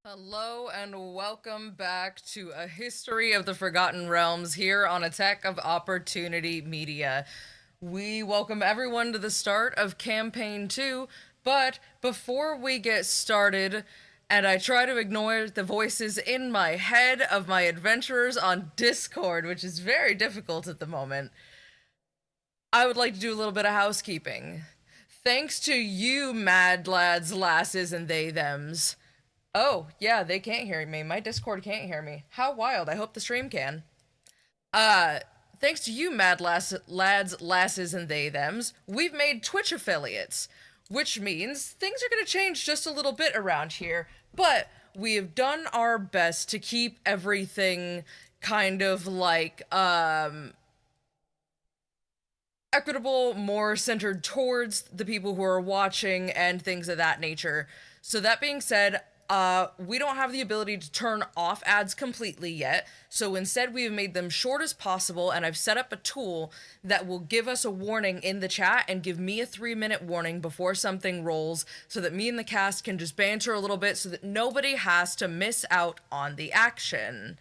Hello and welcome back to A History of the Forgotten Realms here on Attack of Opportunity Media. We welcome everyone to the start of Campaign 2, but before we get started, and I try to ignore the voices in my head of my adventurers on Discord, which is very difficult at the moment, I would like to do a little bit of housekeeping. Thanks to you, mad lads, lasses, and they thems. Oh, yeah, they can't hear me. My Discord can't hear me. How wild. I hope the stream can. Uh, Thanks to you, lads, lasses, and they thems, we've made Twitch affiliates, which means things are going to change just a little bit around here, but we have done our best to keep everything kind of like, equitable, more centered towards the people who are watching and things of that nature. So that being said, we don't have the ability to turn off ads completely yet, so instead we have made them short as possible, and I've set up a tool that will give us a warning in the chat and give me a 3-minute warning before something rolls, so that me and the cast can just banter a little bit so that nobody has to miss out on the action.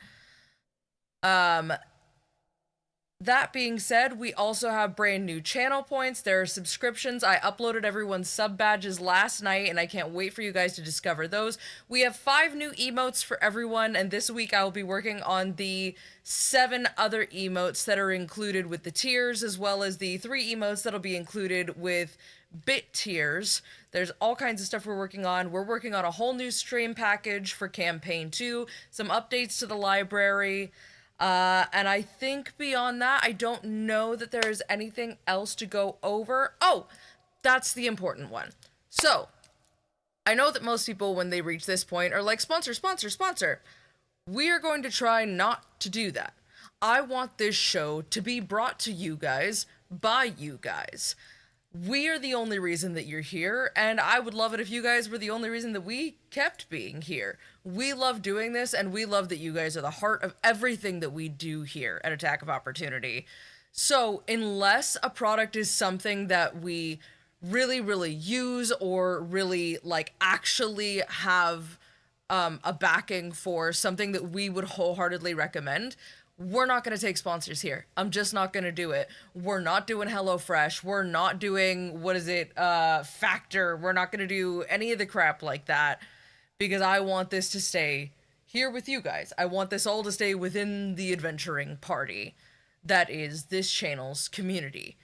That being said, we also have brand new channel points. There are subscriptions. I uploaded everyone's sub badges last night, and I can't wait for you guys to discover those. We have 5 new emotes for everyone, and this week I will be working on the 7 other emotes that are included with the tiers, as well as the 3 emotes that'll be included with bit tiers. There's all kinds of stuff we're working on. We're working on a whole new stream package for Campaign 2, some updates to the library. And I think beyond that, I don't know that there is anything else to go over. Oh, that's the important one. So, I know that most people, when they reach this point, are like, sponsor, sponsor, sponsor. We are going to try not to do that. I want this show to be brought to you guys by you guys. We are the only reason that you're here, and I would love it if you guys were the only reason that we kept being here. We love doing this, and we love that you guys are the heart of everything that we do here at Attack of Opportunity. So, unless a product is something that we really, really use or really, like, actually have a backing for, something that we would wholeheartedly recommend, we're not going to take sponsors here. I'm just not going to do it. We're not doing HelloFresh. We're not doing, Factor. We're not going to do any of the crap like that, because I want this to stay here with you guys. I want this all to stay within the adventuring party that is this channel's community.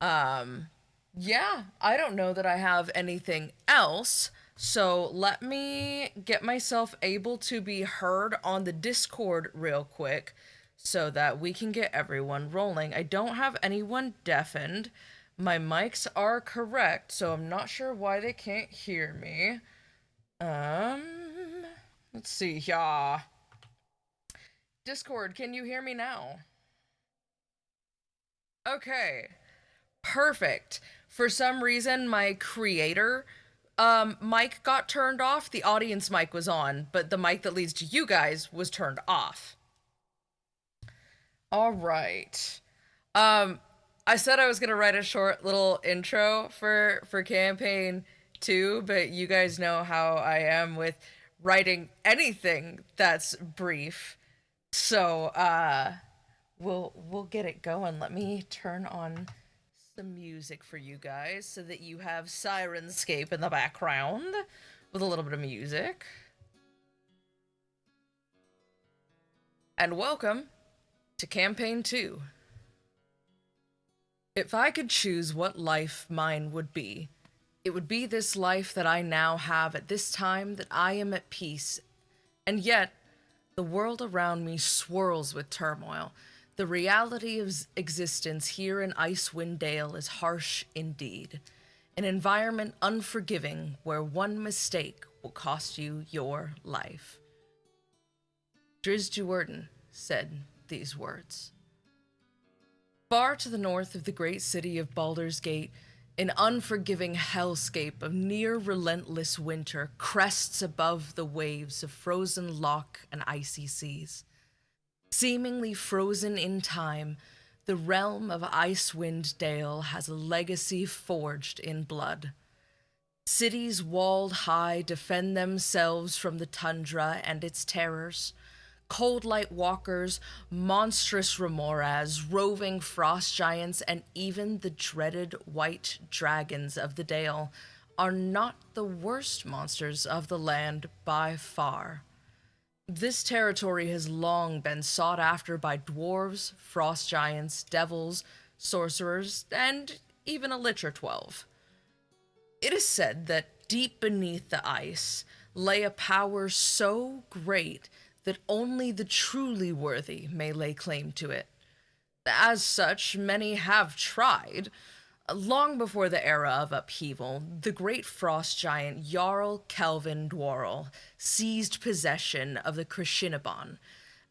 Yeah, I don't know that I have anything else. So let me get myself able to be heard on the Discord real quick so that we can get everyone rolling. I don't have anyone deafened. My mics are correct, so I'm not sure why they can't hear me. Let's see. Yeah. Discord, can you hear me now? Okay. Perfect. For some reason, my creator mic got turned off. The audience mic was on, but the mic that leads to you guys was turned off. All right. I said I was gonna write a short little intro for campaign 2, but you guys know how I am with writing anything that's brief. So, we'll get it going. Let me turn on some music for you guys so that you have Syrinscape in the background with a little bit of music. And welcome to Campaign 2. If I could choose what life mine would be, it would be this life that I now have at this time that I am at peace. And yet, the world around me swirls with turmoil. The reality of existence here in Icewind Dale is harsh indeed. An environment unforgiving where one mistake will cost you your life. Driz Juerden said these words. Far to the north of the great city of Baldur's Gate, an unforgiving hellscape of near-relentless winter crests above the waves of frozen loch and icy seas. Seemingly frozen in time, the realm of Icewind Dale has a legacy forged in blood. Cities walled high defend themselves from the tundra and its terrors. Cold light walkers, monstrous remoras, roving frost giants, and even the dreaded white dragons of the dale are not the worst monsters of the land by far. This territory has long been sought after by dwarves, frost giants, devils, sorcerers, and even a Lich 12. It is said that deep beneath the ice lay a power so great that only the truly worthy may lay claim to it. As such, many have tried. Long before the era of upheaval, the great frost giant Jarl Kelvin Dwarl seized possession of the Krishinabon,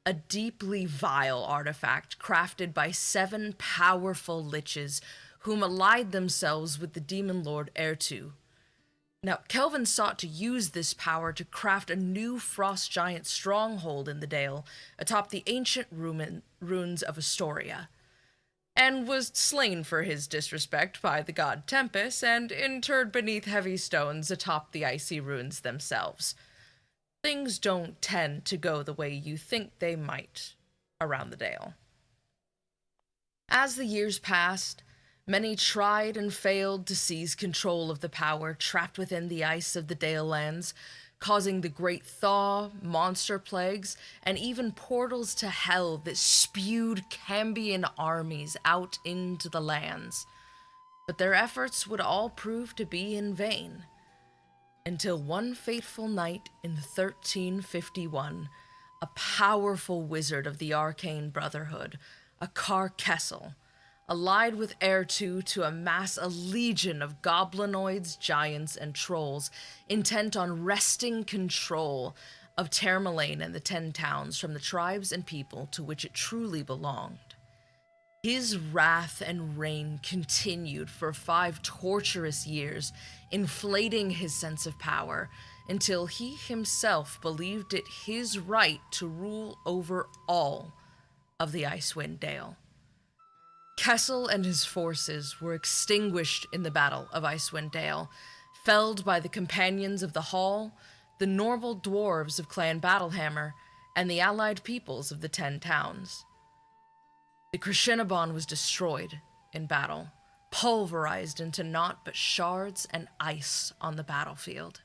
a deeply vile artifact crafted by 7 powerful liches whom allied themselves with the demon lord Ertu. Now, Kelvin sought to use this power to craft a new frost giant stronghold in the Dale atop the ancient ruins of Astoria, and was slain for his disrespect by the god Tempest and interred beneath heavy stones atop the icy ruins themselves. Things don't tend to go the way you think they might around the Dale. As the years passed, many tried and failed to seize control of the power trapped within the ice of the Dale lands, causing the great thaw, monster plagues, and even portals to hell that spewed Cambion armies out into the lands. But their efforts would all prove to be in vain, until one fateful night in 1351, a powerful wizard of the Arcane Brotherhood, Akar Kessel, allied with Ertu to amass a legion of goblinoids, giants, and trolls intent on wresting control of Termalaine and the 10 towns from the tribes and people to which it truly belonged. His wrath and reign continued for 5 torturous years, inflating his sense of power until he himself believed it his right to rule over all of the Icewind Dale. Kessel and his forces were extinguished in the Battle of Icewind Dale, felled by the companions of the Hall, the normal dwarves of Clan Battlehammer, and the allied peoples of the 10 towns. The Krishinabon was destroyed in battle, pulverized into naught but shards and ice on the battlefield.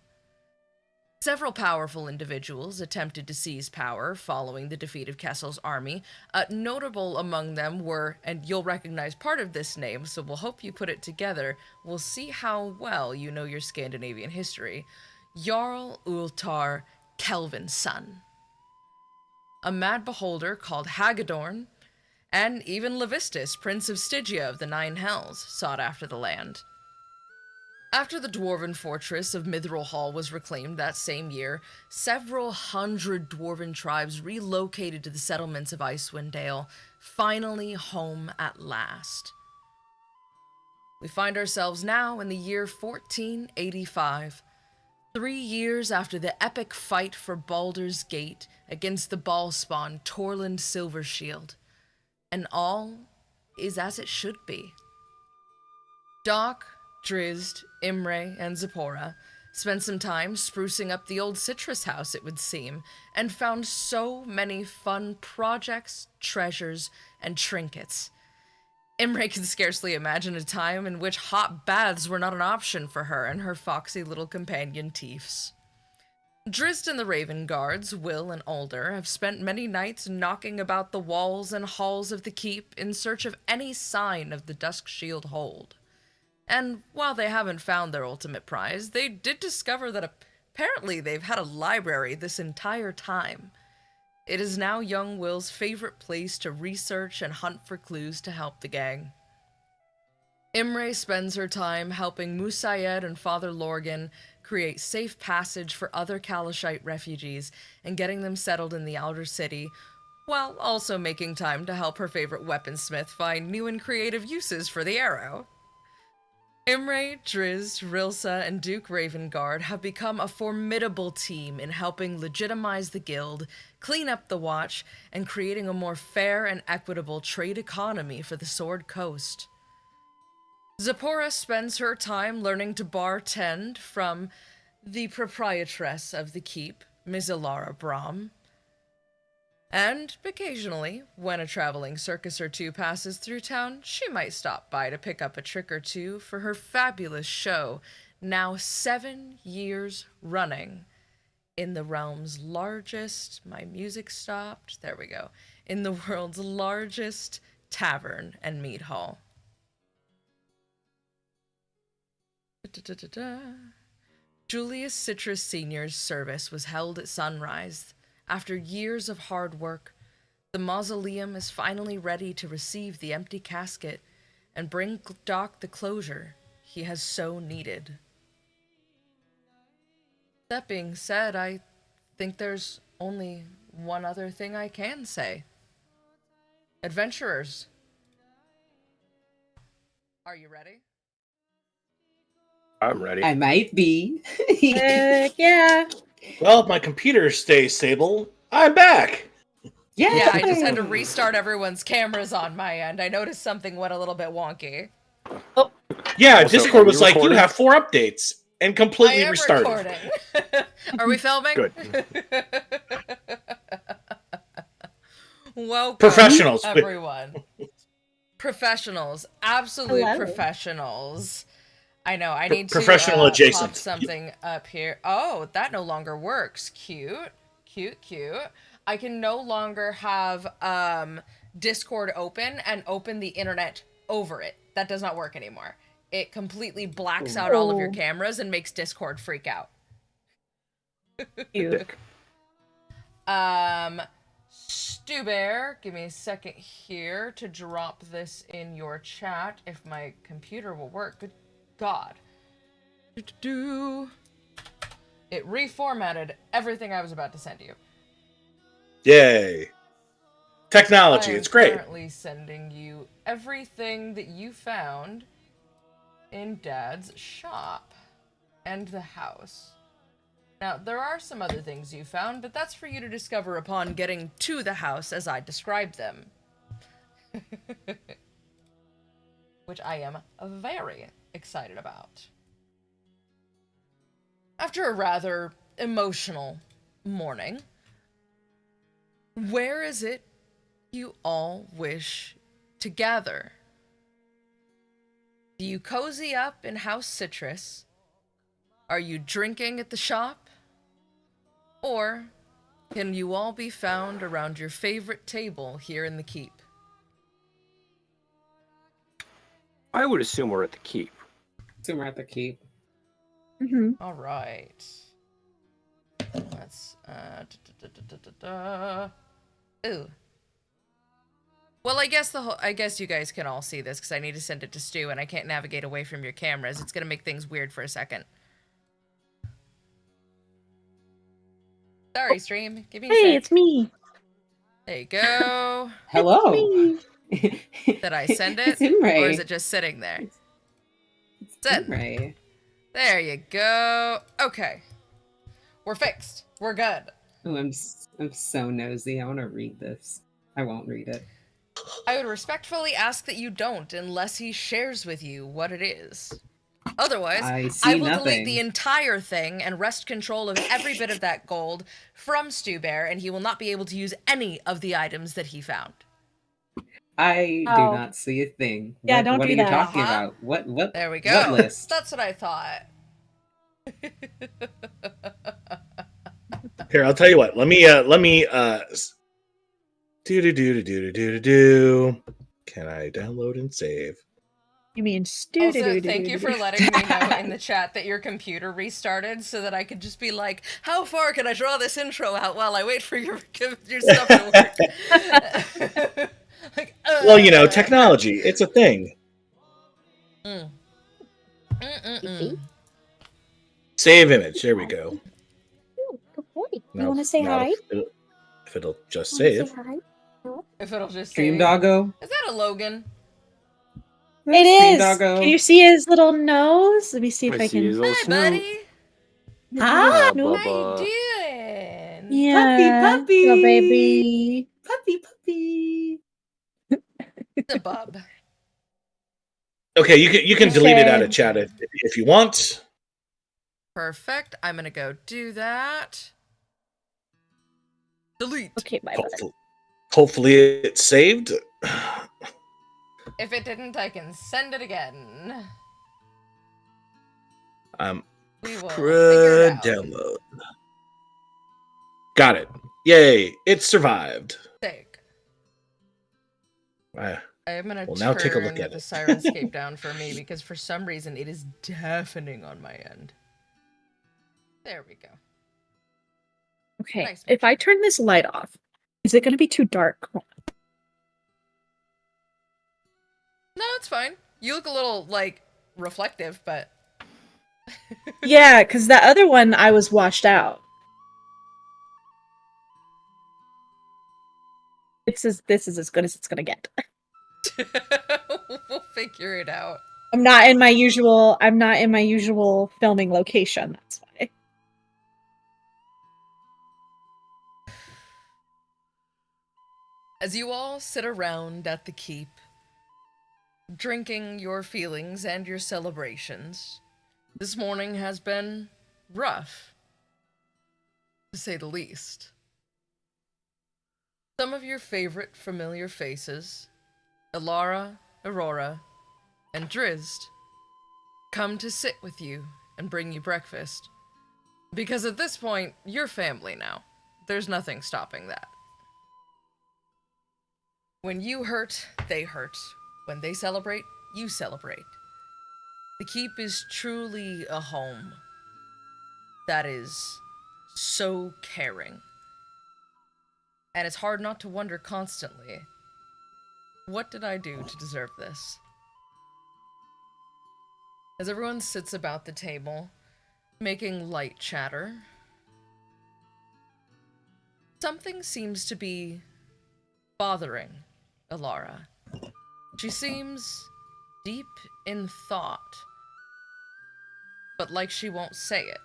Several powerful individuals attempted to seize power following the defeat of Kessel's army. Notable among them were, and you'll recognize part of this name, so we'll hope you put it together. We'll see how well you know your Scandinavian history. Jarl Ultar Kelvin's son. A mad beholder called Hagedorn, and even Levistus, Prince of Stygia of the Nine Hells, sought after the land. After the dwarven fortress of Mithril Hall was reclaimed that same year, several hundred dwarven tribes relocated to the settlements of Icewind Dale, finally home at last. We find ourselves now in the year 1485, 3 years after the epic fight for Baldur's Gate against the Ballspawn Torland Silvershield, and all is as it should be. Doc, Drizzt, Imre, and Zipporah spent some time sprucing up the old citrus house, it would seem, and found so many fun projects, treasures, and trinkets. Imre could scarcely imagine a time in which hot baths were not an option for her and her foxy little companion Teefs. Drizzt and the Raven Guards, Will and Alder, have spent many nights knocking about the walls and halls of the keep in search of any sign of the Duskshield hold. And while they haven't found their ultimate prize, they did discover that apparently they've had a library this entire time. It is now young Will's favorite place to research and hunt for clues to help the gang. Imre spends her time helping Musayed and Father Lorgan create safe passage for other Kalashite refugees and getting them settled in the Outer City, while also making time to help her favorite weaponsmith find new and creative uses for the arrow. Imre, Drizzt, Rilsa, and Duke Ravengard have become a formidable team in helping legitimize the guild, clean up the Watch, and creating a more fair and equitable trade economy for the Sword Coast. Zipporah spends her time learning to bartend from the proprietress of the keep, Ms. Elara Brahm. And occasionally, when a traveling circus or two passes through town, she might stop by to pick up a trick or two for her fabulous show, now 7 years running, in the realm's largest, my music stopped, there we go, in the world's largest tavern and mead hall. Julius Citrus Sr.'s service was held at sunrise. After years of hard work, the mausoleum is finally ready to receive the empty casket and bring Doc the closure he has so needed. That being said, I think there's only one other thing I can say. Adventurers, are you ready? I'm ready. I might be. Yeah. Well, if my computer stays stable, I'm back. Yeah, I just had to restart everyone's cameras on my end. I noticed something went a little bit wonky. Oh. Yeah, Also, Discord was are you like, recording? you have 4 updates, and completely I am restarted. recording. Are we filming? Good. Welcome, Professionals. everyone. Professionals, absolute Hello. professionals. I know, I need to Professional adjacent. pop something up here. Oh, that no longer works. Cute. I can no longer have Discord open and open the internet over it. That does not work anymore. It completely blacks out all of your cameras and makes Discord freak out. Cute. Stu Bear, give me a second here to drop this in your chat if my computer will work. Good God. It reformatted everything I was about to send you. Yay. Technology, it's great. I'm currently sending you everything that you found in Dad's shop and the house. Now, there are some other things you found, but that's for you to discover upon getting to the house as I described them. Which I am very excited about. After a rather emotional morning, where is it you all wish to gather? Do you cozy up in House Citrus? Are you drinking at the shop? Or can you all be found around your favorite table here in the keep? I would assume we're at the keep. Assume we're at the keep. Mm-hmm. All right. Let's, Ooh. Well, I guess you guys can all see this because I need to send it to Stu and I can't navigate away from your cameras. It's gonna make things weird for a second. Sorry, stream. Give me a sec. Hey, it's me. There you go. Hello. Did I send it? Or is it just sitting there? Send. Right. There you go. Okay. We're fixed. We're good. Oh, I'm so nosy. I want to read this. I won't read it. I would respectfully ask that you don't unless he shares with you what it is. Otherwise, I will delete the entire thing and wrest control of every bit of that gold from Stu Bear, and he will not be able to use any of the items that he found. I do not see a thing. Yeah, don't what do are that. you talking about? What? There we go. What list? That's what I thought. Here, I'll tell you what. Let me do. Can I download and save? You mean Also, thank you for letting me know in the chat that your computer restarted so that I could just be like, how far can I draw this intro out while I wait for your stuff to work? Like, well, you know, technology, it's a thing. Save image, there we go. Oh, good boy. Now, You want to say hi? If it'll just save. Say hi? If it'll just Stream save. Doggo? Is that a Logan? It is. Doggo. Can you see his little nose? Let me see if I can. Hi, buddy. Hi, How you doing? Yeah. Puppy. Little baby. Puppy. The bub. Okay, you can delete it out of Okay. chat if you want. Perfect. I'm gonna go do that. Delete. Okay, my bad. Hopefully it's saved. If it didn't, I can send it again. We will figure it out. Download. Got it. Yay! It survived. Sick. Uh, I'm gonna We'll now take a look turn at the it. Syrinscape down for me because for some reason it is deafening on my end. There we go. Okay, Nice if I turn this light off, is it going to be too dark? No, it's fine. You look a little, like, reflective, but... Yeah, because the other one I was washed out. This is as good as it's going to get. We'll figure it out. I'm not in my usual filming location, that's why. As you all sit around at the keep, drinking your feelings and your celebrations, this morning has been rough, to say the least. Some of your favorite familiar faces, Elara, Aurora, and Drizzt, come to sit with you and bring you breakfast. Because at this point, you're family now. There's nothing stopping that. When you hurt, they hurt. When they celebrate, you celebrate. The keep is truly a home that is so caring. And it's hard not to wonder constantly, what did I do to deserve this? As everyone sits about the table, making light chatter, something seems to be bothering Elara. She seems deep in thought, but like she won't say it.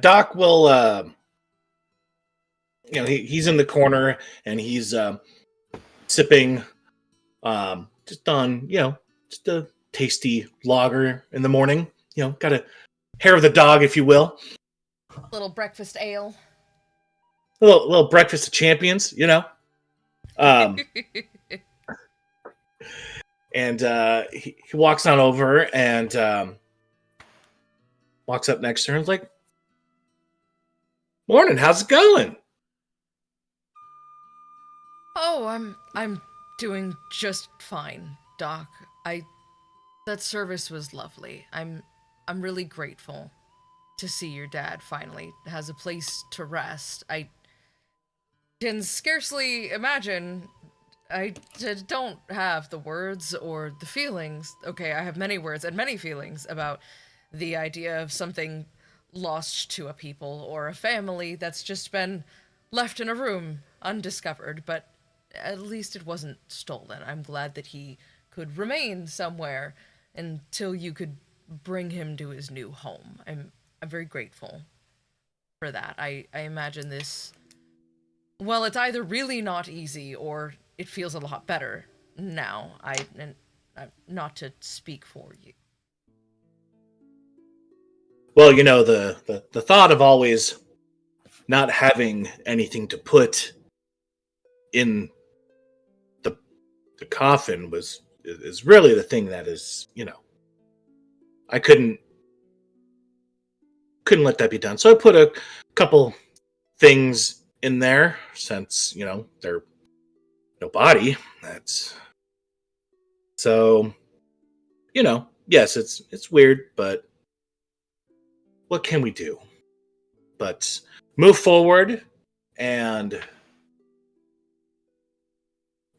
Doc will, he's in the corner and he's sipping, just on, just a tasty lager in the morning. Got a hair of the dog, if you will. Little breakfast ale. A little breakfast of champions, Um, and he walks on over and walks up next to her and is like, "Morning, how's it going?" Oh, I'm doing just fine, Doc. That service was lovely. I'm really grateful to see your dad finally has a place to rest. I can scarcely imagine. Don't have the words or the feelings. Okay, I have many words and many feelings about the idea of something lost to a people or a family that's just been left in a room undiscovered, but at least it wasn't stolen. I'm glad that he could remain somewhere until you could bring him to his new home. I'm very grateful for that. I imagine this, well, it's either really not easy or it feels a lot better now. Not to speak for you. Well, the thought of always not having anything to put in the coffin is really the thing that is, I couldn't let that be done. So I put a couple things in there since, they're no body. That's so, yes, it's weird, but what can we do? But move forward and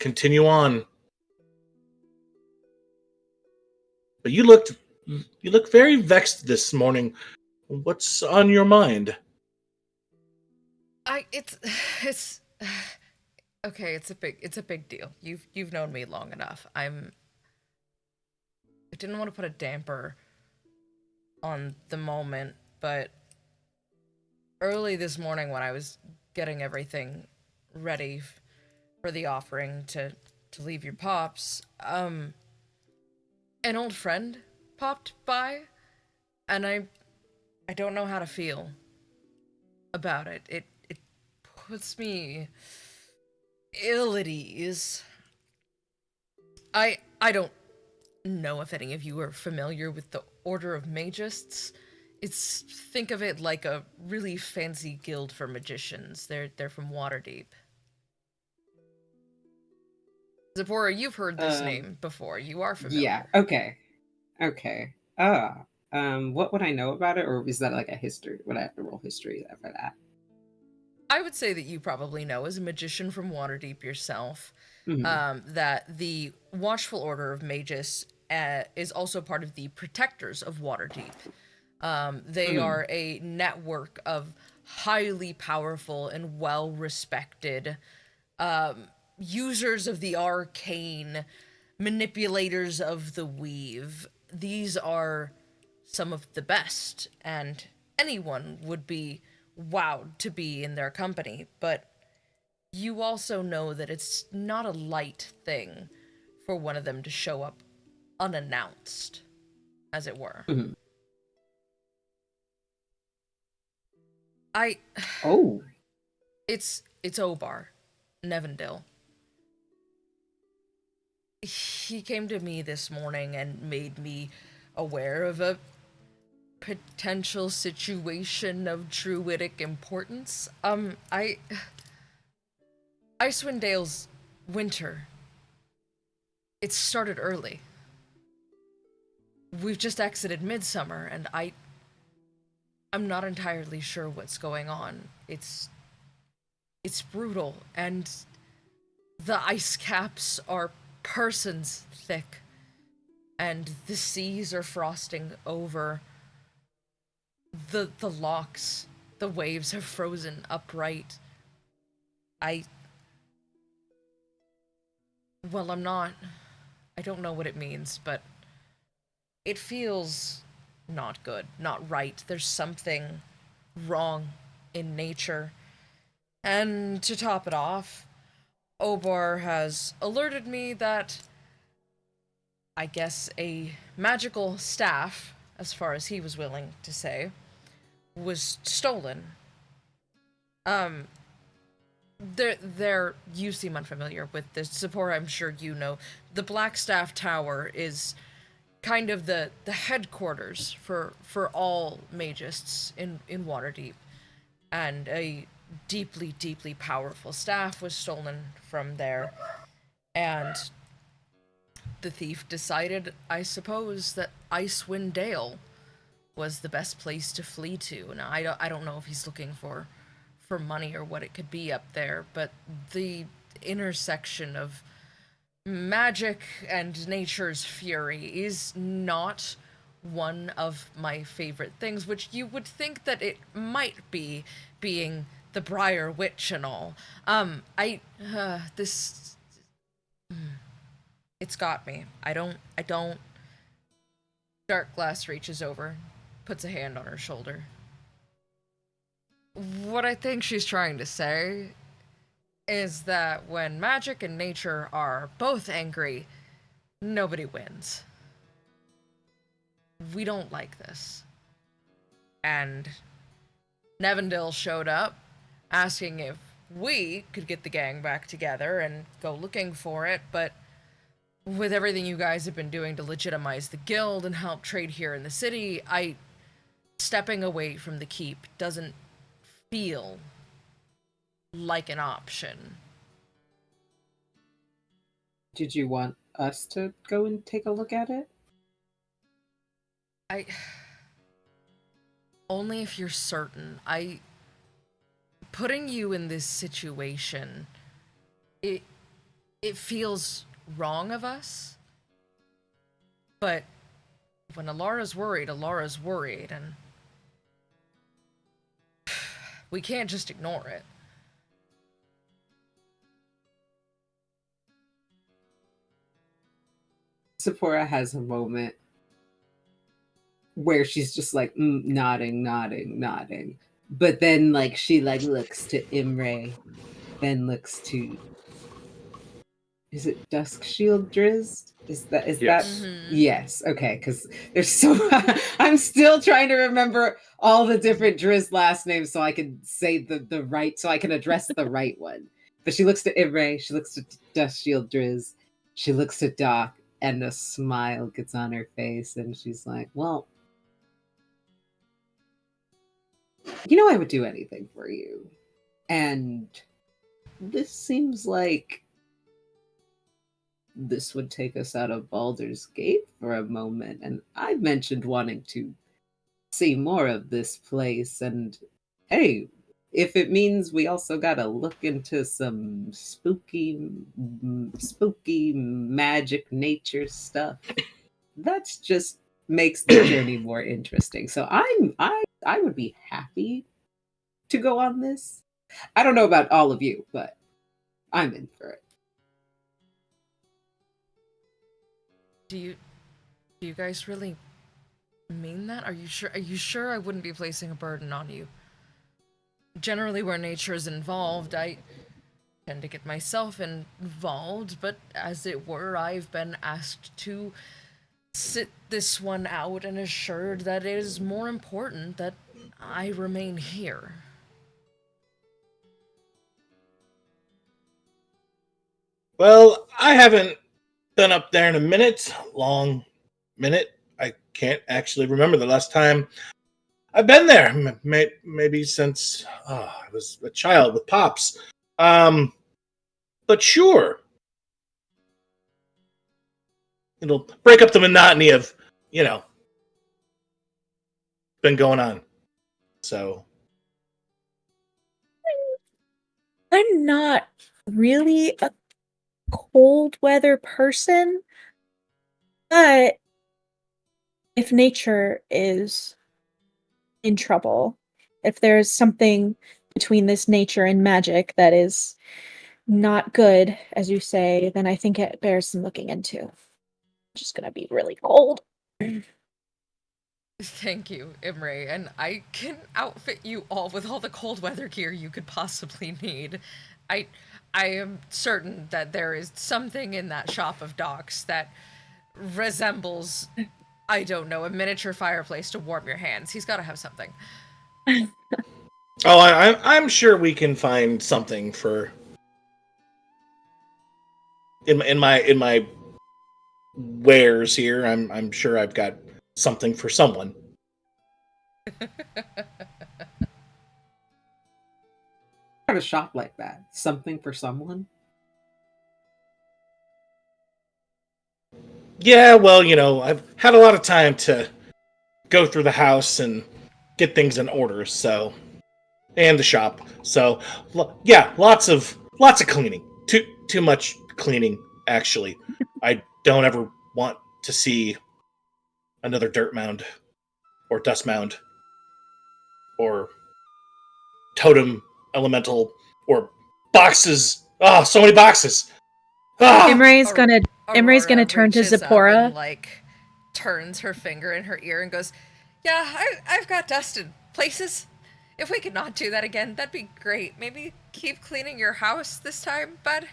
continue on. But you look very vexed this morning. What's on your mind? It's okay, it's a big deal. You've known me long enough. didn't want to put a damper on the moment, but early this morning when I was getting everything ready for the offering to leave your pops, an old friend popped by, and I don't know how to feel about it. It puts me ill at ease. I don't know if any of you are familiar with the Order of Magists. Think of it like a really fancy guild for magicians. They're from Waterdeep. Zipporah, you've heard this name before. You are familiar. Yeah. Okay. What would I know about it, or is that like a history? Would I have to roll history for that? I would say that you probably know, as a magician from Waterdeep yourself, Mhm. that the Watchful Order of Magus is also part of the Protectors of Waterdeep. They are a network of highly powerful and well-respected users of the arcane, manipulators of the weave. These are some of the best, and anyone would be wowed to be in their company, but you also know that it's not a light thing for one of them to show up unannounced, as it were. Mhm. Oh. It's Obar, Nevendil. He came to me this morning and made me aware of a potential situation of druidic importance. Icewind Dale's winter, it started early. We've just exited midsummer, and I'm not entirely sure what's going on. It's brutal, and the ice caps are persons thick, and the seas are frosting over. The locks, the waves have frozen upright. Well, I don't know what it means, but it feels not good, not right. There's something wrong in nature. And to top it off, Obar has alerted me that, I guess, a magical staff, as far as he was willing to say, was stolen. You seem unfamiliar with this. Zipporah, I'm sure you know. The Blackstaff Tower is kind of the headquarters for all magists in Waterdeep. And a deeply, deeply powerful staff was stolen from there. And the thief decided, I suppose, that Icewind Dale was the best place to flee to. Now, I don't know if he's looking for money or what it could be up there, but the intersection of magic and nature's fury is not one of my favorite things, which you would think that it might be, being the Briar Witch and all. It's got me. I don't. Darkglass reaches over, puts a hand on her shoulder. What I think she's trying to say is that when magic and nature are both angry, nobody wins. We don't like this. And Nevendil showed up, asking if we could get the gang back together and go looking for it, but with everything you guys have been doing to legitimize the guild and help trade here in the city, stepping away from the keep doesn't feel like an option. Did you want us to go and take a look at it? Only if you're certain. Putting you in this situation, it feels wrong of us. But when Elara's worried, and we can't just ignore it. Sephora has a moment where she's just like nodding, nodding, nodding. But then like she like looks to Imre, then looks to, is it Dusk Shield Drizzt? Is that Yes. yes, okay, because there's so I'm still trying to remember all the different Drizzt last names so I can say the right, so I can address the right one. But she looks to Imre, she looks to Dusk Shield Drizzt, she looks to Doc, and a smile gets on her face, and she's like, well, you know I would do anything for you. And this seems like this would take us out of Baldur's Gate for a moment. And I mentioned wanting to see more of this place. And hey, if it means we also gotta look into some spooky magic nature stuff, that's just makes the journey more interesting. So I would be happy to go on this. I don't know about all of you, but I'm in for it. Do you guys really mean that? Are you sure? Are you sure I wouldn't be placing a burden on you? Generally, where nature is involved, I tend to get myself involved, but as it were, I've been asked to sit this one out and assured that it is more important that I remain here. Well, I haven't been up there in a minute, long minute. I can't actually remember the last time I've been there. Maybe since I was a child with Pops. But sure. It'll break up the monotony of, been going on. So. I'm not really a cold weather person, but if nature is in trouble, if there's something between this nature and magic that is not good, as you say, then I think it bears some looking into. I'm just gonna be really cold. Thank you, Imre, and I can outfit you all with all the cold weather gear you could possibly need. I am certain that there is something in that shop of Doc's that resembles, I don't know, a miniature fireplace to warm your hands. He's got to have something. Oh, I'm sure we can find something for in my wares here. I'm sure I've got something for someone. Have a shop like that. Something for someone. Yeah, well, I've had a lot of time to go through the house and get things in order, so, and the shop. So, yeah, lots of cleaning. Too much cleaning, actually. I don't ever want to see another dirt mound or dust mound or totem elemental or boxes. Ah, so many boxes. Ah! Imre's gonna Aurora turn to reaches up Zipporah. and, turns her finger in her ear and goes, yeah, I've got dusted places. If we could not do that again, that'd be great. Maybe keep cleaning your house this time, bud.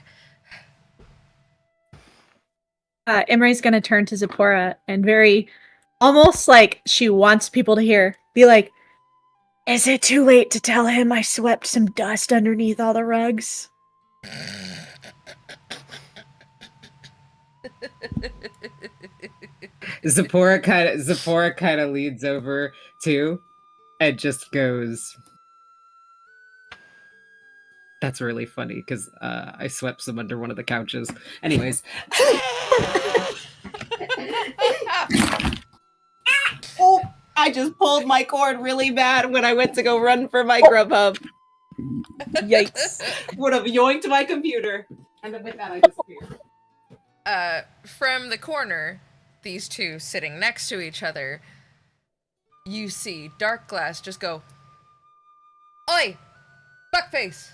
Imre's gonna turn to Zipporah and very, almost like she wants people to hear, be like, is it too late to tell him I swept some dust underneath all the rugs? Zipporah kind of leads over too, and just goes. That's really funny because I swept some under one of the couches. Anyways. Oh, I just pulled my cord really bad when I went to go run for my Grubhub. Yikes. Would have yoinked my computer. And then with that, I disappeared. From the corner, these two sitting next to each other, you see Dark Glass just go, Oi! Buckface!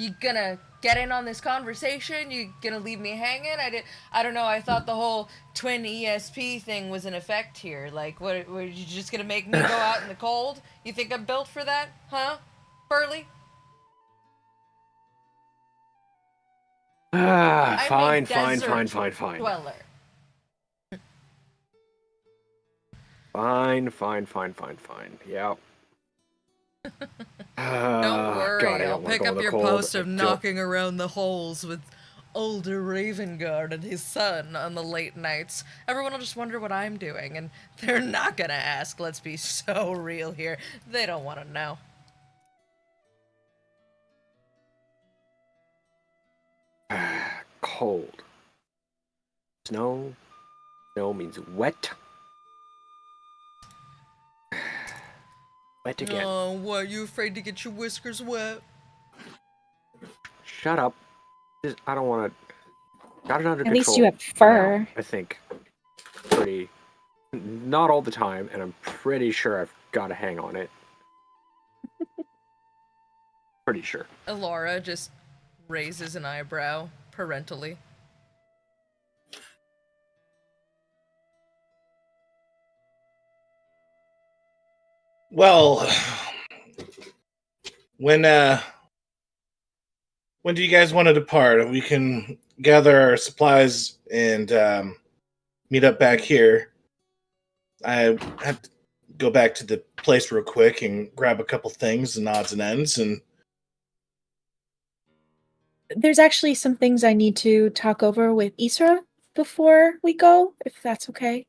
You gonna get in on this conversation? You gonna leave me hanging? I don't know. I thought the whole twin ESP thing was in effect here. Like, what? Were you just gonna make me go out in the cold? You think I'm built for that, huh, Burley? Fine. Dweller. Fine. Yeah. Don't worry, God, I'll pick up your cold. post of knocking around the holes with older Ravengard and his son on the late nights. Everyone will just wonder what I'm doing, and they're not gonna ask. Let's be so real here. They don't want to know. Cold. Snow. Snow means wet. Wet again. Oh, what? You afraid to get your whiskers wet? Shut up. I don't want to. Got it under control. At least you have for fur. now, I think. Pretty. Not all the time, and I'm pretty sure I've got a hang on it. Pretty sure. Elara just raises an eyebrow parentally. Well, when do you guys want to depart? We can gather our supplies and meet up back here. I have to go back to the place real quick and grab a couple things and odds and ends. And There's actually some things I need to talk over with Isra before we go, if that's okay.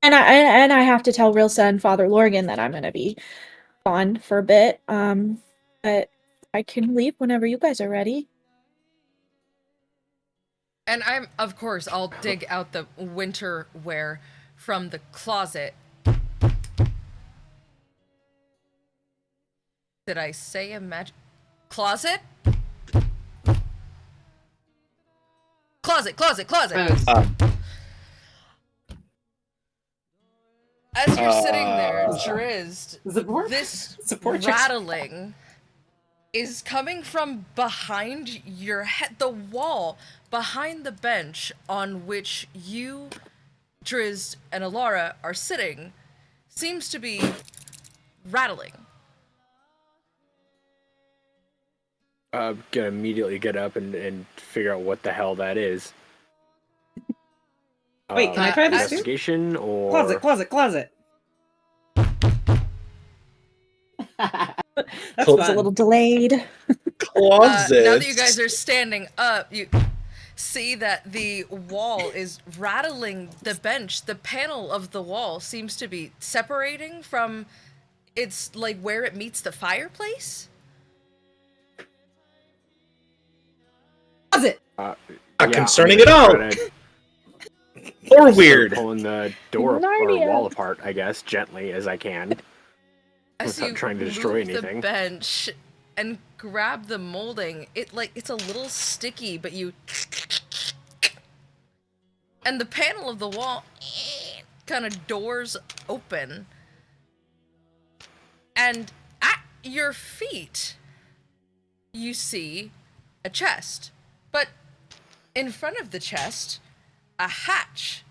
And I have to tell Rilsa and Father Lorgan that I'm gonna be gone for a bit. But I can leave whenever you guys are ready. And of course, I'll dig out the winter wear from the closet. Did I say a magic closet? Closet. As you're sitting there, Drizzt, this rattling is coming from behind your head, the wall behind the bench on which you, Drizzt, and Elara are sitting, seems to be rattling. I'm gonna immediately get up and figure out what the hell that is. Wait, can I try this too? Investigation or Closet. That's It's a fun. little delayed. closet. Now that you guys are standing up, you see that the wall is rattling the bench. The panel of the wall seems to be separating from its, like, where it meets the fireplace. Closet. Not concerning at all. Or Start weird. pulling the door or Narnia. wall apart, I guess, gently as I can. As Without you trying to destroy move anything. the bench and grab the molding, it's a little sticky, but you and the panel of the wall kind of doors open, and at your feet you see a chest, but in front of the chest a hatch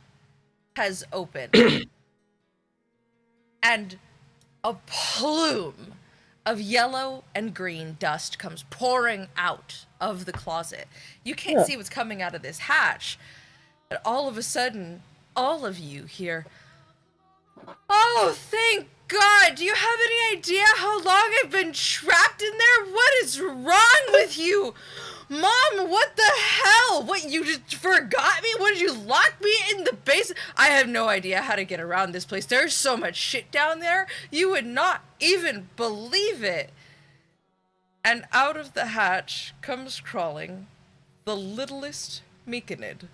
has opened and a plume of yellow and green dust comes pouring out of the closet. You can't see what's coming out of this hatch, but all of a sudden, all of you hear, "Oh, thank God! Do you have any idea how long I've been trapped in there? What is wrong with you? Mom, what the hell? What, you just forgot me? What, did you lock me in the basement? I have no idea how to get around this place. There's so much shit down there. You would not even believe it." And out of the hatch comes crawling the littlest Meekanid.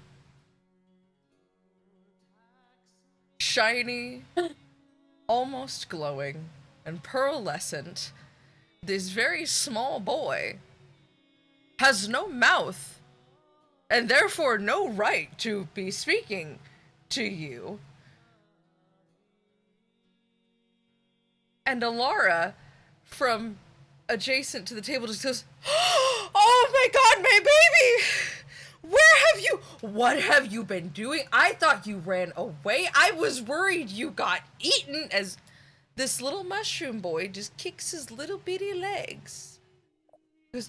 Shiny, almost glowing, and pearlescent, this very small boy has no mouth, and therefore no right to be speaking to you. And Elara, from adjacent to the table, just goes, "Oh, Oh my god, my baby! What have you been doing? I thought you ran away. I was worried you got eaten as this little mushroom boy just kicks his little bitty legs. He goes,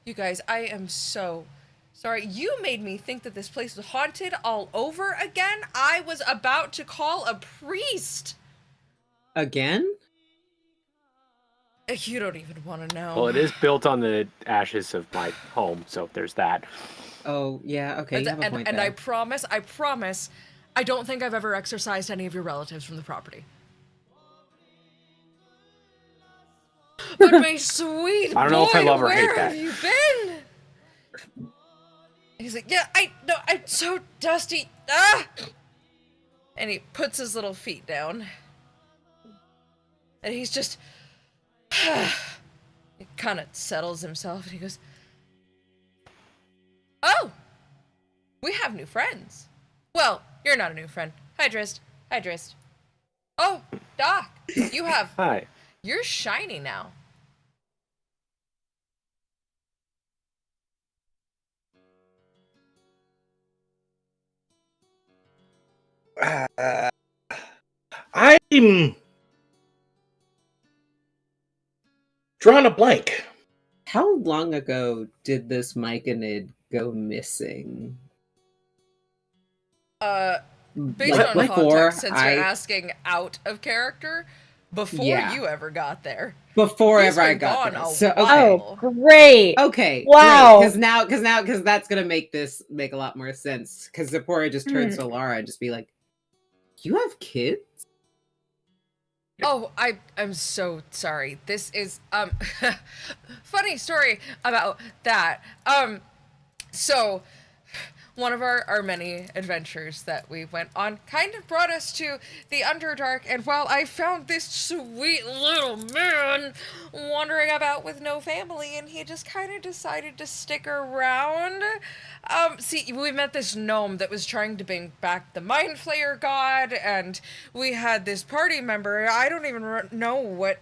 you guys, I am so sorry. You made me think that this place was haunted all over again. I was about to call a priest. Again? You don't even want to know. Well, it is built on the ashes of my home, so there's that. Oh, yeah, okay, you have a point and there. I promise, I don't think I've ever exorcised any of your relatives from the property. But my sweet I don't know if I boy, love or hate where that. have you been? He's like, yeah, I'm so dusty. Ah! And he puts his little feet down. And he's just... he kind of settles himself and he goes, oh! We have new friends. Well, you're not a new friend. Hi, Drist. Hi, Drist. Oh, Doc, you have... Hi. You're shiny now. I'm drawing a blank. How long ago did this myconid go missing? Based on context, since you're asking out of character, before you ever got there. Before He's ever I been got gone there. a So, while. Oh, great. okay. Wow. Because that's gonna make this make a lot more sense. Because Zipporah just turns to Elara and just be like, "You have kids?" Oh, I'm so sorry. This is funny story about that. So one of our many adventures that we went on kind of brought us to the Underdark, and while I found this sweet little man wandering about with no family, and he just kind of decided to stick around. See, we met this gnome that was trying to bring back the Mind Flayer god, and we had this party member. I don't even know what...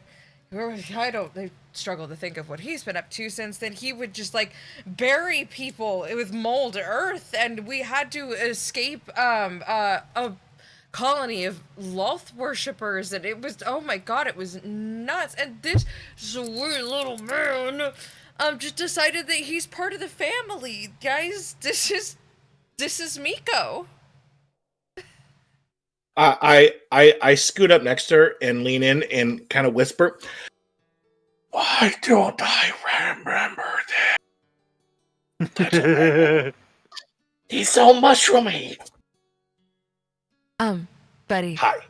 I struggle to think of what he's been up to since then. He would just like bury people with mold earth, and we had to escape a colony of Loth worshippers, and it was, oh my god, it was nuts. And this sweet little man just decided that he's part of the family. Guys, this is Miko. I scoot up next to her and lean in and kind of whisper, "Why don't I remember that? He's so mushroomy." Buddy. Hi.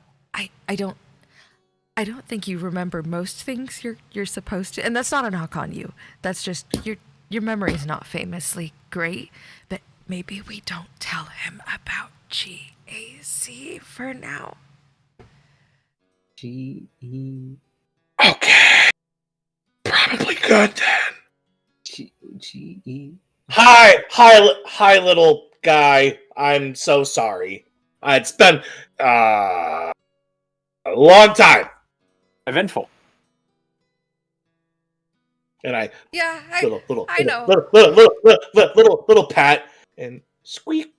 I don't think you remember most things you're supposed to, and that's not a knock on you. That's just your memory's not famously great, but maybe we don't tell him about GAC for now. G-E... Okay. Probably good then. G-E... Hi, little guy. I'm so sorry. It's been a long time. Eventful. And I I know. little pat and squeak.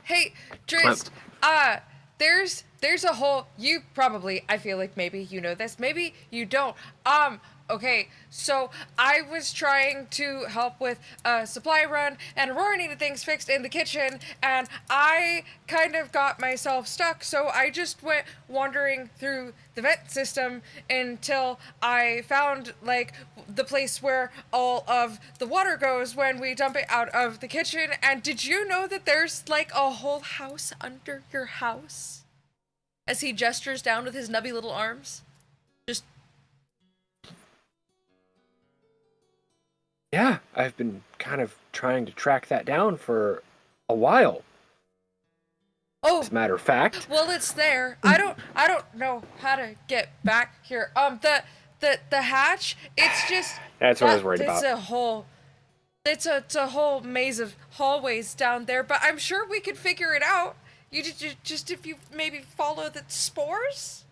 Hey, Drist, there's a whole, you probably, I feel like maybe you know this, maybe you don't. Okay, so I was trying to help with a supply run, and Aurora needed things fixed in the kitchen, and I kind of got myself stuck, so I just went wandering through the vent system until I found, like, the place where all of the water goes when we dump it out of the kitchen. And did you know that there's, like, a whole house under your house? As he gestures down with his nubby little arms. Just... Yeah, I've been kind of trying to track that down for a while. Oh, as a matter of fact. Well, it's there. I don't know how to get back here. The hatch. It's just. That's what I was worried about. It's a whole maze of hallways down there, but I'm sure we could figure it out. You just if you maybe follow the spores.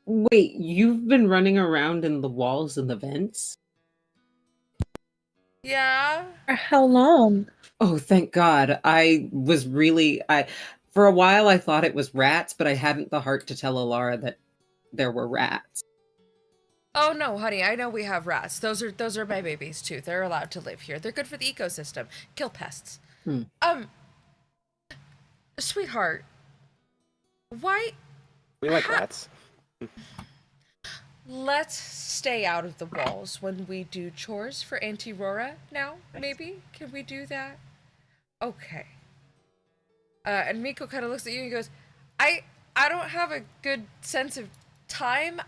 Wait, you've been running around in the walls and the vents? Yeah. For how long? Oh, thank God. For a while I thought it was rats, but I hadn't the heart to tell Elara that there were rats. Oh no, honey, I know we have rats. Those are my babies too. They're allowed to live here. They're good for the ecosystem. Kill pests. Hmm. Sweetheart, why We like rats. let's stay out of the walls when we do chores for Auntie Rora now, maybe? Can we do that? Okay. And Miko kind of looks at you and goes, I don't have a good sense of time.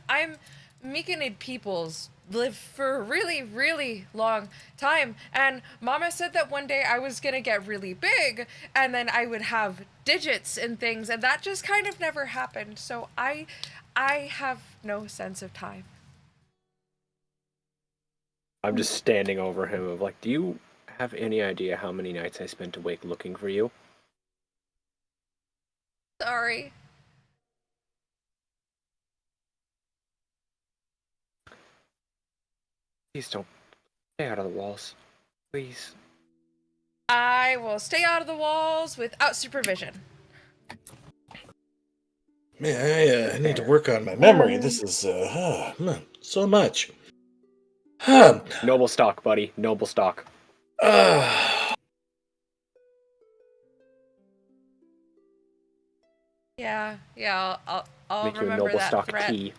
Myconid peoples live for a really, really long time. And Mama said that one day I was gonna get really big and then I would have digits and things, and that just kind of never happened. So I have no sense of time. I'm just standing over him of like, do you have any idea how many nights I spent awake looking for you? Sorry. Please don't stay out of the walls. Please. I will stay out of the walls without supervision. Man, I need to work on my memory. This is so much. Uh, Noble stock, buddy. Noble stock. Yeah, I'll Make you a remember noble that stock threat. tea.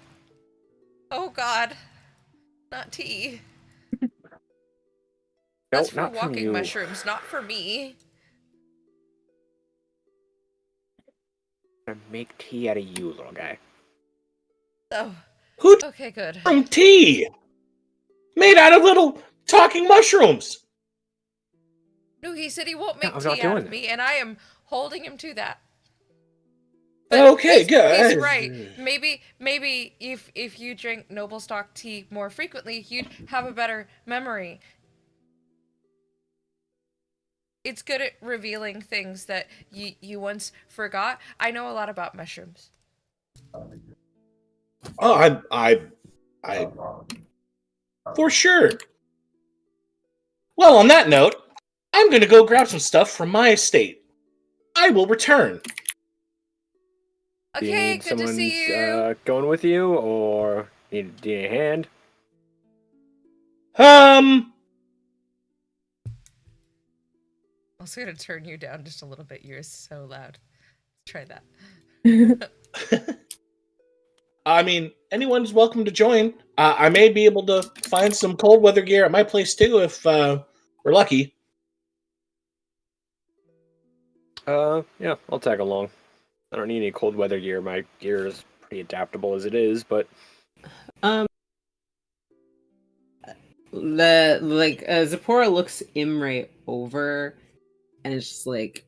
Oh God, not tea. No, That's for not from walking you. mushrooms, not for me. I'm gonna make tea out of you, little guy. Oh, Who okay, good. from tea? Made out of little talking mushrooms. No, he said he won't Yeah, make I'm not tea out doing of that. me, and I am holding him to that. Okay, good. He's right. Maybe if you drink noble stock tea more frequently, you'd have a better memory. It's good at revealing things that you once forgot. I know a lot about mushrooms. Oh, I, for sure. Well, on that note, I'm gonna go grab some stuff from my estate. I will return. Do you Okay, need good to see you. going with you, or do you need a hand? I'm also gonna turn you down just a little bit. You're so loud. Let's try that. I mean, anyone's welcome to join. I may be able to find some cold weather gear at my place too if we're lucky. Yeah, I'll tag along. I don't need any cold weather gear. My gear is pretty adaptable as it is, but Zipporah looks Imre over and it's just like,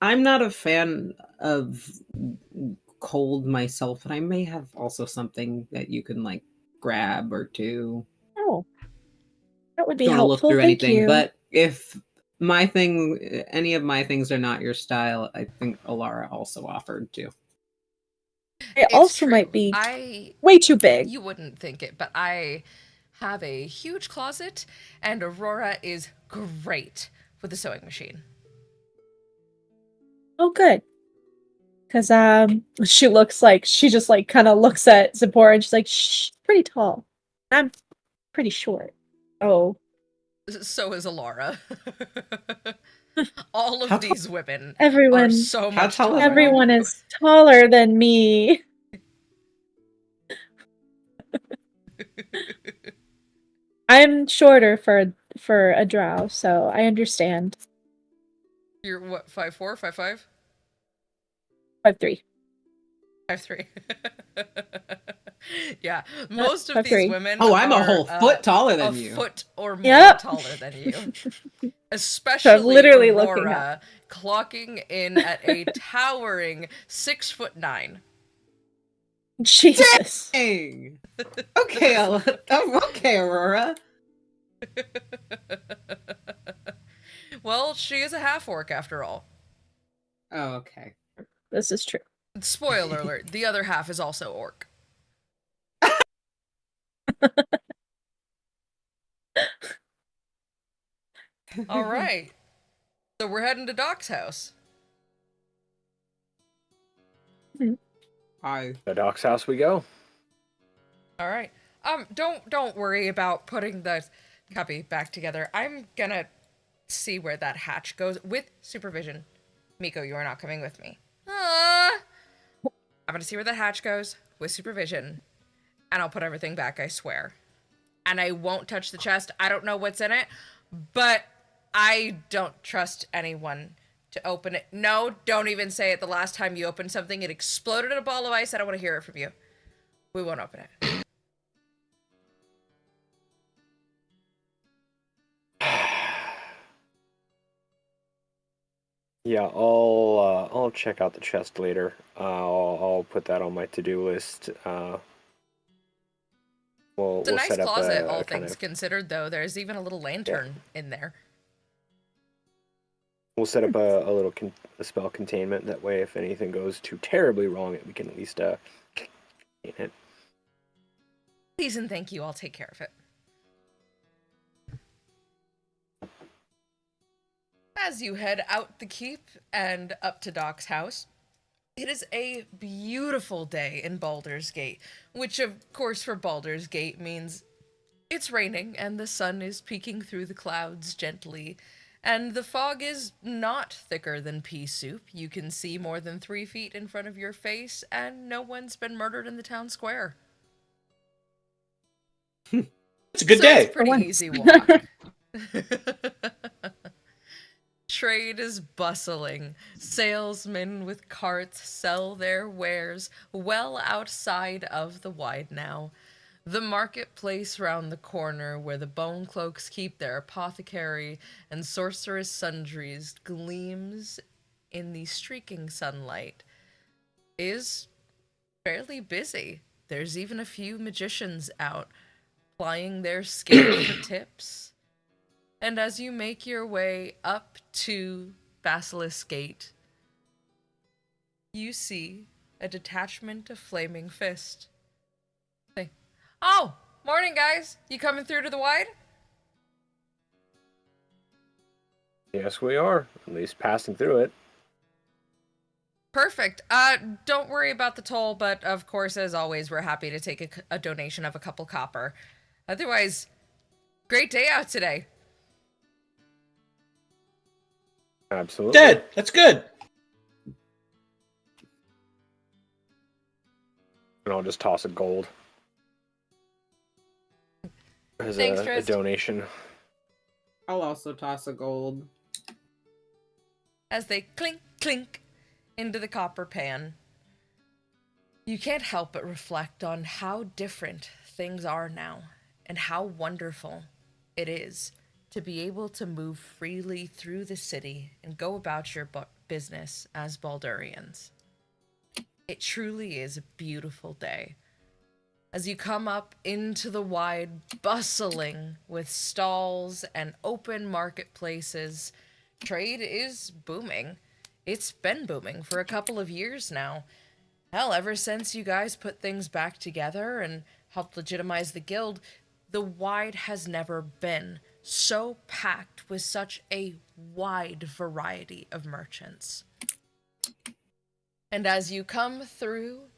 I'm not a fan of cold myself, but I may have also something that you can like grab or two. Oh, that would be Don't want to look helpful. through Thank anything, you. but if any of my things are not your style, I think Elara also offered to. It It's also true. might be way too big. You wouldn't think it, but I have a huge closet, and Aurora is great with the sewing machine. Oh, good. Because she just like kind of looks at Zipporah and she's like, shh, pretty tall. I'm pretty short. Oh, So is Elara. All of How these women everyone, are so how much tall taller. is everyone than you. is taller than me. I'm shorter for a drow, so I understand. You're what, 5'4", 5'5"? 5'3". 5'3". Yeah, most of these 5'3". women I'm a are, whole foot taller than a you. foot or more Yep. taller than you. Especially literally looking Aurora, clocking in at a towering 6'9". Jesus. Dang. Okay, okay, Aurora. Well, she is a half-orc after all. Oh, okay. This is true. Spoiler alert, the other half is also orc. All right. So we're heading to Doc's house. Hi. The Doc's house we go. All right. Don't worry about putting the cubby back together. I'm gonna see where that hatch goes with supervision. Miko, you are not coming with me. I'm gonna see where that hatch goes with supervision, and I'll put everything back, I swear. And I won't touch the chest. I don't know what's in it, but I don't trust anyone to open it. No, don't even say it. The last time you opened something, it exploded in a ball of ice. I don't want to hear it from you. We won't open it. Yeah, I'll check out the chest later. I'll put that on my to-do list. We'll It's a nice set up closet, a all kind things of, considered, though. There's even a little lantern in there. we'll set up a little a spell containment. That way, if anything goes too terribly wrong, we can at least contain it. Please and thank you. I'll take care of it. As you head out the keep and up to Doc's house, it is a beautiful day in Baldur's Gate, which of course for Baldur's Gate means it's raining and the sun is peeking through the clouds gently, and the fog is not thicker than pea soup. You can see more than 3 feet in front of your face, and no one's been murdered in the town square. It's a good So day. it's a pretty once. easy walk. Trade is bustling. Salesmen with carts sell their wares well outside of the wide now. The marketplace round the corner where the bone cloaks keep their apothecary and sorceress sundries gleams in the streaking sunlight is fairly busy. There's even a few magicians out plying their skill for tips. And as you make your way up to Basilisk Gate, you see a detachment of Flaming Fist. Say, "Oh, morning, guys. You coming through to the Wide?" Yes, we are. At least passing through it. Perfect. Don't worry about the toll, but of course, as always, we're happy to take a donation of a couple copper. Otherwise, great day out today. Absolutely. Dead. That's good. And I'll just toss a gold as Thanks, a Trist. donation. I'll also toss a gold. As they clink, clink into the copper pan, you can't help but reflect on how different things are now and how wonderful it is to be able to move freely through the city and go about your business as Baldurians. It truly is a beautiful day. As you come up into the wide, bustling with stalls and open marketplaces, trade is booming. It's been booming for a couple of years now. Hell, ever since you guys put things back together and helped legitimize the guild, the Wide has never been so packed with such a wide variety of merchants. And as you come through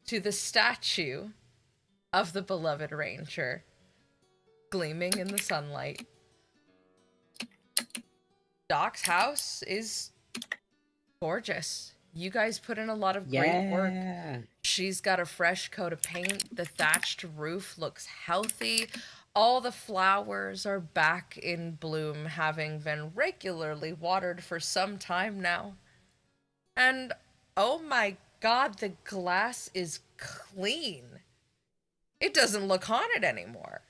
to the statue of the beloved ranger, gleaming in the sunlight, Doc's house is gorgeous. You guys put in a lot of great work. She's got a fresh coat of paint. The thatched roof looks healthy. All the flowers are back in bloom, having been regularly watered for some time now. And oh my god, the glass is clean. It doesn't look haunted anymore.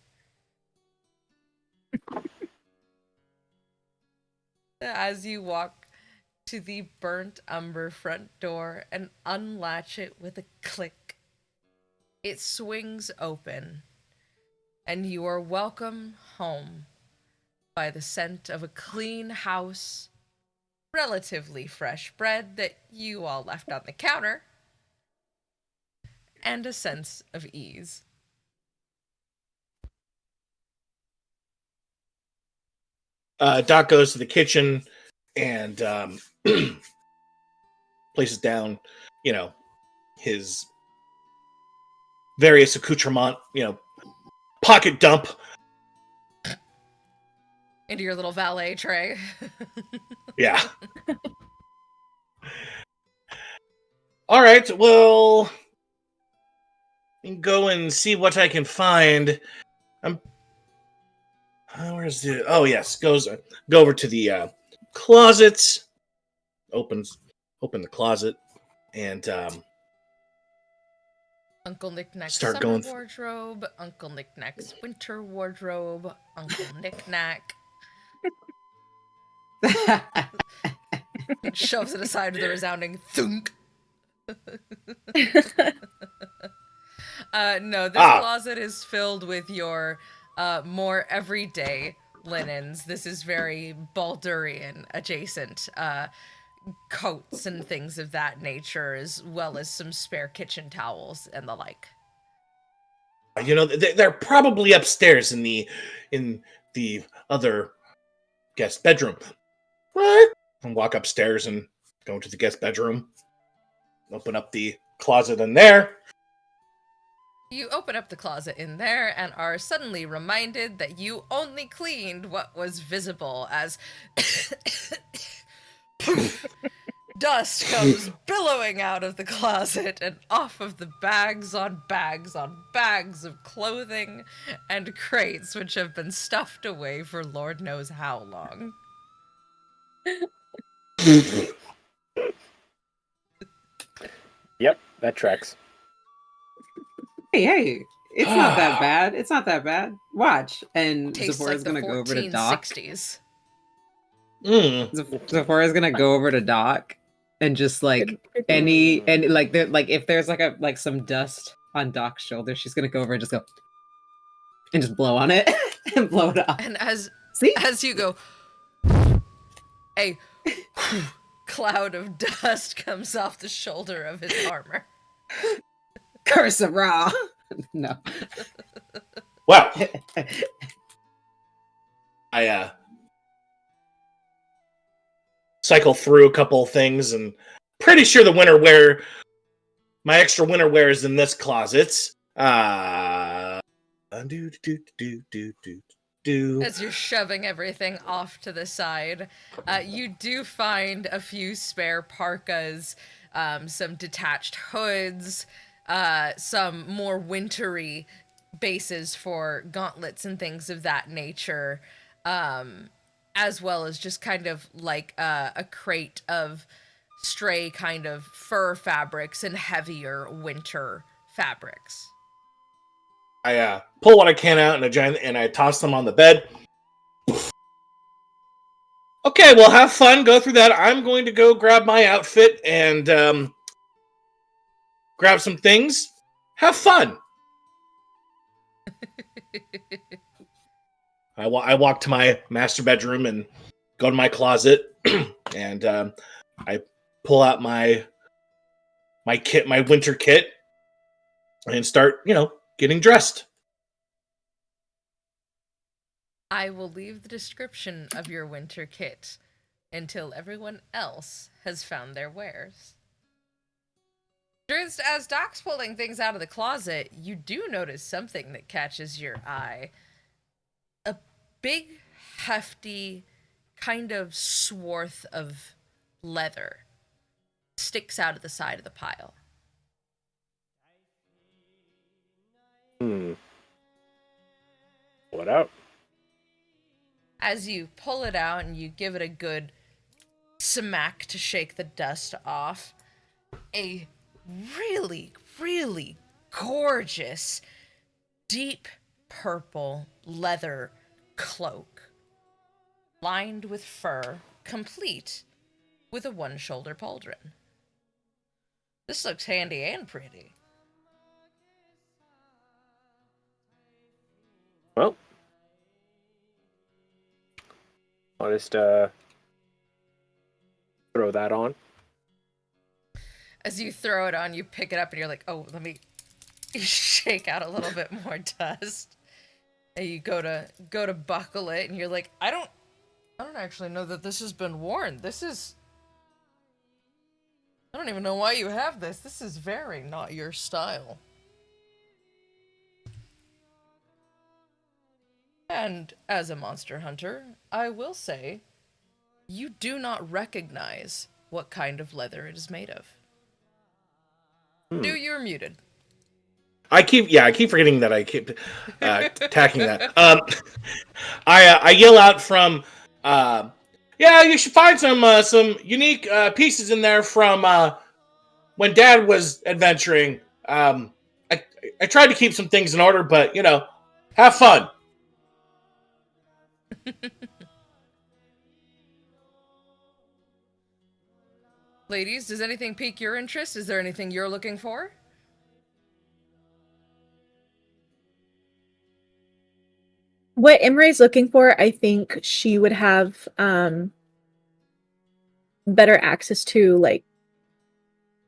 As you walk to the burnt umber front door and unlatch it with a click, it swings open, and you are welcome home by the scent of a clean house, relatively fresh bread that you all left on the counter, and a sense of ease. Doc goes to the kitchen and places down, his various accoutrement, pocket dump. Into your little valet tray. Yeah. All right, well, go and see what I can find. Where's the? Oh yes, go over to the closets. Open the closet and Uncle Knick-Knack's start summer going wardrobe, Uncle Knick-Knack's winter wardrobe, Uncle Knick-Knack. Shoves it aside with a resounding thunk. No, this closet is filled with your more everyday linens. This is very Baldurian adjacent. Coats and things of that nature, as well as some spare kitchen towels and the like. They're probably upstairs in the other guest bedroom. Right? And walk upstairs and go into the guest bedroom. Open up the closet in there. You open up the closet in there and are suddenly reminded that you only cleaned what was visible as dust comes billowing out of the closet and off of the bags on bags on bags of clothing and crates which have been stuffed away for Lord knows how long. Yep, that tracks. Hey, it's not that bad. It's not that bad. Watch. And Tastes Zipporah's like gonna go over to Doc. 1460s. Zipporah's gonna go over to Doc and just like if there's like some dust on Doc's shoulder, she's gonna go over and just go and just blow on it and blow it up. And as See? you go, a cloud of dust comes off the shoulder of his armor. Curse of Ra. No. Well, I cycle through a couple things and pretty sure my extra winter wear is in this closet. As you're shoving everything off to the side, you do find a few spare parkas, some detached hoods, some more wintry bases for gauntlets and things of that nature, as well as just kind of like a crate of stray kind of fur fabrics and heavier winter fabrics. I pull what I can out and I toss them on the bed. Okay, well, have fun. Go through that. I'm going to go grab my outfit and grab some things. Have fun. I walk to my master bedroom and go to my closet, and I pull out my kit, my winter kit, and start, getting dressed. I will leave the description of your winter kit until everyone else has found their wares. Just as Doc's pulling things out of the closet, you do notice something that catches your eye. A big, hefty, kind of swath of leather sticks out of the side of the pile. What out? As you pull it out and you give it a good smack to shake the dust off, a really, really gorgeous, deep purple leather cloak, lined with fur, complete with a one-shoulder pauldron. This looks handy and pretty. Well, I'll just throw that on. As you throw it on, you pick it up and you're like, oh, let me You shake out a little bit more dust. And you go to buckle it, and you're like, I don't actually know that this has been worn. I don't even know why you have this. This is very not your style. And as a monster hunter, I will say, you do not recognize what kind of leather it is made of. Do you're muted. I keep forgetting that I keep attacking that. I yell out from, you should find some unique pieces in there from when Dad was adventuring. I tried to keep some things in order, but have fun. Ladies, does anything pique your interest? Is there anything you're looking for? What Imre's looking for, I think she would have better access to, like,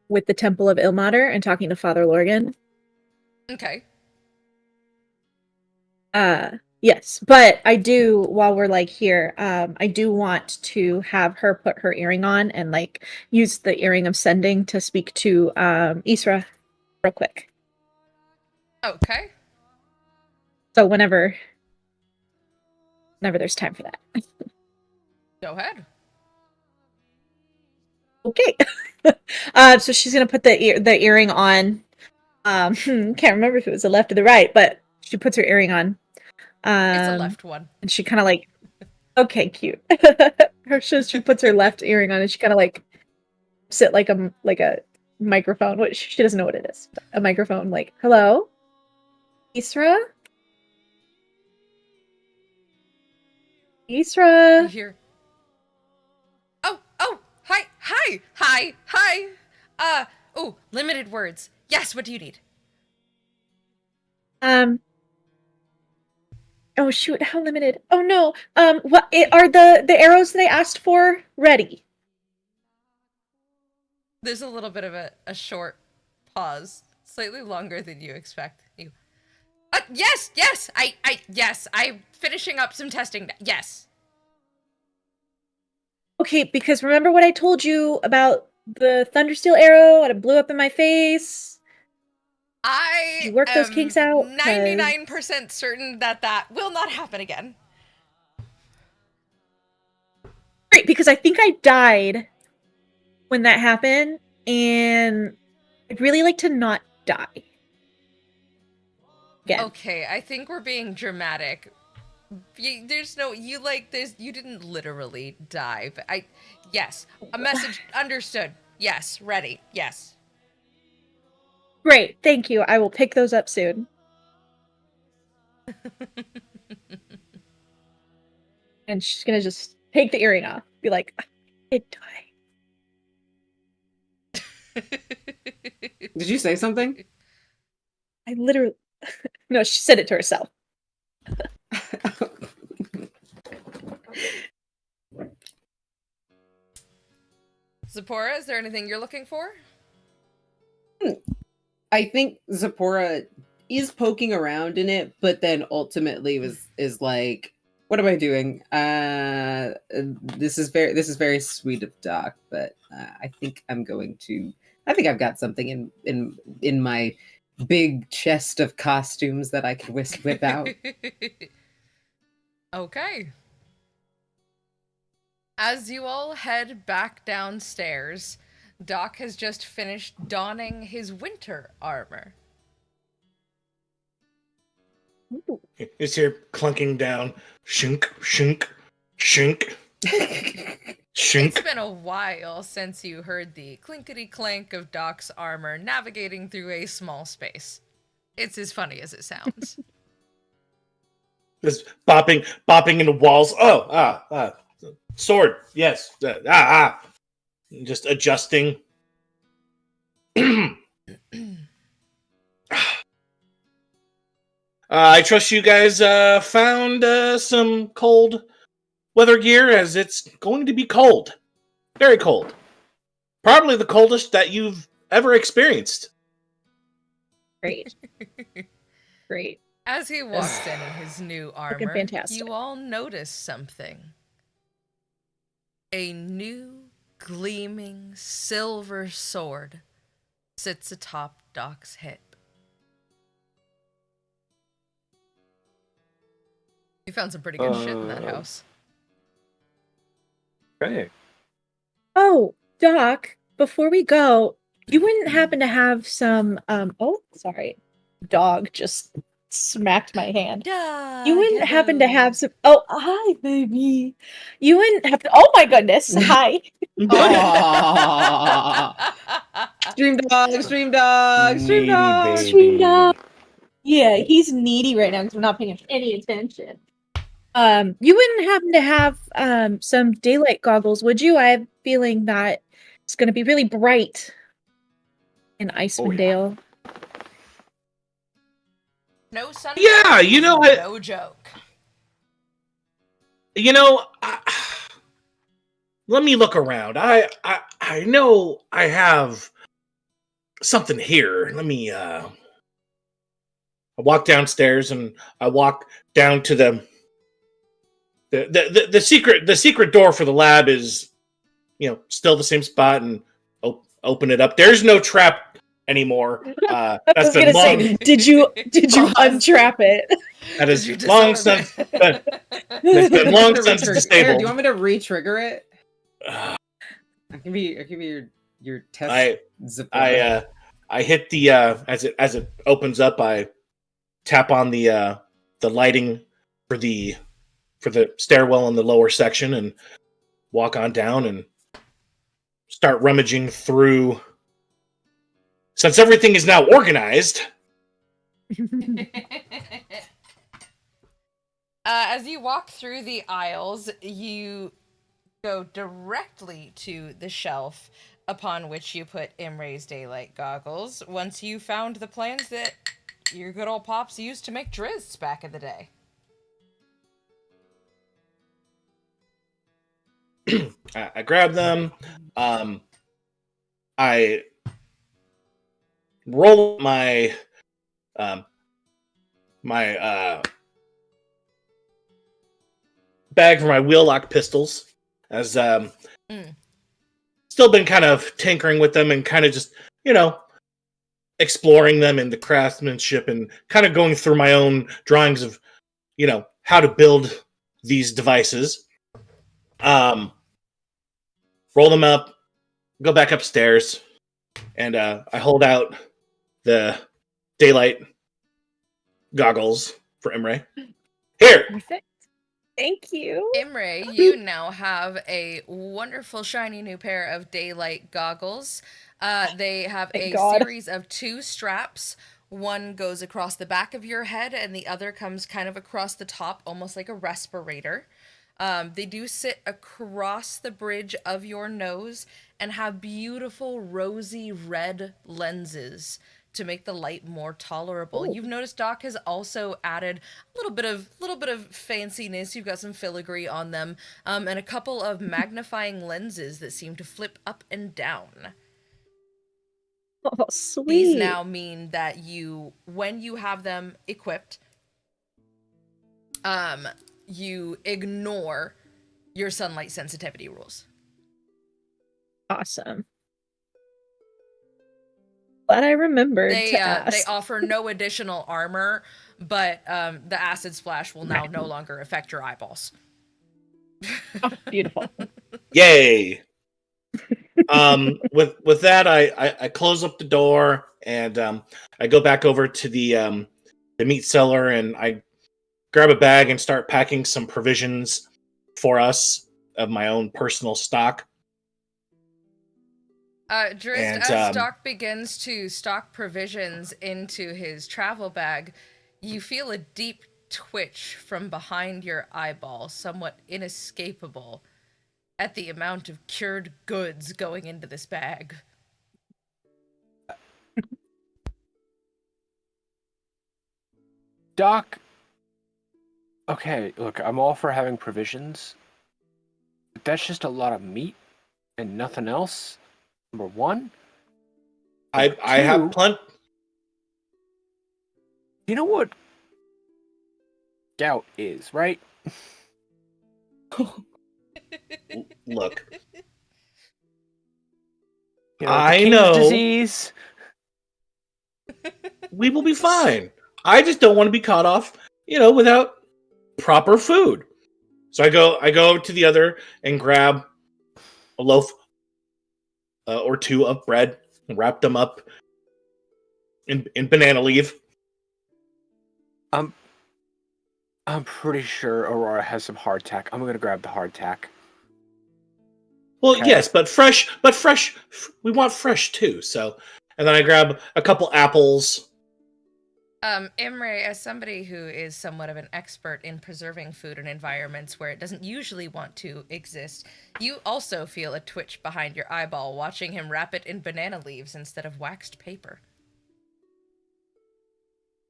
with the Temple of Ilmater and talking to Father Lorgan. Okay. Yes, but I do, while we're like here, I do want to have her put her earring on and like use the earring of sending to speak to Isra real quick. Okay. So whenever there's time for that. Go ahead. Okay. So she's gonna put the earring on. Can't remember if it was the left or the right, but she puts her earring on. It's a left one. And she kind of like, okay, cute. She puts her left earring on, and she kind of like sit like a microphone. Which she doesn't know what it is. A microphone, like, hello, Isra. You Isra. hear? Oh, hi. Limited words. Yes, what do you need? Oh shoot, how limited? Oh no. What are the arrows that I asked for ready? There's a little bit of a short pause, slightly longer than you expect. You, yes, I'm finishing up some testing. Yes. Okay, because remember what I told you about the Thundersteel arrow and it blew up in my face? I work those kinks out? 99% certain that will not happen again. Great, because I think I died when that happened, and I'd really like to not die. Again. Okay, I think we're being dramatic. You didn't literally die, but yes, a message understood. Yes, ready. Yes. Great, thank you. I will pick those up soon. And she's gonna just take the earring off. Be like, I did die. Did you say something? I literally... No, she said it to herself. Zipporah, is there anything you're looking for? I think Zipporah is poking around in it, but then ultimately is like, what am I doing? This is very sweet of Doc, but I think I've got something in my big chest of costumes that I could whip out. Okay. As you all head back downstairs, Doc has just finished donning his winter armor. Ooh. It's here clunking down. Shunk, shunk, shunk, shunk. It's been a while since you heard the clinkety clank of Doc's armor navigating through a small space. It's as funny as it sounds. Just bopping into walls. Sword. Yes. Just adjusting. I trust you guys found some cold weather gear, as it's going to be cold. Very cold. Probably the coldest that you've ever experienced. Great. Great. As he walks in his new armor, fantastic. you all notice something. A new, gleaming silver sword sits atop Doc's hip. You found some pretty good shit in that house. Okay. Oh, Doc, before we go, you wouldn't happen to have some oh, sorry. Dog just smacked my hand. You wouldn't happen to have some oh, hi, baby. You wouldn't have to oh my goodness. Hi. Aw. Stream dog, stream dog, stream Needy dog. baby. Stream dog. Yeah, he's needy right now because we're not paying any attention. You wouldn't happen to have some daylight goggles, would you? I have a feeling that it's gonna be really bright in Icewind Dale. No sun. Yeah, you know what? No joke. You know, let me look around. I know I have something here. Let me. I walk downstairs and I walk down to the secret door for the lab is, still the same spot, and open it up. There's no trap anymore. I That's was been gonna long. say, did you untrap it? That is Did you long disarm since. it? It's been long since Eric, disabled. do you want me to re-trigger it? I'll give you your test zipper. I hit the as it opens up. I tap on the lighting for the stairwell in the lower section and walk on down and start rummaging through. Since everything is now organized, as you walk through the aisles, you go directly to the shelf upon which you put Imre's daylight goggles once you found the plans that your good old pops used to make drizzt back in the day. I grab them. I roll my bag for my wheel lock pistols, as still been kind of tinkering with them and kind of just exploring them in the craftsmanship and kind of going through my own drawings of how to build these devices. Roll them up, go back upstairs, and I hold out the daylight goggles for Imre. Here! Perfect. Thank you. Imre, you now have a wonderful shiny new pair of daylight goggles. They have Thank a God. series of 2 straps. One goes across the back of your head and the other comes kind of across the top, almost like a respirator. They do sit across the bridge of your nose and have beautiful rosy red lenses to make the light more tolerable. Ooh. You've noticed Doc has also added a little bit of fanciness. You've got some filigree on them, and a couple of magnifying lenses that seem to flip up and down. Oh, sweet. These now mean that when you have them equipped, you ignore your sunlight sensitivity rules. Awesome. Glad I remembered They to ask. they offer no additional armor, but the acid splash will now no longer affect your eyeballs. Oh, beautiful. Yay! With that, I close up the door and I go back over to the meat cellar and I grab a bag and start packing some provisions for us of my own personal stock. Drizzt, And, as Doc begins to stock provisions into his travel bag, you feel a deep twitch from behind your eyeball, somewhat inescapable, at the amount of cured goods going into this bag. Doc, okay, look, I'm all for having provisions, but that's just a lot of meat and nothing else. Number one. I have plenty. You know what gout is, right? Look, You know, the I king's know disease. we will be fine. I just don't want to be caught off, without proper food. So I go to the other and grab a loaf or two of bread and wrap them up in banana leaf. I'm pretty sure Aurora has some hardtack. I'm gonna grab the hardtack. Well, Okay. yes, but fresh. We want fresh too. So, and then I grab a couple apples. Imre, as somebody who is somewhat of an expert in preserving food in environments where it doesn't usually want to exist, you also feel a twitch behind your eyeball watching him wrap it in banana leaves instead of waxed paper.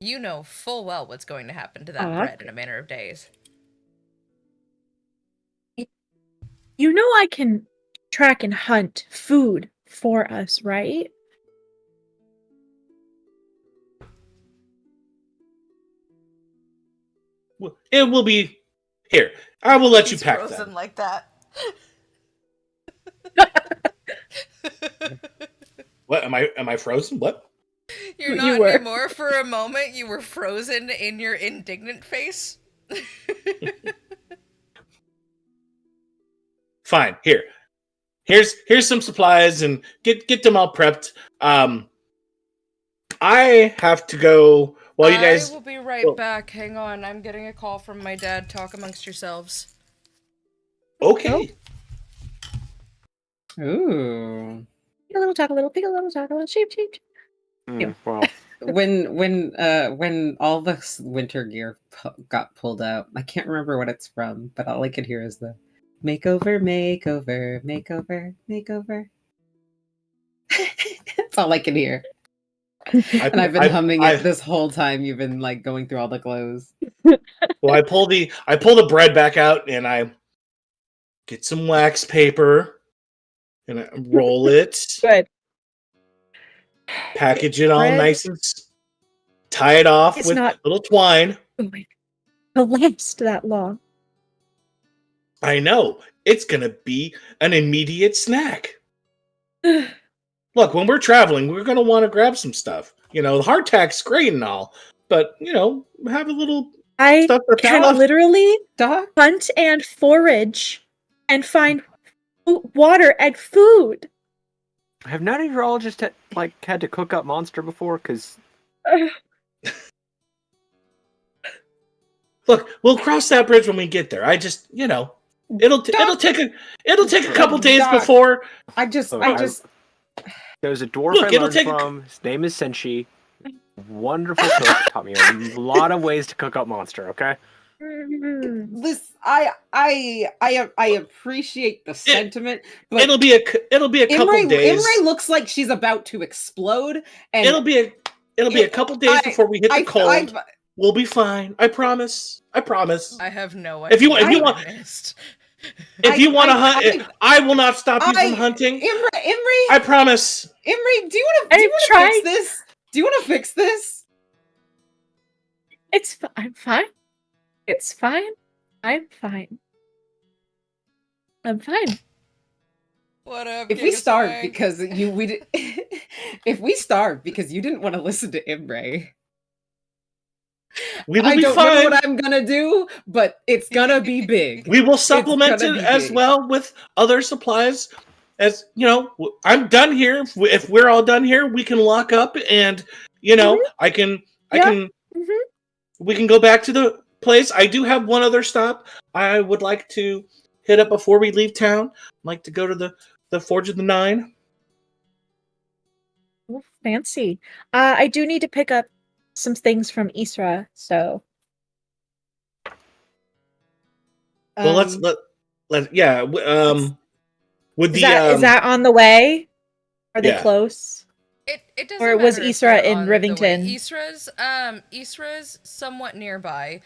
You know full well what's going to happen to that bread in a matter of days. You know I can track and hunt food for us, right? It will be here. I will let you He's pack frozen them. like that. What am I frozen? What? You're You not were. anymore. For a moment, you were frozen in your indignant face. Fine. Here's some supplies and get them all prepped. I have to go while you guys. I will be right back. Hang on, I'm getting a call from my dad. Talk amongst yourselves. Okay. Ooh. Pick a little, talk a little, pick a little, talk a little, sheep. Well, When all the winter gear got pulled out, I can't remember what it's from, but all I could hear is the makeover, makeover, makeover, makeover. That's all I can hear. And I've been humming it this whole time. You've been like going through all the clothes. Well, I pull the bread back out and I get some wax paper and I roll it, Good. package it all Bread. nice and tie it off It's with not- little twine. To last that long. I know. It's going to be an immediate snack. Look, when we're traveling, we're going to want to grab some stuff. The hardtack's great and all, but, have a little I stuff that's can left. literally Doc? hunt and forage and find water and food. have none of you all just had to cook up monster before? Because Look, we'll cross that bridge when we get there. I just, it'll take a couple days Doc. before. there's a dwarf Look, I it'll learned take from. His name is Senshi. Wonderful cook. Taught me a lot of ways to cook up monster. Okay. Listen, I appreciate the sentiment, but It'll be a couple days. Imre looks like she's about to explode, and It'll be a couple days before we hit the cold. We'll be fine. I promise. I have no idea. If you want to hunt, I will not stop you from hunting. Imre, I promise. Imre, do you want to fix this? Do you want to fix this? I'm fine. It's fine. I'm fine. I'm fine. What up? If we starve because if we starve because you didn't want to listen to Imre, we will I be don't fine. know what I'm gonna do, but it's gonna be big. We will supplement it as well with other supplies. As I'm done here. If we're all done here, we can lock up, and I can. We can go back to the place. I do have one other stop I would like to hit up before we leave town. I'd like to go to the Forge of the Nine. Oh, fancy. I do need to pick up some things from Isra, so. Well, let's yeah. With is that on the way? Are they close? It doesn't. Or was matter if Isra they're in on the Rivington? way. Isra's somewhat nearby,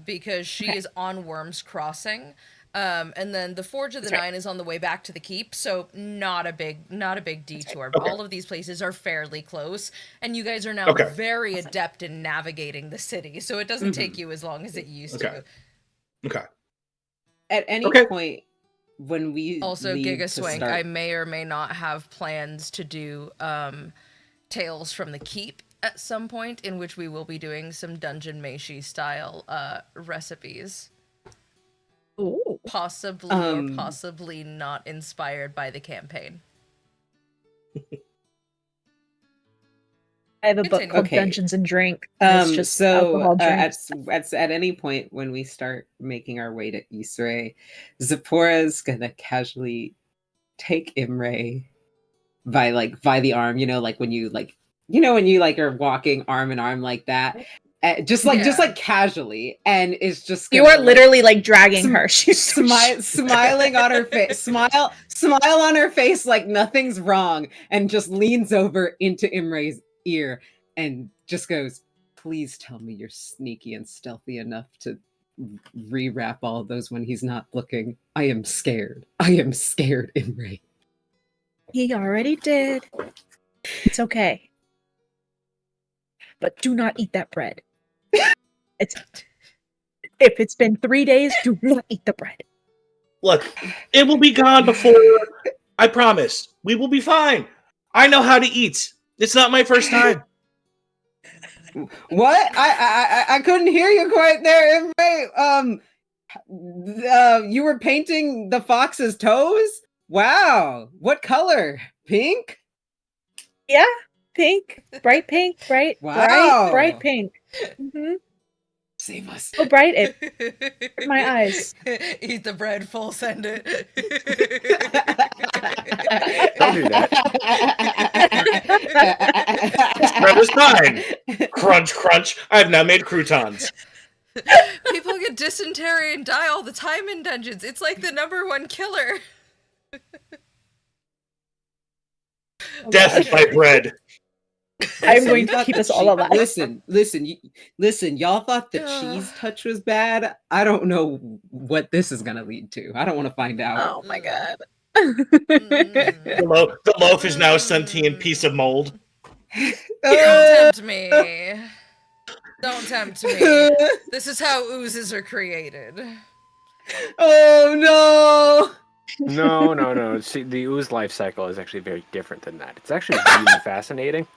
because she is on Worm's Crossing. And then the Forge of the That's right. Nine is on the way back to the keep, so not a big detour. Okay. All of these places are fairly close, and you guys are now Okay. very adept in navigating the city, so it doesn't take you as long as it used Okay. to. Okay. At any Okay. point when we Also, leave Giga to Swank, start, I may or may not have plans to do Tales from the Keep at some point, in which we will be doing some Dungeon Meshi style recipes. Ooh. Possibly or possibly not inspired by the campaign. I have a book Continue. called Okay. Dungeons and Drink. And it's just so alcohol drinks. at any point when we start making our way to Ysre, Zipporah's gonna casually take Imre by the arm, like when you are walking arm in arm like that, just casually, and it's just You gonna, are literally like dragging her. She's so smiling on her face, smile on her face like nothing's wrong, and just leans over into Imre's ear and just goes, "Please tell me you're sneaky and stealthy enough to rewrap all of those when he's not looking. I am scared, Imre." He already did. It's okay. But do not eat that bread. If it's been 3 days, do not eat the bread. Look, it will be gone before. I promise. We will be fine. I know how to eat. It's not my first time. What? I couldn't hear you quite there, Imre. You were painting the fox's toes? Wow. What color? Pink? Yeah, pink, bright pink, bright pink. Mm-hmm. Save us. So bright, it hurt my eyes. Eat the bread, full send it. Don't do that. This bread is mine. Crunch, crunch. I've now made croutons. People get dysentery and die all the time in dungeons. It's like the #1 killer. Death by bread. I'm going to keep us all alive. Listen. Y'all thought the cheese touch was bad. I don't know what this is gonna lead to. I don't want to find out. Oh my god. The loaf is now a sentient piece of mold. Don't tempt me. Don't tempt me. This is how oozes are created. Oh no! No. See, the ooze life cycle is actually very different than that. It's actually really fascinating.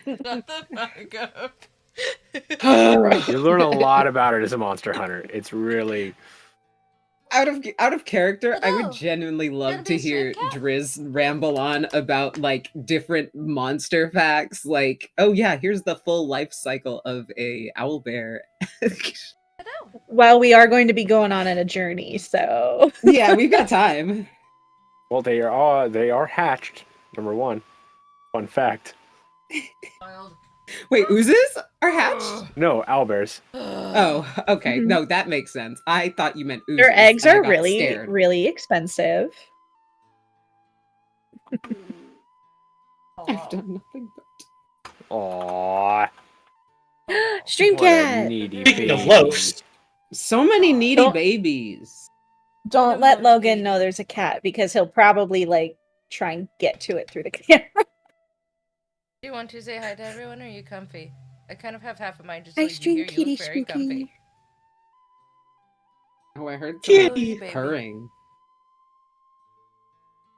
Shut the fuck up. You learn a lot about it as a monster hunter. It's really Out of character, I would Hello. genuinely love Gonna to be hear straight cat? Driz ramble on about like different monster facts. Like, oh yeah, here's the full life cycle of a owlbear. Well, we are going to be going on a journey, so Yeah, we've got time. well. They are hatched. #1. Fun fact. Wild. Wait, oozes are hatched? No, owlbears. Oh, okay. Mhm. No, that makes sense. I thought you meant oozes. their eggs and I are got really, scared. really expensive. I've done nothing but. Aww. Stream What a cat. needy Speaking of baby. loafs, So many needy Don't- babies. Don't let Logan know there's a cat because he'll probably like try and get to it through the camera. Do you want to say hi to everyone, or are you comfy? I kind of have half of mine just Hi, so you stream hear you kitty look very comfy. spooky. Oh, I heard Kitty. somebody purring.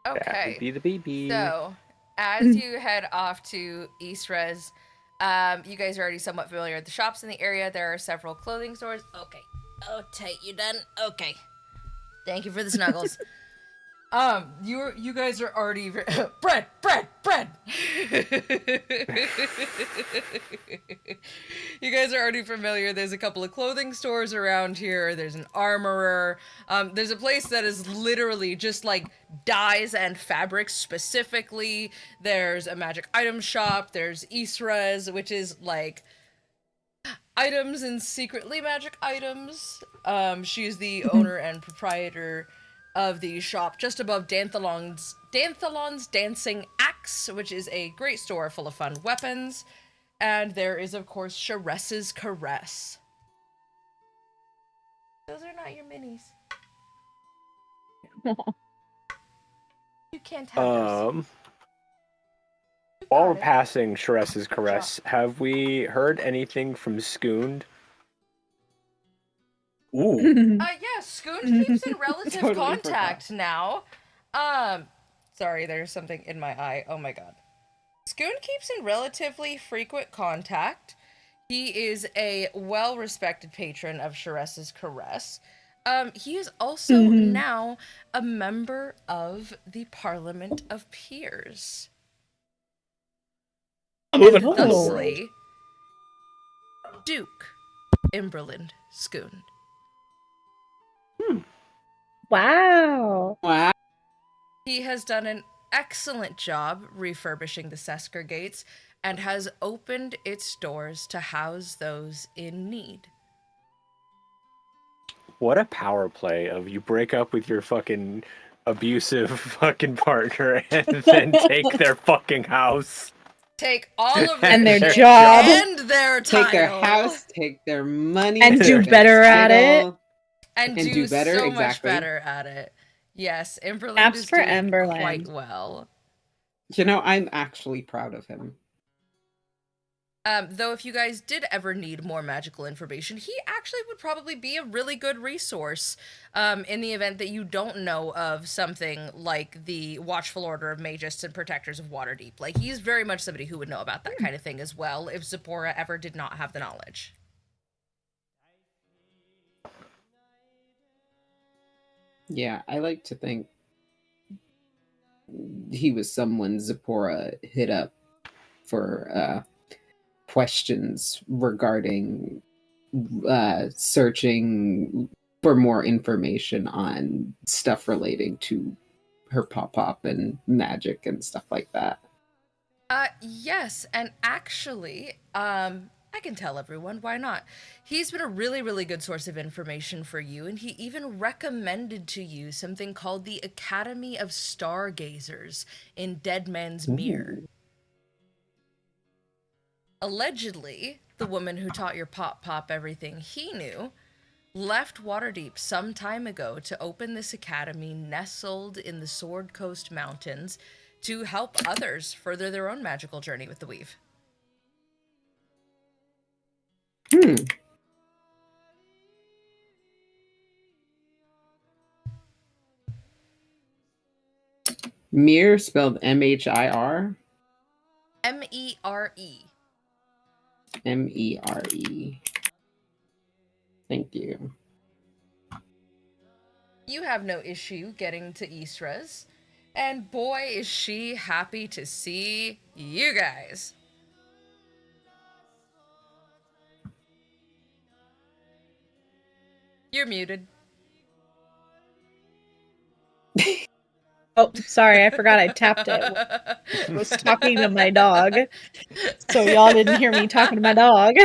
That Okay. would be the baby. So, as you head off to East Res, you guys are already somewhat familiar with the shops in the area. There are several clothing stores. Okay. Oh, tight. You done? Okay. Thank you for the snuggles. You guys are already bread. You guys are already familiar. There's a couple of clothing stores around here. There's an armorer. There's a place that is literally just like dyes and fabrics specifically. There's a magic item shop. There's Isres, which is like items and secretly magic items. She's the owner and proprietor of the shop just above Danthalon's Dancing Axe, which is a great store full of fun weapons. And there is, of course, Sharess's Caress. Those are not your minis. You can't have those. You While got we're it. passing Sharess's caress, have we heard anything from Skoond? Ooh. Yeah, Skoond keeps in relative Totally contact now. Sorry, there's something in my eye. Oh my god. Skoond keeps in relatively frequent contact. He is a well-respected patron of Sharess's caress. He is also now a member of the Parliament of Peers. Moving And on. thusly, Duke Imberland Skoond. Wow. Wow. He has done an excellent job refurbishing the Sesker Gates and has opened its doors to house those in need. What a power play of you break up with your fucking abusive fucking partner and then take their fucking house. Take all of And their shit job. and their title. Take their house, take their money, And take do their better at it. title. and and do do better, so much exactly. better at it. Yes, Imberland Snaps is for doing Emberland. quite well. You know, I'm actually proud of him. Though if you guys did ever need more magical information, he actually would probably be a really good resource in the event that you don't know of something like the Watchful Order of Magists and Protectors of Waterdeep. Like, he's very much somebody who would know about that kind of thing as well if Zipporah ever did not have the knowledge. Yeah, I like to think he was someone Zipporah hit up for questions regarding searching for more information on stuff relating to her pop-up and magic and stuff like that. Yes, and actually, I can tell everyone, why not? He's been a really, really good source of information for you, and he even recommended to you something called the Academy of Stargazers in Dead Man's Mere. Ooh. Allegedly, the woman who taught your Pop everything he knew left Waterdeep some time ago to open this academy nestled in the Sword Coast Mountains to help others further their own magical journey with the weave. Hmm. Mir spelled M-H-I-R? M-E-R-E. M-E-R-E. Thank you. You have no issue getting to Eastras, and boy is she happy to see you guys. You're muted. Oh, sorry, I forgot I tapped it. I was talking to my dog, so y'all didn't hear me talking to my dog.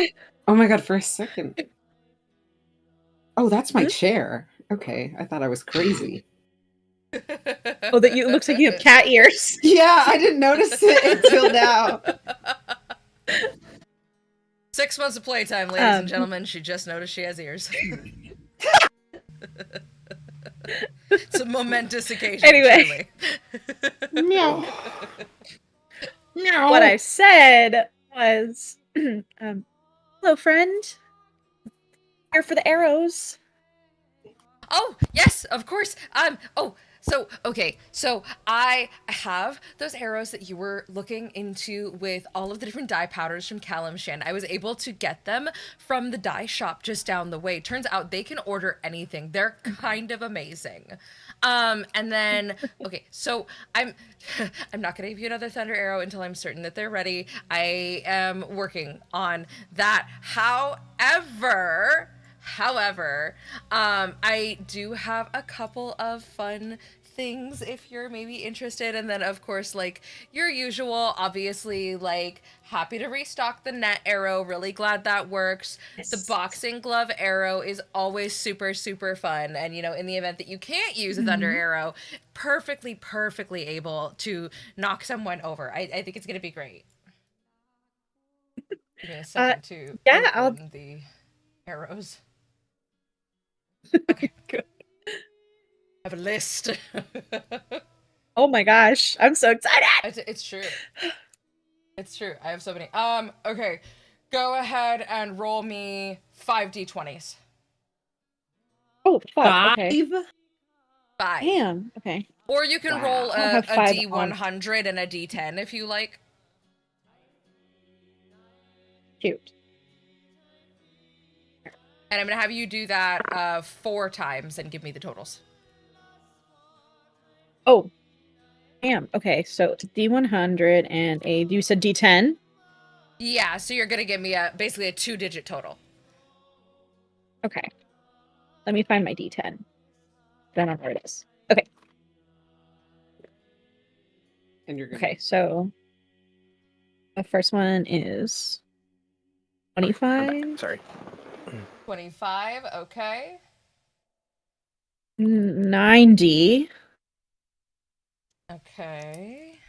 Oh my god, for a second. Oh, that's my chair. Okay, I thought I was crazy. Oh, that you, it looks like you have cat ears. Yeah, I didn't notice it until now. 6 months of playtime, ladies and gentlemen. She just noticed she has ears. It's a momentous occasion. Anyway. Meow. Meow. What I said was, hello, friend. Here for the arrows. Oh, yes, of course. So I have those arrows that you were looking into with all of the different dye powders from Kalimshan. I was able to get them from the dye shop just down the way. Turns out they can order anything. They're kind of amazing. And then, okay, so I'm not gonna give you another thunder arrow until I'm certain that they're ready. I am working on that. However, I do have a couple of fun things if you're maybe interested, and then of course, like your usual, obviously, like happy to restock the net arrow, really glad that works. Yes. The boxing glove arrow is always super fun, and you know, in the event that you can't use a thunder arrow, perfectly able to knock someone over. I think it's gonna be great. Give me a second to open the arrows. Okay. Good. have a list. Oh my gosh, I'm so excited! It's true. It's true. I have so many. Okay. Go ahead and roll me 5 d20s. Oh, fuck, okay. 5. Damn, okay. Or you can roll I don't a have 5 d100 and a d10 if you like. Cute. And I'm going to have you do that 4 times and give me the totals. Oh. Damn, okay, so it's D100 and you said D10? Yeah, so you're going to give me basically a 2-digit total. Okay. Let me find my D10. I don't know where it is. Okay. And you're good. Okay, so the first one is 25. Sorry. 25, okay. 90. Okay.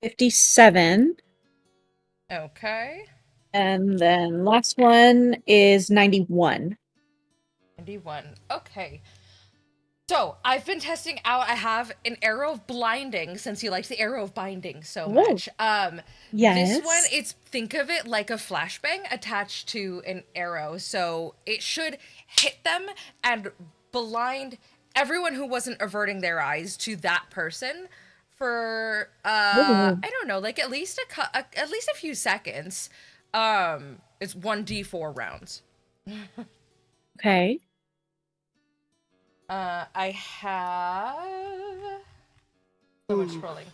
57. Okay. And then last one is 91. 91. Okay. So, I've been testing out, I have an arrow of blinding, since you liked the arrow of binding so much. Yes. This one, think of it like a flashbang attached to an arrow, so it should hit them and blind everyone who wasn't averting their eyes to that person for, I don't know, like at least a few seconds. It's 1d4 rounds. Okay. I have so much scrolling.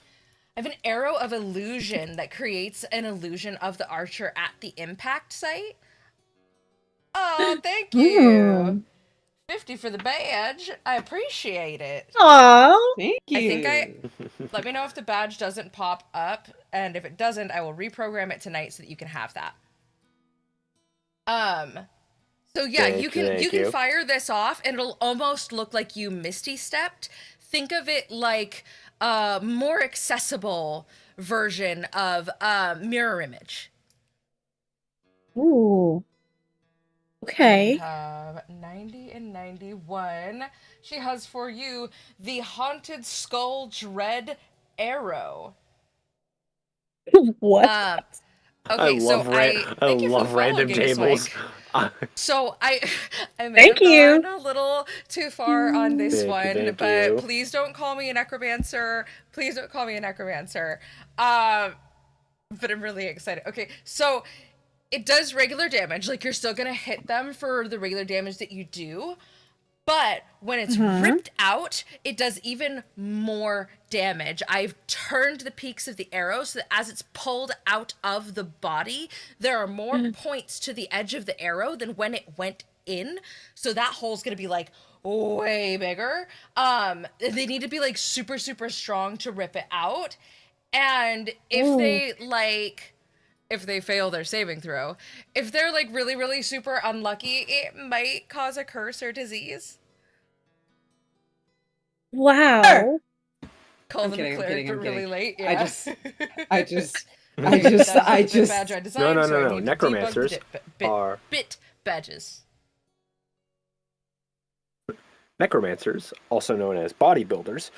I have an arrow of illusion that creates an illusion of the archer at the impact site. Oh, thank you. Ooh. 50 for the badge. I appreciate it. Aw, thank you. Let me know if the badge doesn't pop up, and if it doesn't, I will reprogram it tonight so that you can have that. So yeah, you can fire this off, and it'll almost look like you Misty stepped. Think of it like a more accessible version of mirror image. Ooh. Okay. We have 90 and 91. She has for you the Haunted Skull Dread Arrow. What? Okay, I love random tables. So I may Thank have you. gone a little too far on this one, but you. please don't call me a necromancer. Please don't call me a necromancer. But I'm really excited. Okay, so it does regular damage. Like, you're still gonna hit them for the regular damage that you do. But when it's ripped out, it does even more damage. I've turned the peaks of the arrow so that as it's pulled out of the body, there are more points to the edge of the arrow than when it went in. So that hole's gonna be like way bigger. They need to be like super, super strong to rip it out. And if they fail their saving throw, if they're like really, really super unlucky, it might cause a curse or disease. Wow. Call I'm them kidding, a cleric, but really kidding. late. I Yeah. just. Badge I designed, No. so I need to Necromancers debug are bit badges. necromancers, also known as bodybuilders.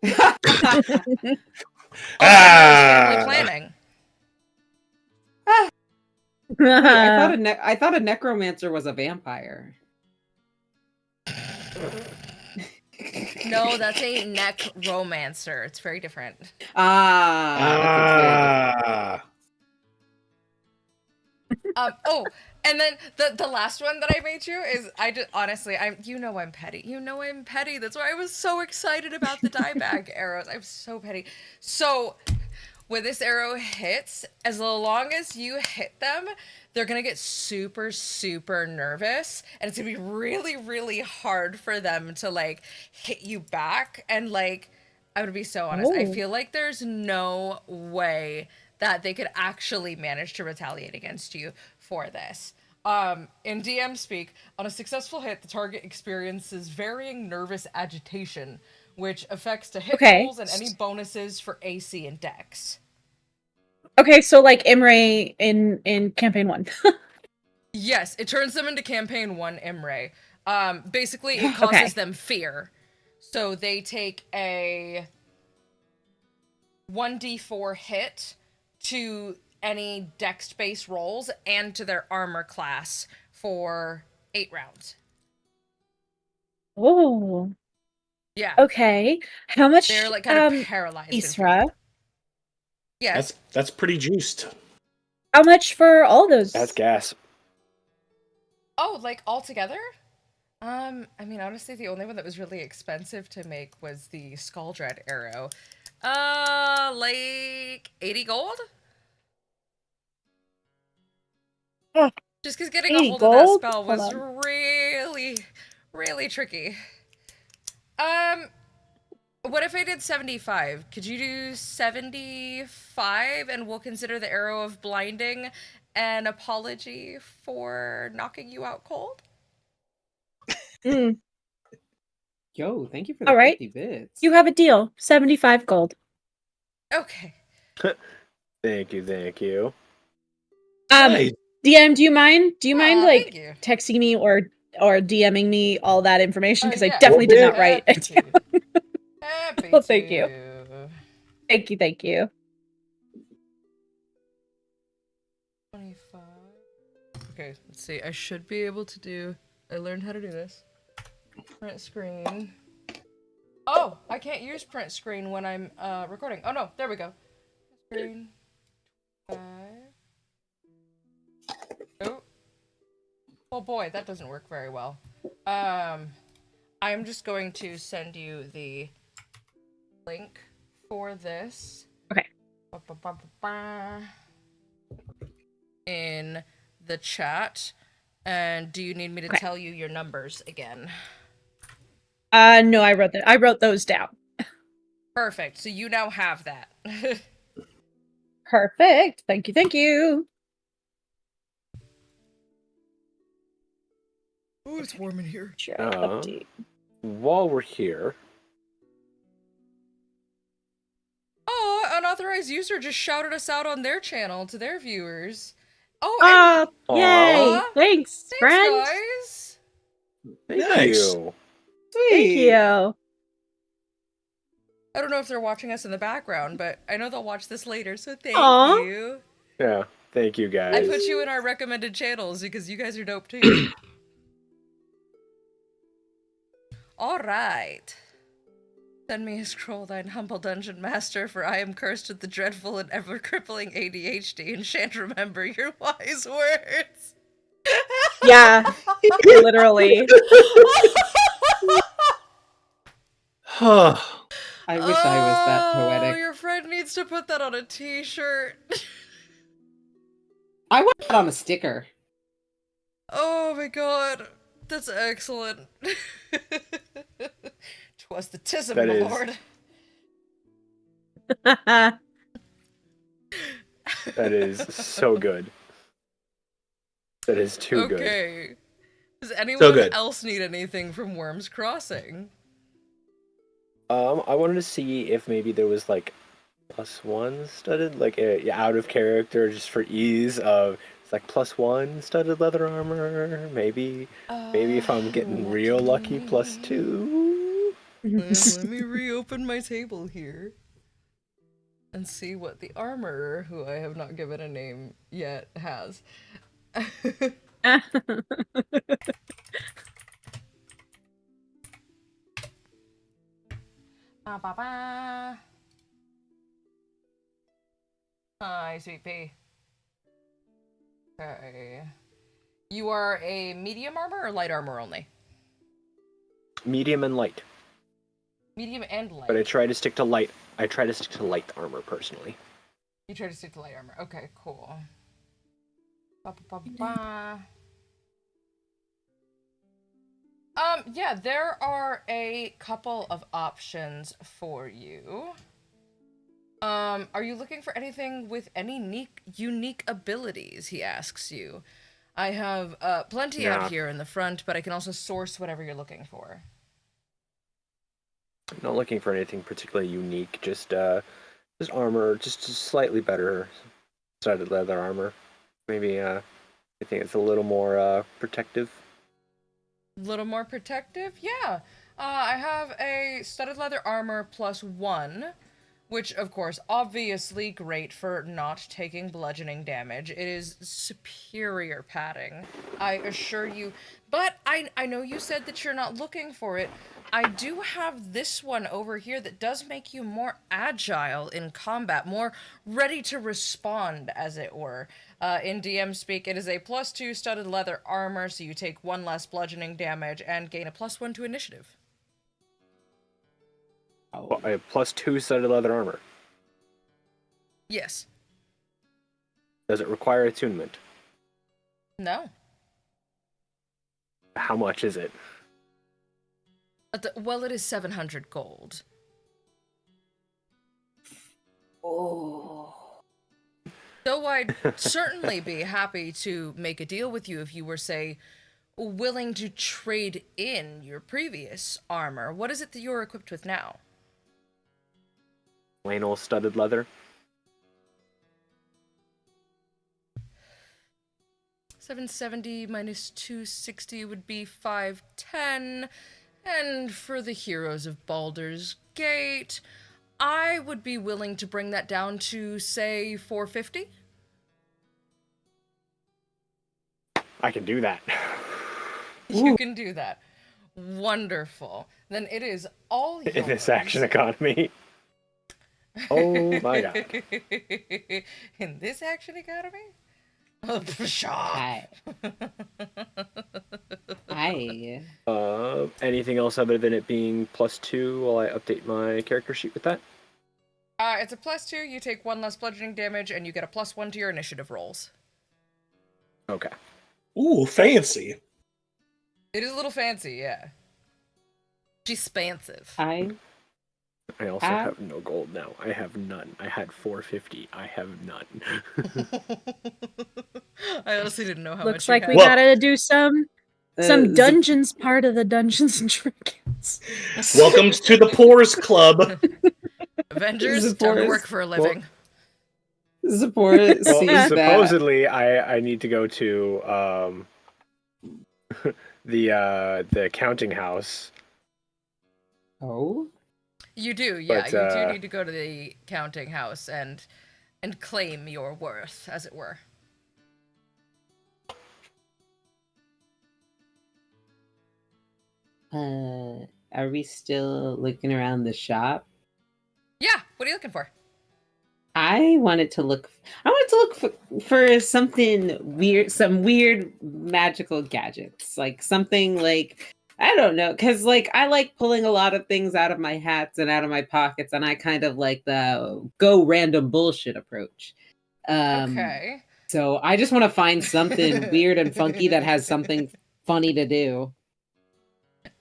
Family planning. Wait, I thought a necromancer was a vampire. No, that's a necromancer. It's very different. Ah. Oh, and then the last one that I made you is honestly, I'm petty. You know I'm petty. That's why I was so excited about the dye bag arrows. I'm so petty. So when this arrow hits, as long as you hit them, they're gonna get super, super nervous, and it's gonna be really, really hard for them to like hit you back. And like, I'm gonna be so honest, I feel like there's no way that they could actually manage to retaliate against you for this. In DM speak, on a successful hit, the target experiences varying nervous agitation, which affects the hit rolls and any bonuses for AC and Dex. Okay, so like Imre in campaign 1. Yes, it turns them into campaign 1 Imre. Basically, it causes them fear. So they take a 1d4 hit to any dex-based rolls and to their armor class for 8 rounds. Oh, Yeah. okay. How much, They're like kind of paralyzed. and Isra? feeble. Yes. That's pretty juiced. How much for all those? That's gas. Oh, like all together? I mean, honestly, the only one that was really expensive to make was the Skull Dread arrow. Like 80 gold? Oh, Just because getting a 80 hold of that gold? spell Hold was on. really, really tricky. What if I did 75? Could you do 75 and we'll consider the arrow of blinding an apology for knocking you out cold? Mm. Yo, thank you for the All right. 50 bits. You have a deal. 75 gold. Okay. Thank you. Hey, DM, do you mind? Do you mind Aw, like thank you. texting me or DMing me all that information? Because I Yeah. definitely did not write Happy it. to. Happy Well, to. thank you. Thank you, thank you. 25. Okay, let's see. I should be able to do. I learned how to do this. Print screen. Oh, I can't use print screen when I'm recording. Oh no, there we go. Screen. 5. Oh. Oh boy, that doesn't work very well. I'm just going to send you the link for this. Okay. In the chat. And do you need me to Okay. tell you your numbers again? No, I wrote those down. Perfect. So you now have that. Perfect. Thank you, thank you. Oh, it's warm in here. Chat Uh, update. While we're here, Oh, unauthorized user just shouted us out on their channel to their viewers. Oh, and Oh, yay! Aw. Thanks, thanks, friend. guys. thank Nice. you. Thank Sweet. you. I don't know if they're watching us in the background, but I know they'll watch this later, so thank Aw. you. Yeah, thank you I guys. put you in our recommended channels because you guys are dope too. Alright. Send me a scroll, thine humble dungeon master, for I am cursed with the dreadful and ever-crippling ADHD, and shan't remember your wise words. Yeah, literally. huh. I wish I was that Oh, poetic. your friend needs to put that on a t-shirt. I want that on a sticker. Oh my god. That's excellent. 'Twas the tism, That my is- lord. That is so good. That is too good. Okay. Does anyone good. else need anything from Worms Crossing? I wanted to see if maybe there was like +1 studded, like out of character, just for ease of it's like +1 studded leather armor. Maybe if I'm getting real lucky, +2. Let me reopen my table here and see what the armorer, who I have not given a name yet, has. Hi, Sweet Pea. Okay. You are a medium armor or light armor only? Medium and light, Medium and light. but I try to stick to light. I try to stick to light armor personally. You try to stick to light armor. Okay, cool. Ba-ba-ba-ba. Yeah, there are a couple of options for you. Are you looking for anything with any unique abilities, he asks you. I have plenty Yeah. out here in the front, but I can also source whatever you're looking for. I'm not looking for anything particularly unique. Just armor, just slightly better studded leather armor. Maybe I think it's a little more protective. A little more protective? Yeah. I have a a studded leather armor +1, which, of course, obviously great for not taking bludgeoning damage. It is superior padding, I assure you. But I know you said that you're not looking for it. I do have this one over here that does make you more agile in combat, more ready to respond, as it were. In DM speak, it is a +2 studded leather armor, so you take 1 less bludgeoning damage and gain a +1 to initiative. Well, I have +2 studded leather armor. Yes. Does it require attunement? No. How much is it? Well, it is 700 gold. Oh. Though I'd certainly be happy to make a deal with you if you were, say, willing to trade in your previous armor. What is it that you're equipped with now? Plain old studded leather. 770 minus 260 would be 510. And for the heroes of Baldur's Gate, I would be willing to bring that down to, say, 450. I can do that. You can do that. Wonderful. Then it is all yours. In this action economy. Oh my god. In this action economy? Oh, pshaw. Hi. Hi. Anything else other than it being +2 while I update my character sheet with that? It's a +2, you take 1 less bludgeoning damage, and you get a +1 to your initiative rolls. Okay. Ooh, fancy. It is a little fancy, yeah. She's expansive. I I also have no gold now. I have none. I had 450. I have none. I honestly didn't know how Looks much like you we had. gotta do some dungeons part of the Dungeons and Dragons. Welcome to the Poor's Club. Avengers, time to work for a living. Zipporah Well, sees that. supposedly, I need to go to the counting house. Oh? You do, yeah. But, You do need to go to the counting house and claim your worth, as it were. Are we still looking around the shop? Yeah, what are you looking for? I wanted to look for something weird, some weird magical gadgets, like something like, I don't know, because like I like pulling a lot of things out of my hats and out of my pockets, and I kind of like the go random bullshit approach. Okay. So I just want to find something weird and funky that has something funny to do.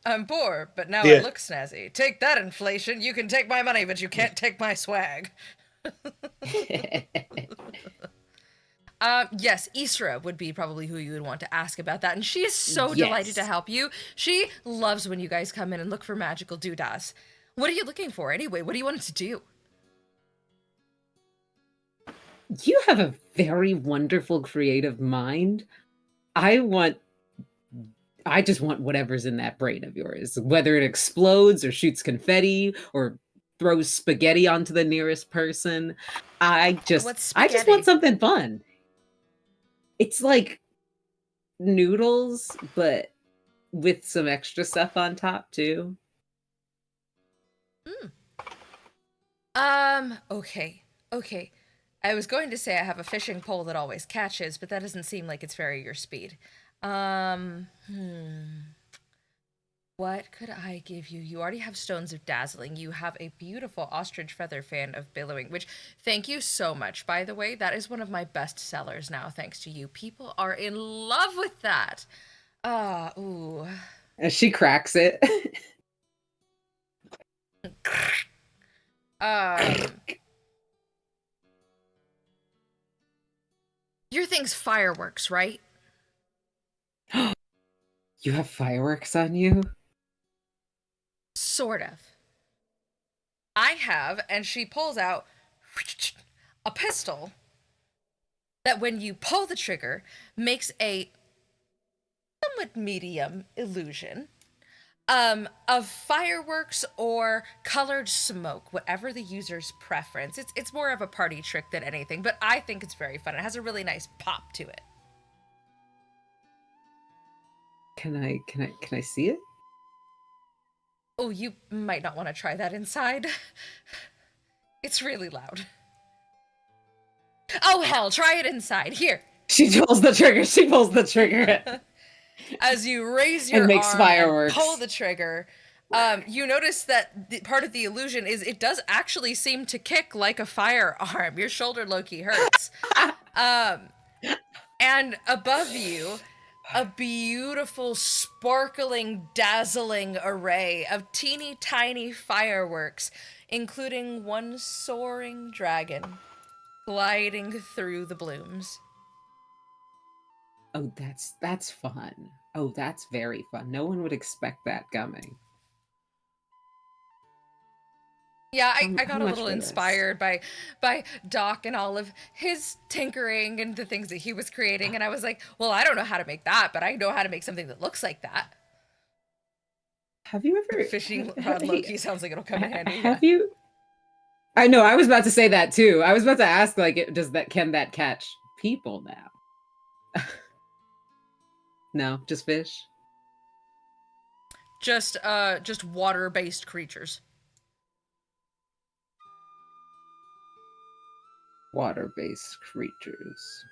I'm poor, but now Yeah. I look snazzy. Take that, inflation. You can take my money, but you can't take my swag. Yes, Isra would be probably who you would want to ask about that, and she is so delighted to Yes. help you. She loves when you guys come in and look for magical doodahs. What are you looking for anyway? What do you want it to do? You have a very wonderful creative mind. I just want whatever's in that brain of yours, whether it explodes or shoots confetti or throws spaghetti onto the nearest person. I just spaghetti? want something fun. It's like noodles, but with some extra stuff on top too. Okay. I was going to say I have a fishing pole that always catches, but that doesn't seem like it's very your speed. What could I give you? You already have Stones of Dazzling. You have a beautiful ostrich feather fan of billowing, which, thank you so much, by the way. That is one of my best sellers now, thanks to you. People are in love with that. Ooh. And she cracks it. Your thing's fireworks, right? You have fireworks on you? Sort of. I have, and she pulls out a pistol that when you pull the trigger makes a somewhat medium illusion Of fireworks or colored smoke, whatever the user's preference. It's more of a party trick than anything, but I think it's very fun. It has a really nice pop to it. Can I see it? Oh, you might not want to try that inside. It's really loud. Oh hell, try it inside. Here. She pulls the trigger. She pulls the trigger. As you raise your makes arm fireworks. and pull the trigger, you notice that part of the illusion is it does actually seem to kick like a firearm. Your shoulder low-key hurts. And above you, a beautiful, sparkling, dazzling array of teeny tiny fireworks, including one soaring dragon gliding through the blooms. Oh, that's fun. Oh, that's very fun. No one would expect that coming. Yeah, I How got a much little for this? inspired by Doc and all of his tinkering and the things that he was creating, and I was like, well, I don't know how to make that, but I know how to make something that looks like that. Have you ever Fishing rod Loki sounds like it'll come in handy. Have you? I know. I was about to say that too. I was about to ask, like, can that catch people now? No, just fish. Just water-based creatures. Water-based creatures.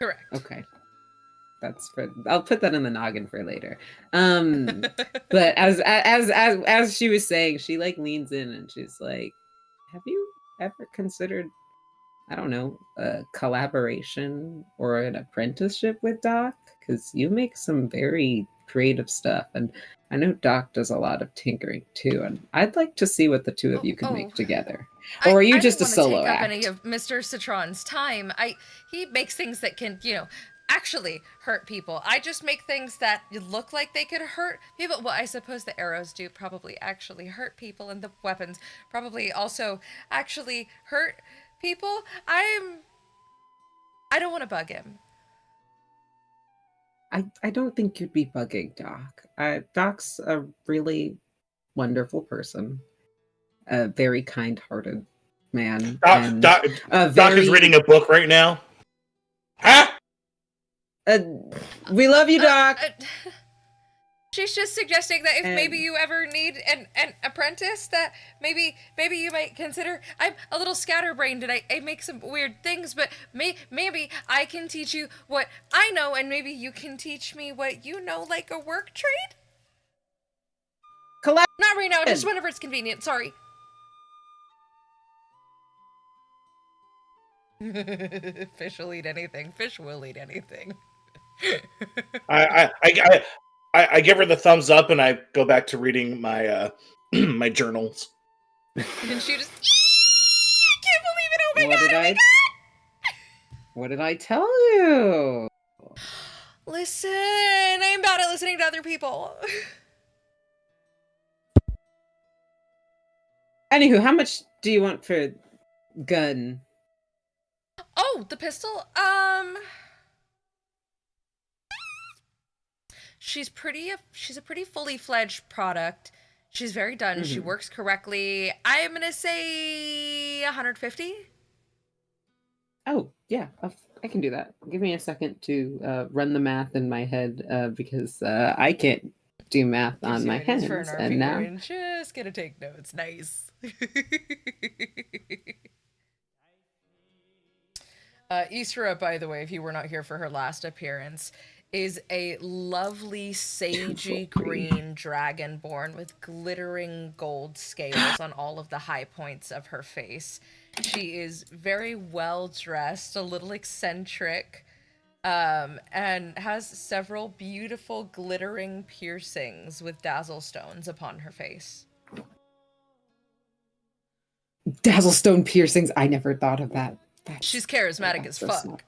Correct. Okay. That's for, I'll put that in the noggin for later. But as she was saying, she like leans in and she's like, have you ever considered, I don't know, a collaboration or an apprenticeship with Doc? Because you make some very creative stuff, and I know Doc does a lot of tinkering too, and I'd like to see what the two of you could make together. Or are you just a solo I don't want to take up act? any of Mr. Citron's time. He makes things that can, actually hurt people. I just make things that look like they could hurt people. Well, I suppose the arrows do probably actually hurt people, and the weapons probably also actually hurt people. I don't want to bug him. I don't think you'd be bugging Doc. Doc's a really wonderful person, a very kind-hearted man. Doc is reading a book right now. Huh? We love you, Doc. She's just suggesting that if And- maybe you ever need an apprentice, that maybe you might consider. I'm a little scatterbrained and I make some weird things, but maybe I can teach you what I know, and maybe you can teach me what you know, like a work trade. Collect. Not right now, just whenever it's convenient. Sorry. Fish will eat anything. Fish will eat anything. I give her the thumbs up and I go back to reading my my journals. And she just, I can't believe it! Oh my god! Oh my god! What did I tell you? Listen, I'm bad at listening to other people. Anywho, how much do you want for gun? Oh, the pistol? She's a pretty fully fledged product. She's very done. She works correctly. I'm gonna say 150. Oh, yeah, I can do that. Give me a second to run the math in my head because I can't do math on my hands. And now, just gonna take notes. Nice. Isra, by the way, if you were not here for her last appearance, is a lovely sagey green dragonborn with glittering gold scales on all of the high points of her face. She is very well dressed, a little eccentric, and has several beautiful glittering piercings with dazzle stones upon her face. Dazzlestone piercings. I never thought of that. She's charismatic as fuck. Smart.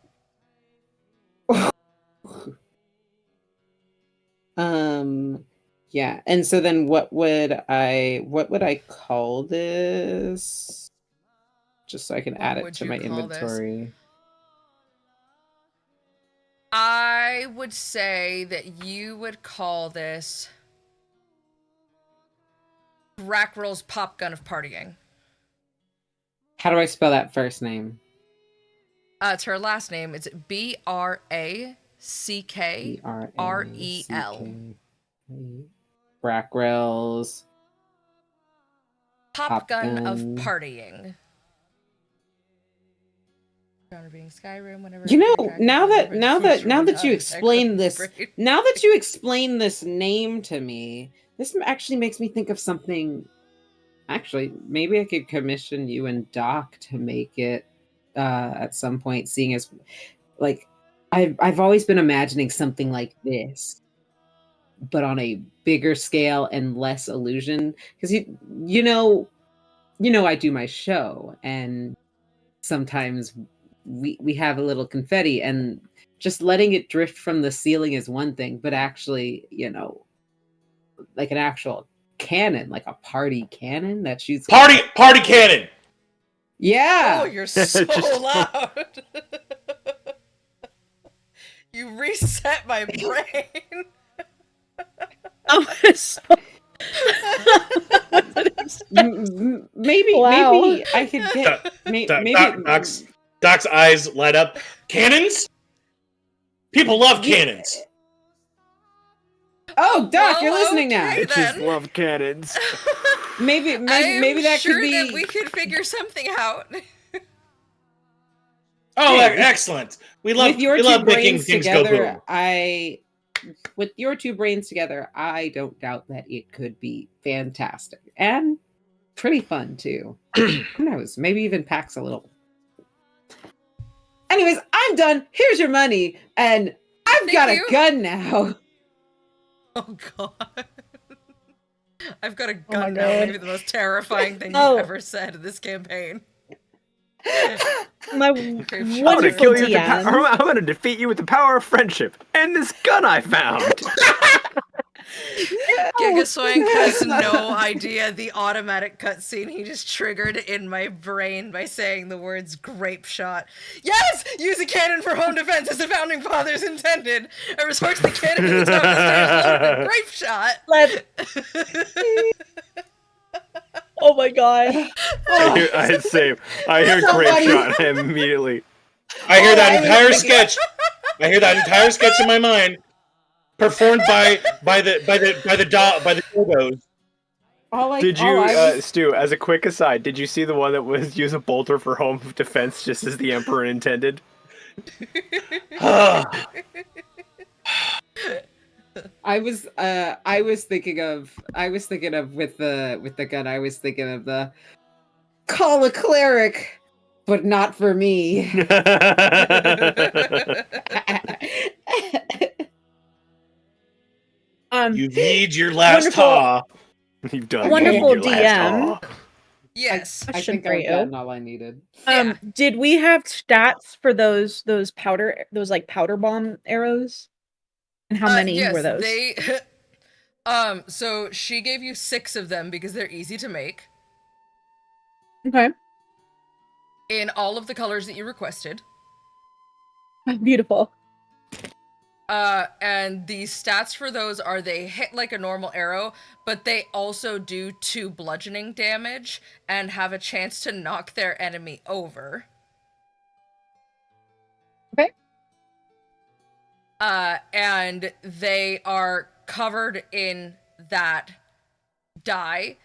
Yeah, and so then what would I call this? Just so I can add it to my inventory. I would say that you would call this Brackrell's pop gun of partying. How do I spell that first name? It's her last name. It's Brackrel. Brackrell's Pop gun of gun. partying. Genre being Skyrim. Whenever You know, attracted now by that the now first that now run that out you of explain this, brain. now that you explain this name to me, this actually makes me think of something. Actually, maybe I could commission you and Doc to make it at some point, seeing as like I've always been imagining something like this, but on a bigger scale and less illusion. Because you know I do my show, and sometimes we have a little confetti, and just letting it drift from the ceiling is one thing, but actually, like an actual cannon, like a party cannon that shoots Party cannon. Yeah. Oh, you're so loud. You reset my brain. Oh, so... Maybe Wow. maybe I could get maybe Doc's eyes light up. Cannons? People love cannons. Oh, Doc, well, you're listening okay, now. I just then. love cannons. Maybe that sure could be. that we could figure something out. Oh, Yeah, excellent. We love with your we two love making brains things go together, boom. with your two brains together, I don't doubt that it could be fantastic and pretty fun too. Who knows? Maybe even packs a little. Anyways, I'm done. Here's your money, and I've got a gun now. Oh god. I've got a Oh my gun now. God. Maybe the most terrifying thing Oh. you've ever said in this campaign. My I'm gonna wonderful kill you. DM. I'm gonna defeat you with the power of friendship and this gun I found. Gigaswank has no idea the automatic cutscene he just triggered in my brain by saying the words grape shot. Yes! Use a cannon for home defense as the founding fathers intended. I resorts the cannon at the top of the stairs loaded with grape shot. Oh my god. I hear grape shot immediately. I hear that I entire was thinking- sketch. I hear that entire sketch in my mind, performed by the dodos. Did you, Stu, as a quick aside, did you see the one that was use a bolter for home defense just as the Emperor intended? I was thinking of with the gun. I was thinking of the call a cleric, but not for me. You need your last wonderful- haw. You've done Wonderful your last DM. haul. Yes. I Question think for I've you. gotten all I needed. Yeah. Did we have stats for those powder bomb arrows? And how many yes, were those? They so she gave you 6 of them because they're easy to make. Okay. In all of the colors that you requested. Beautiful. And the stats for those are they hit like a normal arrow, but they also do 2 bludgeoning damage and have a chance to knock their enemy over. Okay. And they are covered in that dye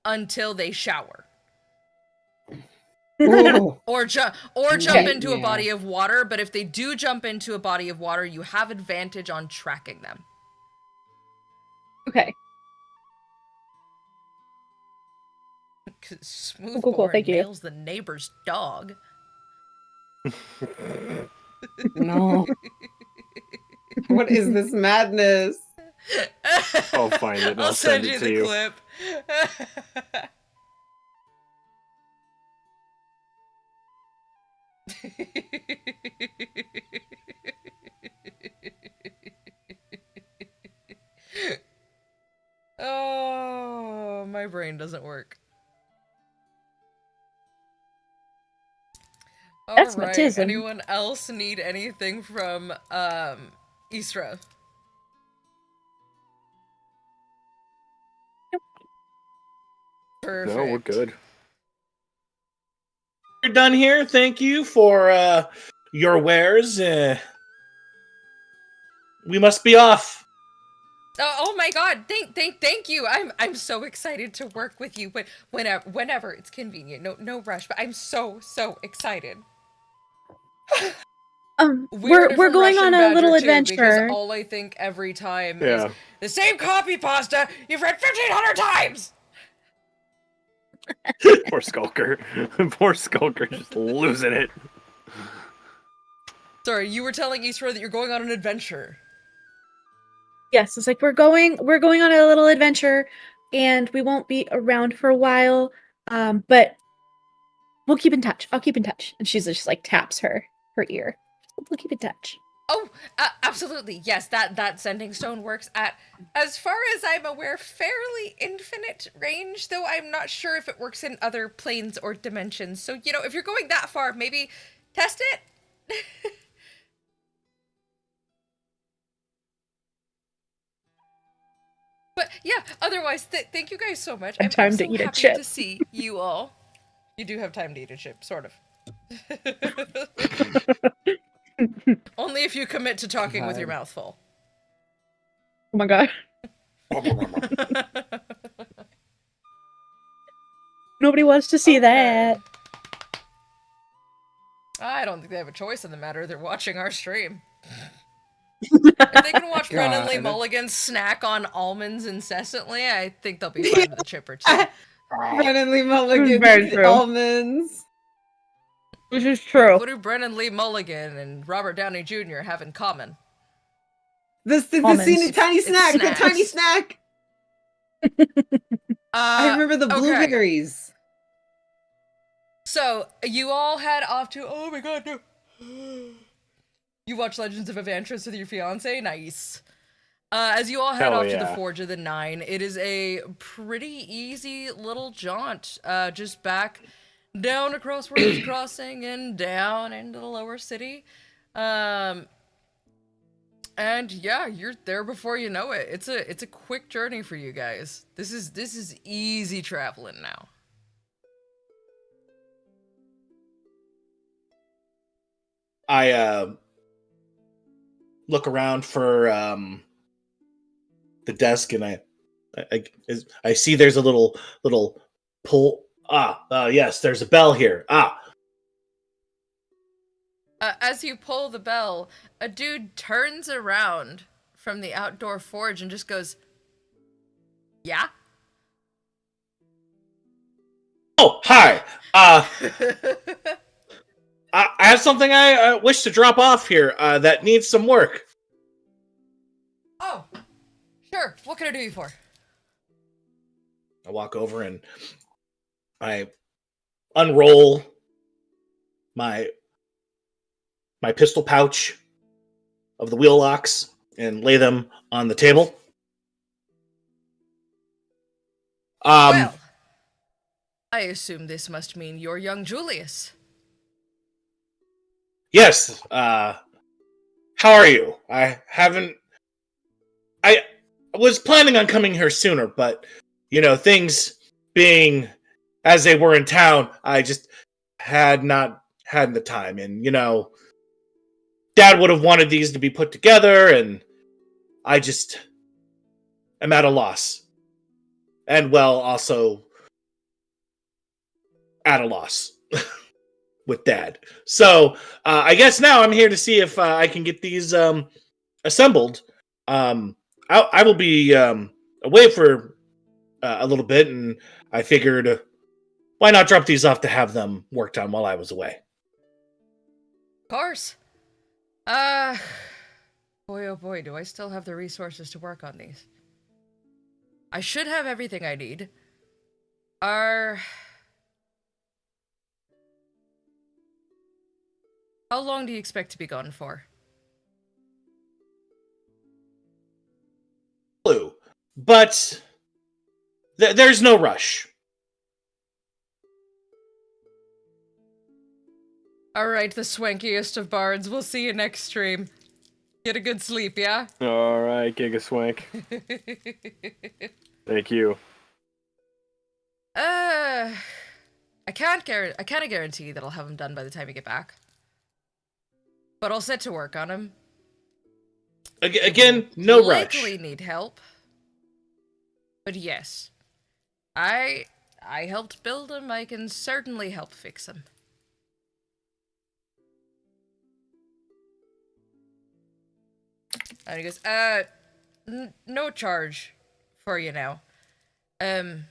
until they shower. Ooh. Or jump into a body of water, but if they do jump into a body of water, you have advantage on tracking them. Okay. Smoothbore Cool, thank you. nails the neighbor's dog. No. What is this madness? I'll find it. I'll send it you to the you. clip. Oh, my brain doesn't work. That's Alright, mutism. anyone else need anything from Isra? Perfect. No, we're good. We're done here. Thank you for your wares. We must be off. Oh my God! Thank you. I'm so excited to work with you. But whenever it's convenient. No rush. But I'm so excited. Weird we're from going Russian on a little Badger too, because adventure. all I think every time Yeah. is the same copy pasta you've read 1,500 times. Poor Skulker. Poor Skulker just losing it. Sorry, you were telling Eastro that you're going on an adventure. Yes, it's like we're going on a little adventure, and we won't be around for a while. But we'll keep in touch. I'll keep in touch. And she's just like taps her ear. We'll keep in touch. Oh, absolutely. Yes, that sending stone works at, as far as I'm aware, fairly infinite range, though I'm not sure if it works in other planes or dimensions. So, if you're going that far, maybe test it? But yeah, otherwise, thank you guys so much. And time to eat a happy chip. to see you all. You do have time to eat a chip, sort of. Only if you commit to talking with your mouth full. Oh my God. Nobody wants to see that. I don't think they have a choice in the matter. They're watching our stream. If they can watch Brennan Lee Mulligan snack on almonds incessantly, I think they'll be fine with a chip or two. Brennan Lee Mulligan, Very true. almonds. This is true. What do Brennan Lee Mulligan and Robert Downey Jr. have in common? The tiny snack, the tiny snack. I remember the blueberries. So, you all head off to, oh my God, no. You watch Legends of Evantris with your fiance? Nice. As you all head off to the Forge of the Nine, it is a pretty easy little jaunt. Just back down across World's Crossing and down into the lower city. And yeah, you're there before you know it. It's a quick journey for you guys. This is easy traveling now. I look around for the desk, and I see there's a little pull. Yes, there's a bell here. As you pull the bell, a dude turns around from the outdoor forge and just goes, "Yeah." Oh, hi. I have something I wish to drop off here that needs some work. Oh, sure. What can I do you for? I walk over and I unroll my pistol pouch of the wheel locks and lay them on the table. Well, I assume this must mean you're young Julius. Yes. How are you? I was planning on coming here sooner, but things being as they were in town, I just had not had the time. And Dad would have wanted these to be put together, and I just am at a loss. And also at a loss. With Dad. So I guess now I'm here to see if I can get these assembled. I will be away for a little bit, and I figured why not drop these off to have them worked on while I was away. Of course. Boy oh boy, do I still have the resources to work on these. I should have everything I need. How long do you expect to be gone for? But there's no rush. Alright, the swankiest of bards. We'll see you next stream. Get a good sleep, yeah? Alright, Giga Swank. Thank you. I can't guarantee that I'll have him done by the time you get back. But I'll set to work on him. Again, no rush. Likely need help. But yes, I helped build him. I can certainly help fix him. And he goes, no charge for you now. I'm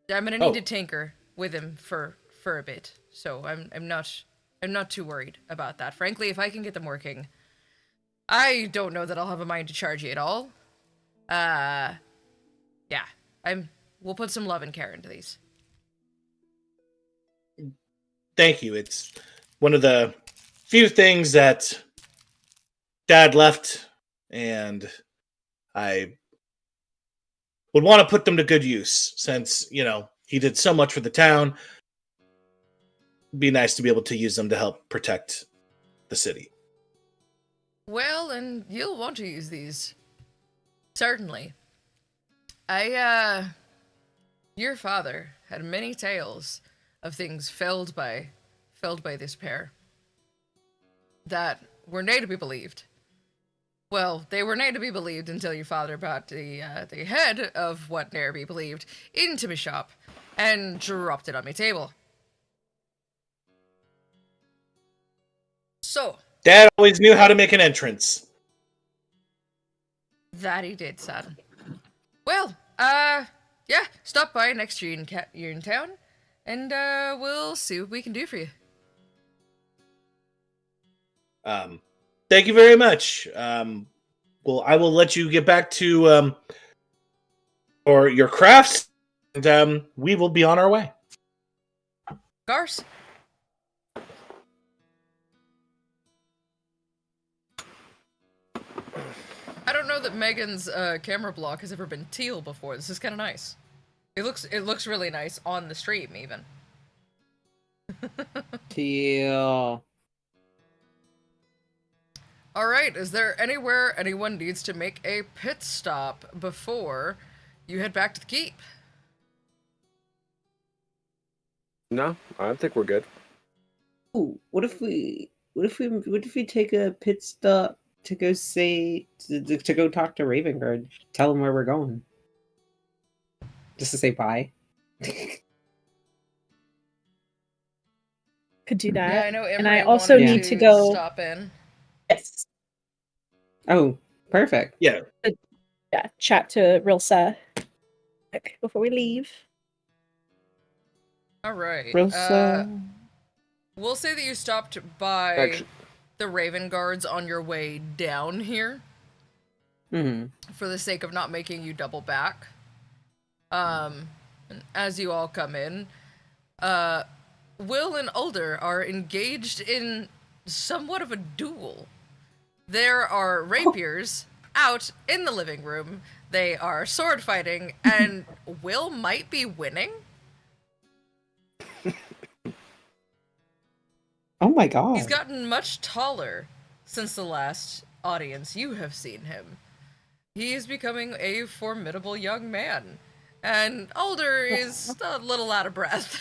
gonna need to tinker with him for a bit. So I'm not too worried about that. Frankly, if I can get them working, I don't know that I'll have a mind to charge you at all. Yeah, we'll put some love and care into these. Thank you. It's one of the few things that Dad left, and I would want to put them to good use since, he did so much for the town. It'd be nice to be able to use them to help protect the city. Well, and you'll want to use these. Certainly. Your father had many tales of things felled by this pair that were nae to be believed. Well, they were nae to be believed until your father brought the head of what ne'er be believed into me shop and dropped it on my table. So, Dad always knew how to make an entrance. that he did, son. Well, yeah, stop by next year you're in town, and we'll see what we can do for you. Thank you very much. Well, I will let you get back to or your crafts, and we will be on our way. Garce? I don't know that Megan's camera block has ever been teal before. This is kind of nice. It looks really nice on the stream, even. Teal. All right, is there anywhere anyone needs to make a pit stop before you head back to the keep? No, I think we're good. Ooh, what if we take a pit stop to go to go talk to Ravengard, tell him where we're going, just to say bye. Could do that. Yeah, I know. And I Emery also wanted need to go. stop in. Yes. Oh, perfect. Yeah. Yeah, chat to Rilsa before we leave. All right. Rosa. We'll say that you stopped by Actually, the Raven Guards on your way down here for the sake of not making you double back. And as you all come in, Will and Ulder are engaged in somewhat of a duel. There are rapiers out in the living room. They are sword fighting, and Will might be winning. Oh my god. He's gotten much taller since the last audience you have seen him. He is becoming a formidable young man, and Alder is a little out of breath.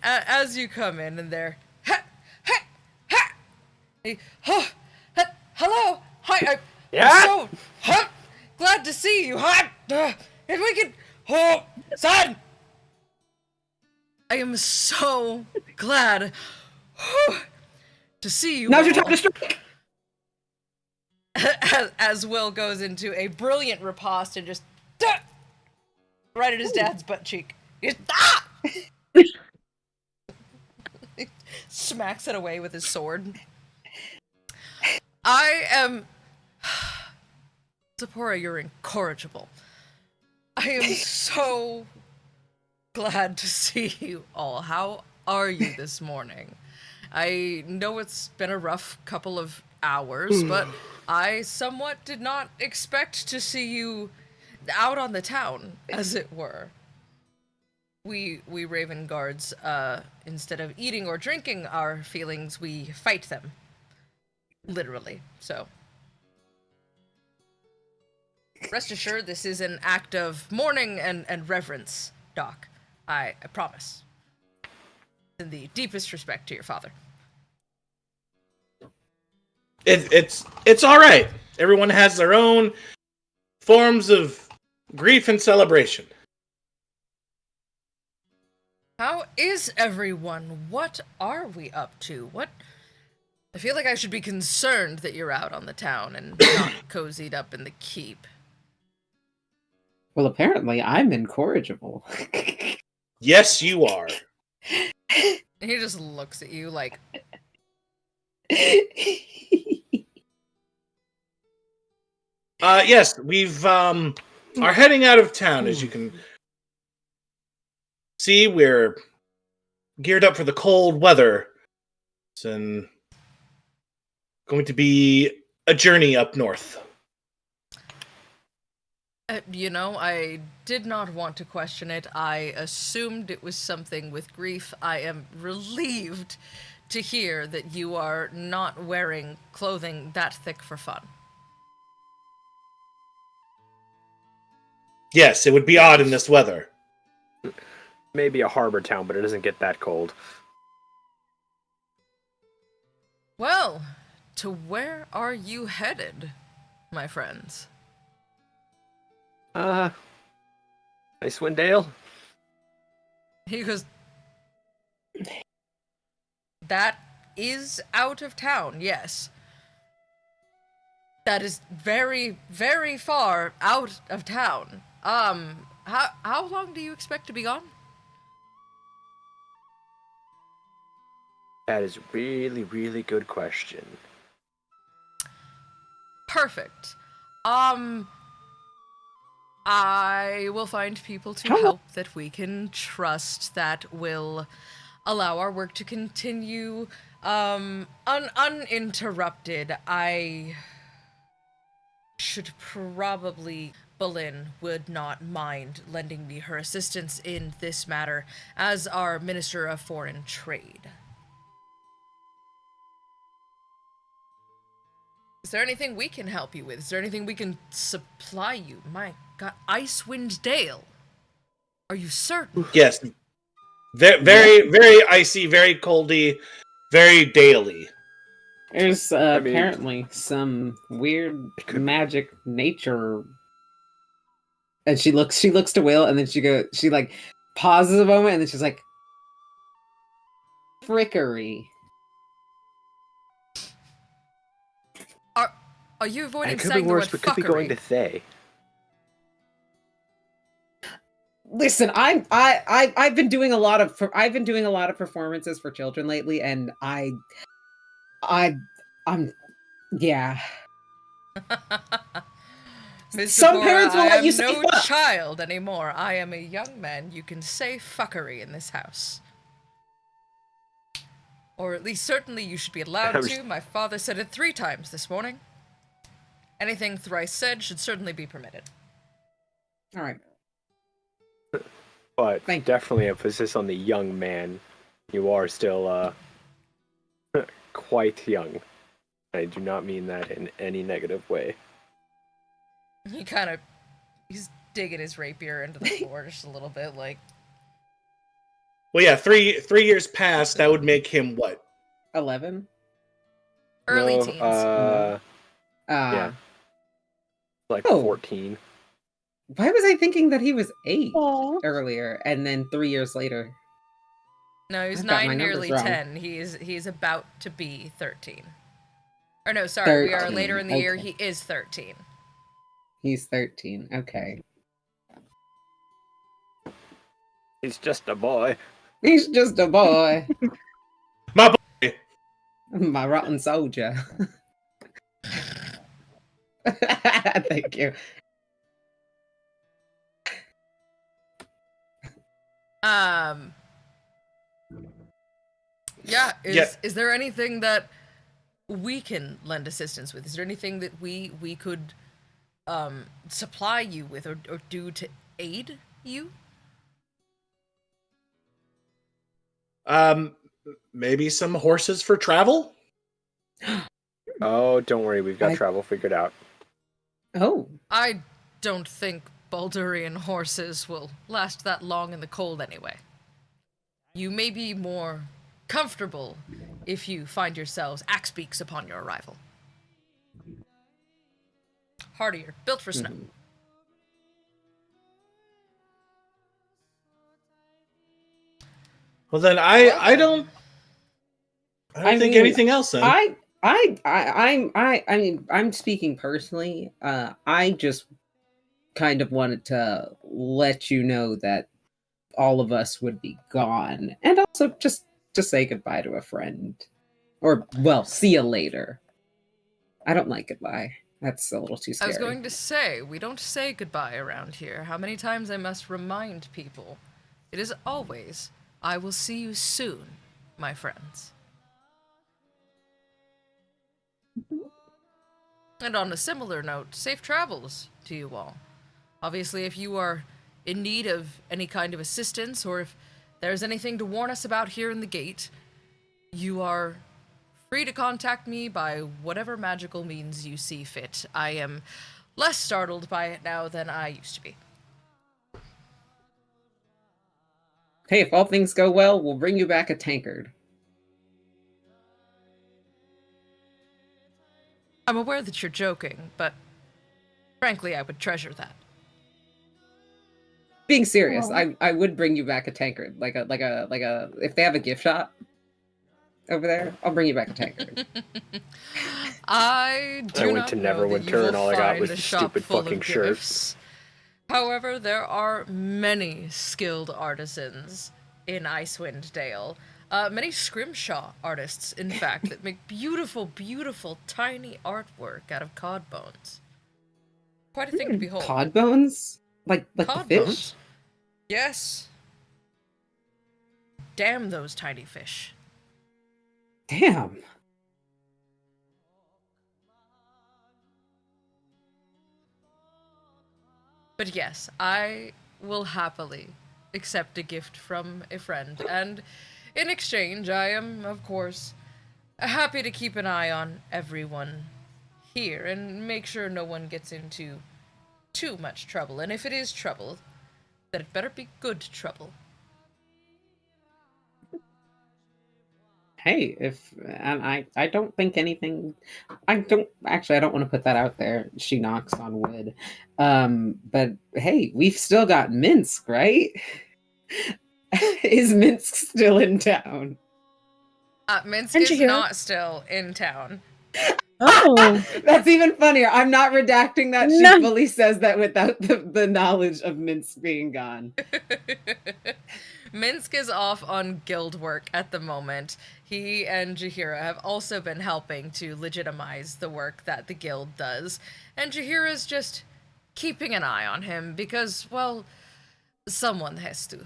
As you come in, and they're, hello, hi, I'm so glad to see you. If we could, son. I am so glad to see you. Now's your time to strike. As Will goes into a brilliant riposte and just right at his dad's butt cheek. He smacks it away with his sword. I am... Zipporah, you're incorrigible. I am so glad to see you all. How are you this morning? I know it's been a rough couple of hours, but I somewhat did not expect to see you out on the town, as it were. We Raven Guards, instead of eating or drinking our feelings, we fight them. Literally, so. Rest assured, this is an act of mourning and reverence, Doc. I promise. In the deepest respect to your father. It's all right. Everyone has their own forms of grief and celebration. How is everyone? What are we up to? I feel like I should be concerned that you're out on the town and not cozied up in the keep. Well, apparently I'm incorrigible. Yes, you are. He just looks at you like, Yes, we've are heading out of town. As you can see, we're geared up for the cold weather. It's going to be a journey up north. I did not want to question it. I assumed it was something with grief. I am relieved to hear that you are not wearing clothing that thick for fun. Yes, it would be odd in this weather. Maybe a harbor town, but it doesn't get that cold. Well, to where are you headed, my friends? Icewind Dale? He goes, that is out of town, yes. That is very, very far out of town. How long do you expect to be gone? That is a really, really good question. Perfect. I will find people to help that we can trust that will allow our work to continue uninterrupted. I should probably... Boleyn would not mind lending me her assistance in this matter as our Minister of Foreign Trade. Is there anything we can help you with? Is there anything we can supply you? My God, Icewind Dale. Are you certain? Yes. Very, very icy, very coldy, very daily. There's apparently some weird magic nature. And she looks to Will, and then she like pauses a moment, and then she's like, frickery. Are you avoiding It could saying be worse, the word but could be going to Thay. Listen, I've been doing a lot of performances for children lately, and I'm yeah. Miss Some Zipporah, parents will I let am you say no fuck. child anymore. I am a young man. You can say fuckery in this house. Or at least certainly you should be allowed to. My father said it 3 times this morning. Anything thrice said should certainly be permitted. All right. But definitely emphasis on the young man. You are still quite young. I do not mean that in any negative way. He's digging his rapier into the floor just a little bit, like... Well, yeah, 3 years past, that would make him what? 11? Early teens. Yeah. Like 14. Why was I thinking that he was 8 Aw. earlier, and then 3 years later? No, he's I've got 9, my nearly numbers wrong. 10. He's about to be 13. Or no, sorry, we are 13, later in the year. okay. He is 13. He's 13. Okay. He's just a boy. He's just a boy. My boy. My rotten soldier. Thank you. Is there anything that we can lend assistance with? Is there anything that we could supply you with or do to aid you? Maybe some horses for travel? Oh, don't worry, we've got travel figured out. Oh. I don't think Baldurian horses will last that long in the cold anyway. You may be more comfortable if you find yourselves axe beaks upon your arrival. Hardier, built for snow. Well, then I don't think mean, anything else. Then I mean, I'm speaking personally. I just kind of wanted to let you know that all of us would be gone, and also just to say goodbye to a friend, or well, see you later. I don't like goodbye. That's a little too I scary. was going to say, we don't say goodbye around here. How many times I must remind people? It is always, I will see you soon, my friends. And on a similar note, safe travels to you all. Obviously, if you are in need of any kind of assistance, or if there's anything to warn us about here in the gate, you are free to contact me by whatever magical means you see fit. I am less startled by it now than I used to be. Hey, if all things go well, we'll bring you back a tankard. I'm aware that you're joking, but frankly, I would treasure that. Being serious, Oh. I would bring you back a tankard, like a if they have a gift shop over there, I'll bring you back a tankard. I do went not to know that Neverwinter you will and all I got find was a the shop stupid full of fucking shirts. gifts. However, there are many skilled artisans in Icewind Dale. Many scrimshaw artists, in fact, that make beautiful, beautiful, tiny artwork out of cod bones. Quite a thing to behold. Cod bones, like the Cod fish. bones? Yes. Damn those tiny fish. Damn. But yes, I will happily accept a gift from a friend, and in exchange, I am, of course, happy to keep an eye on everyone here and make sure no one gets into too much trouble. And if it is trouble, that it better be good trouble. Hey, and I don't think anything. I don't want to put that out there. She knocks on wood. But hey, we've still got Minsk, right? Is Minsk still in town? Minsk Didn't you is hear? not still in town. Oh. That's even funnier. I'm not redacting that. She No. fully says that without the knowledge of Minsk being gone. Minsk is off on guild work at the moment. He and Jahira have also been helping to legitimize the work that the guild does. And Jahira's just keeping an eye on him because, well, someone has to.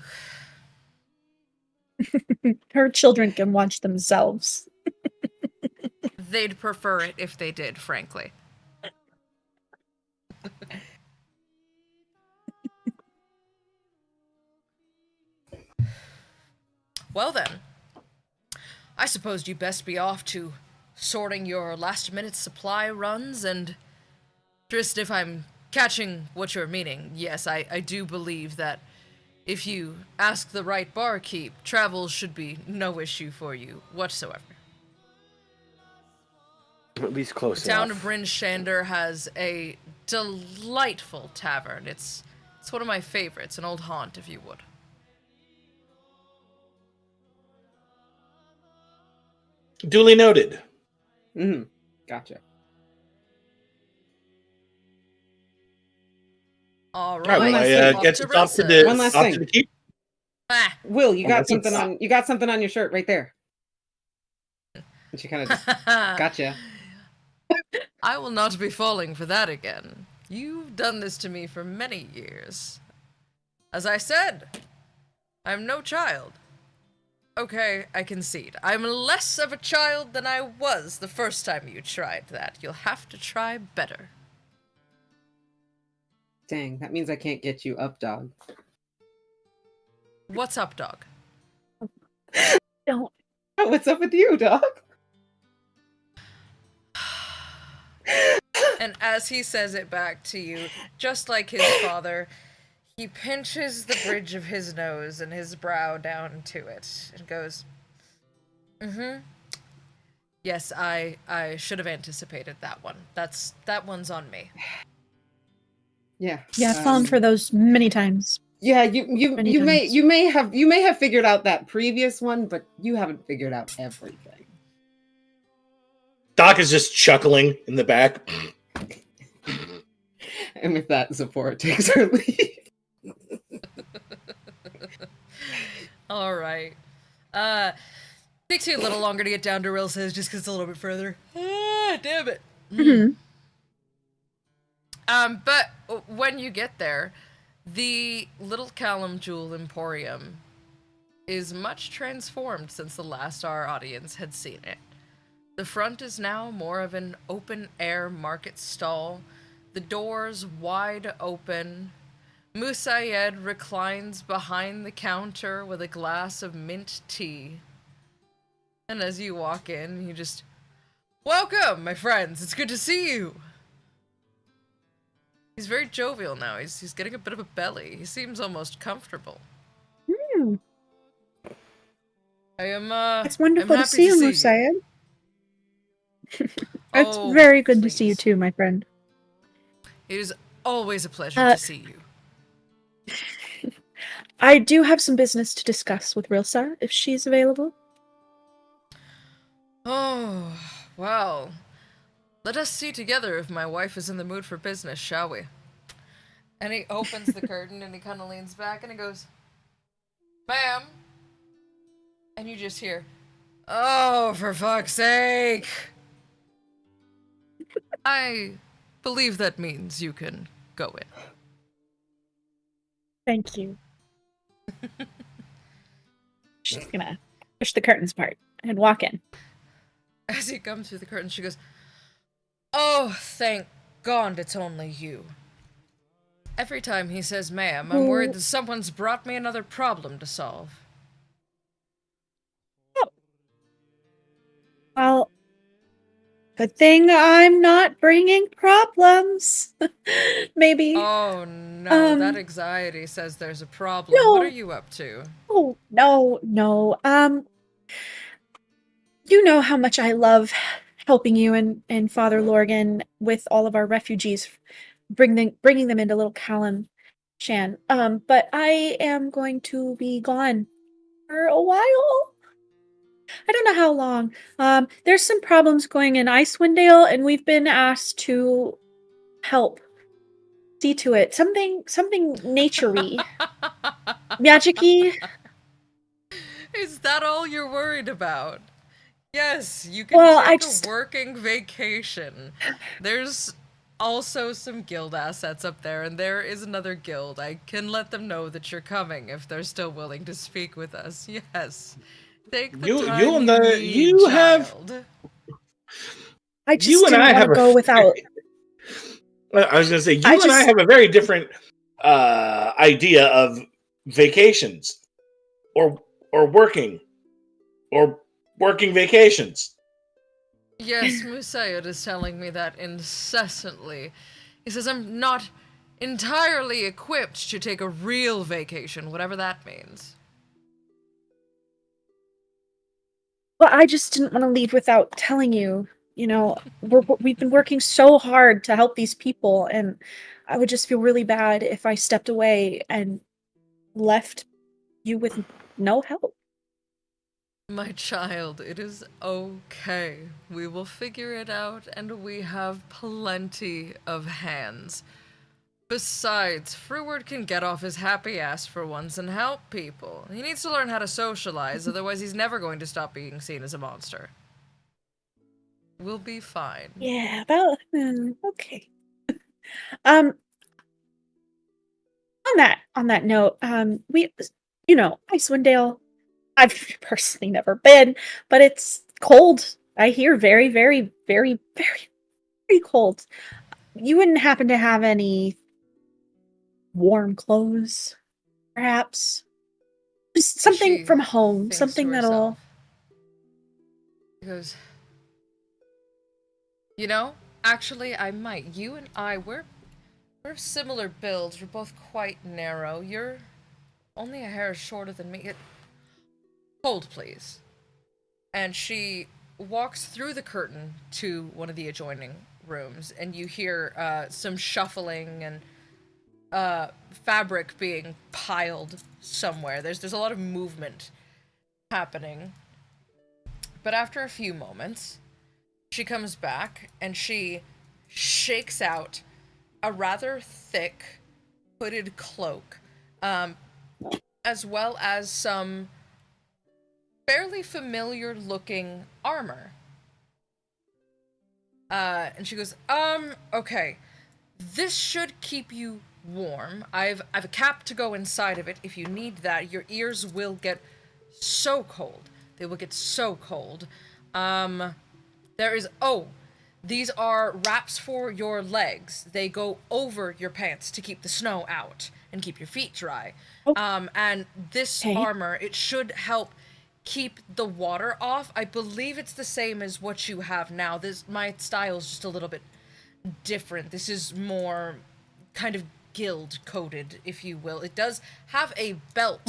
Her children can watch themselves. They'd prefer it if they did, frankly. Well then, I suppose you best be off to sorting your last-minute supply runs, and just if I'm catching what you're meaning, yes, I do believe that if you ask the right barkeep, travel should be no issue for you whatsoever. At least close The town enough. of Bryn Shander has a delightful tavern. It's one of my favorites, an old haunt, if you would. duly noted. Mm-hmm. Gotcha. All All right, right, well, I, off get to us off to Rosas. the, One last off thing. to the keep. Ah. Will, you Oh, got that's something what's on. You got something on your shirt right there. And she kind of just gotcha. I will not be falling for that again. You've done this to me for many years. As I said, I'm no child. Okay, I concede. I'm less of a child than I was the first time you tried that. You'll have to try better. Dang, that means I can't get you up, dog. What's up, dog? Don't. What's up with you, dog? And as he says it back to you, just like his father, he pinches the bridge of his nose and his brow down to it and goes, yes, I should have anticipated that one. That one's on me. Yeah. Yeah, I've fallen for those many times. Yeah, you Many may times. you may have figured out that previous one, but you haven't figured out everything. Doc is just chuckling in the back. And with that, Zipporah takes her leave. All right. Takes you a little longer to get down to Rill says just because it's a little bit further. Ah, damn it. Mhm. But when you get there, the Little Callum Jewel Emporium is much transformed since the last our audience had seen it. The front is now more of an open-air market stall, the doors wide open. Musayed reclines behind the counter with a glass of mint tea. And as you walk in, you just, welcome, my friends, it's good to see you. He's very jovial now, he's getting a bit of a belly. He seems almost comfortable. I am, It's wonderful I'm to see you, Musayed. It's Oh, very good to see you please. too, my friend. It is always a pleasure to see you. I do have some business to discuss with Rilsa, if she's available. Oh, well. Let us see together if my wife is in the mood for business, shall we? And he opens the curtain and he kind of leans back and he goes, ma'am. And you just hear, oh, for fuck's sake. I believe that means you can go in. Thank you. She's gonna push the curtains apart and walk in. As he comes through the curtain, she goes, oh, thank God it's only you. Every time he says ma'am, I'm worried that someone's brought me another problem to solve. Well, good thing I'm not bringing problems. Maybe. Oh no, that anxiety says there's a problem. No. What are you up to? Oh, no. You know how much I love helping you and Father Lorgan with all of our refugees, bringing them into Little Callum Shan. But I am going to be gone for a while. I don't know how long. There's some problems going in Icewind Dale, and we've been asked to help see to it. Something nature-y. Magic-y. Is that all you're worried about? Yes, you can Well, take a working vacation. There's also some guild assets up there, and there is another guild. I can let them know that you're coming if they're still willing to speak with us. Yes. Take the time you need, child. I just didn't want to go without. I was going to say, you and I have a very different idea of vacations, or working vacations. Yes, Musayed is telling me that incessantly. He says I'm not entirely equipped to take a real vacation, whatever that means. Well, I just didn't want to leave without telling you. You know, we've been working so hard to help these people, and I would just feel really bad if I stepped away and left you with no help. My child, it is okay. We will figure it out, and we have plenty of hands. Besides, Freward can get off his happy ass for once and help people. He needs to learn how to socialize, otherwise he's never going to stop being seen as a monster. We'll be fine. Yeah, well, okay. On that note, we, Icewind Dale, I've personally never been, but it's cold. I hear very, very, very, very, very cold. You wouldn't happen to have any warm clothes, perhaps? Just something from home, something that'll... He goes, you know, Actually, I might. You and I, we're similar builds. We're both quite narrow. You're only a hair shorter than me. Hold, please. And she walks through the curtain to one of the adjoining rooms, and you hear some shuffling and fabric being piled somewhere. There's a lot of movement happening. But after a few moments, she comes back and she shakes out a rather thick hooded cloak, as well as some fairly familiar looking armor. And she goes, okay. This should keep you warm. I've a cap to go inside of it if you need that. Your ears will get so cold. They will get so cold. These are wraps for your legs. They go over your pants to keep the snow out and keep your feet dry. And this armor, it should help keep the water off. I believe it's the same as what you have now. My style is just a little bit different. This is more kind of gild coated, if you will. It does have a belt,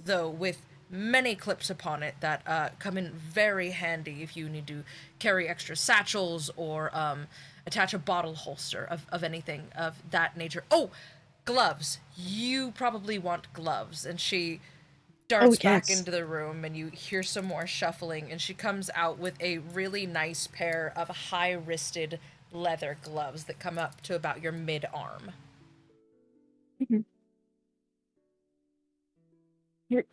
though, with many clips upon it that come in very handy if you need to carry extra satchels or attach a bottle holster of anything of that nature. Oh, gloves. You probably want gloves. And she darts back into the room, and you hear some more shuffling, and she comes out with a really nice pair of high-wristed leather gloves that come up to about your mid-arm.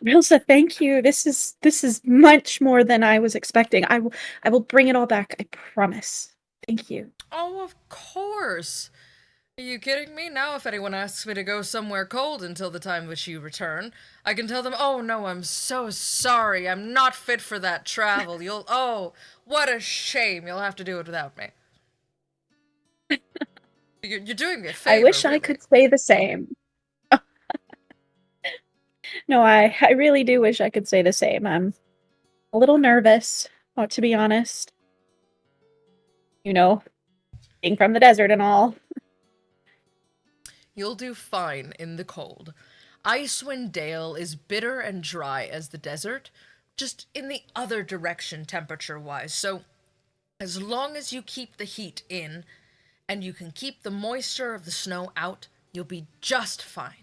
Rilsa, thank you. This is much more than I was expecting. I will bring it all back. I promise. Thank you. Oh, of course. Are you kidding me? Now if anyone asks me to go somewhere cold until the time which you return, I can tell them, oh no, I'm so sorry. I'm not fit for that travel. Oh, what a shame. You'll have to do it without me. You're doing me a favor. I wish I could say the same. No, I really do wish I could say the same. I'm a little nervous, to be honest. You know, being from the desert and all. You'll do fine in the cold. Icewind Dale is bitter and dry as the desert, just in the other direction temperature-wise. So, as long as you keep the heat in, and you can keep the moisture of the snow out, you'll be just fine.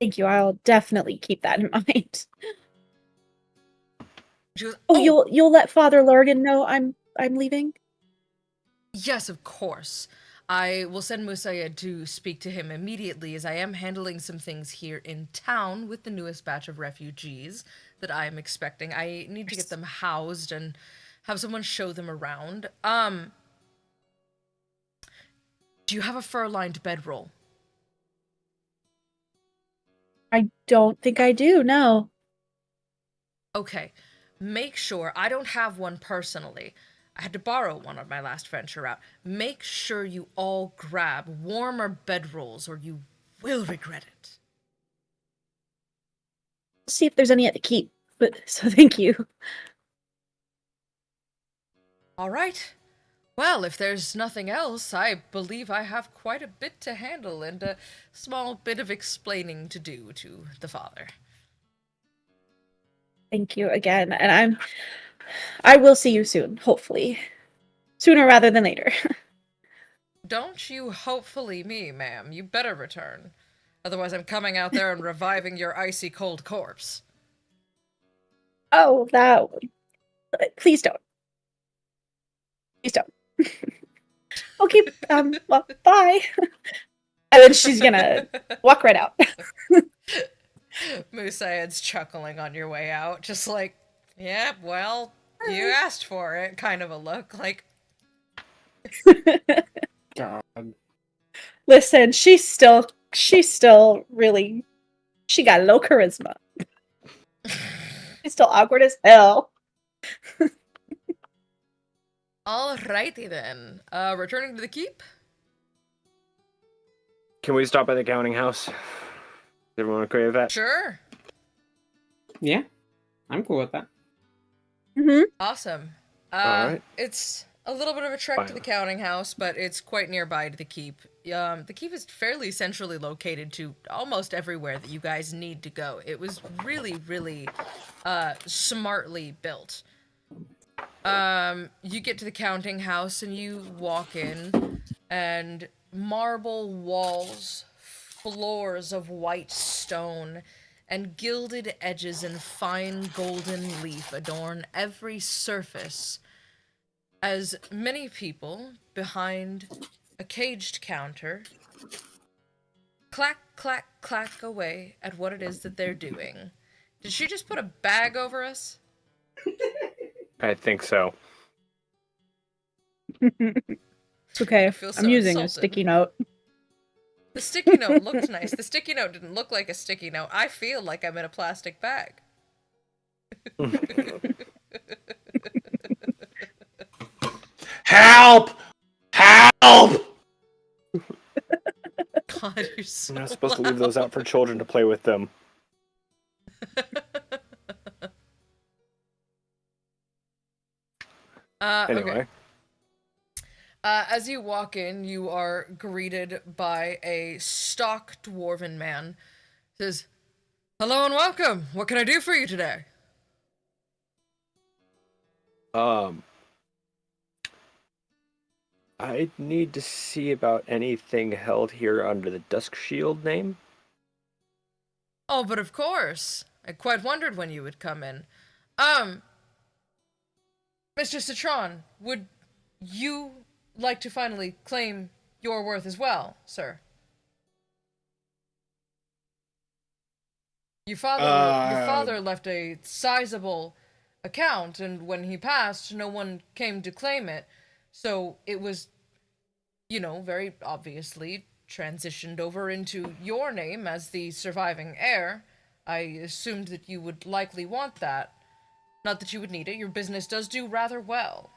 Thank you. I'll definitely keep that in mind. She goes, you'll let Father Lorgan know I'm leaving? Yes, of course. I will send Musayed to speak to him immediately, as I am handling some things here in town with the newest batch of refugees that I am expecting. I need to get them housed and have someone show them around. Do you have a fur-lined bedroll? I don't think I do, no. Okay. Make sure, I don't have one personally. I had to borrow one on my last venture out. Make sure you all grab warmer bedrolls, or you will regret it. I'll see if there's any at the keep, so thank you. All right. Well, if there's nothing else, I believe I have quite a bit to handle and a small bit of explaining to do to the father. Thank you again, and I will see you soon, hopefully. Sooner rather than later. Don't you hopefully me, ma'am. You better return. Otherwise I'm coming out there and reviving your icy cold corpse. Oh, that... Please don't. Please don't. Okay, well, bye. And then she's gonna walk right out. Musayed's chuckling on your way out, just like, yeah, well, you asked for it, kind of a look, like... God. Listen, she's still really... She got low charisma. She's still awkward as hell. Alrighty then. Returning to the keep? Can we stop at the counting house? Does everyone agree with that? Sure. Yeah, I'm cool with that. Mm-hmm. Awesome. Alright. It's a little bit of a trek to the Fine. counting house, but it's quite nearby to the keep. The keep is fairly centrally located to almost everywhere that you guys need to go. It was really, really smartly built. You get to the counting house and you walk in, and marble walls, floors of white stone, and gilded edges and fine golden leaf adorn every surface, as many people behind a caged counter clack, clack, clack away at what it is that they're doing. Did she just put a bag over us? I think so. It's okay. I feel so I'm using a insulted. sticky note. The sticky note looked nice. The sticky note didn't look like a sticky note. I feel like I'm in a plastic bag. Help! Help! God, you're so You're not supposed to leave those out for children to play with them. Anyway. Okay. As you walk in, you are greeted by a stock dwarven man. Says, "Hello and welcome. What can I do for you today?" I need to see about anything held here under the Dusk Shield name. Oh, but of course. I quite wondered when you would come in. Mr. Citron, would you like to finally claim your worth as well, sir? Your father left a sizable account, and when he passed, no one came to claim it. So it was, very obviously transitioned over into your name as the surviving heir. I assumed that you would likely want that. Not that you would need it. Your business does do rather well.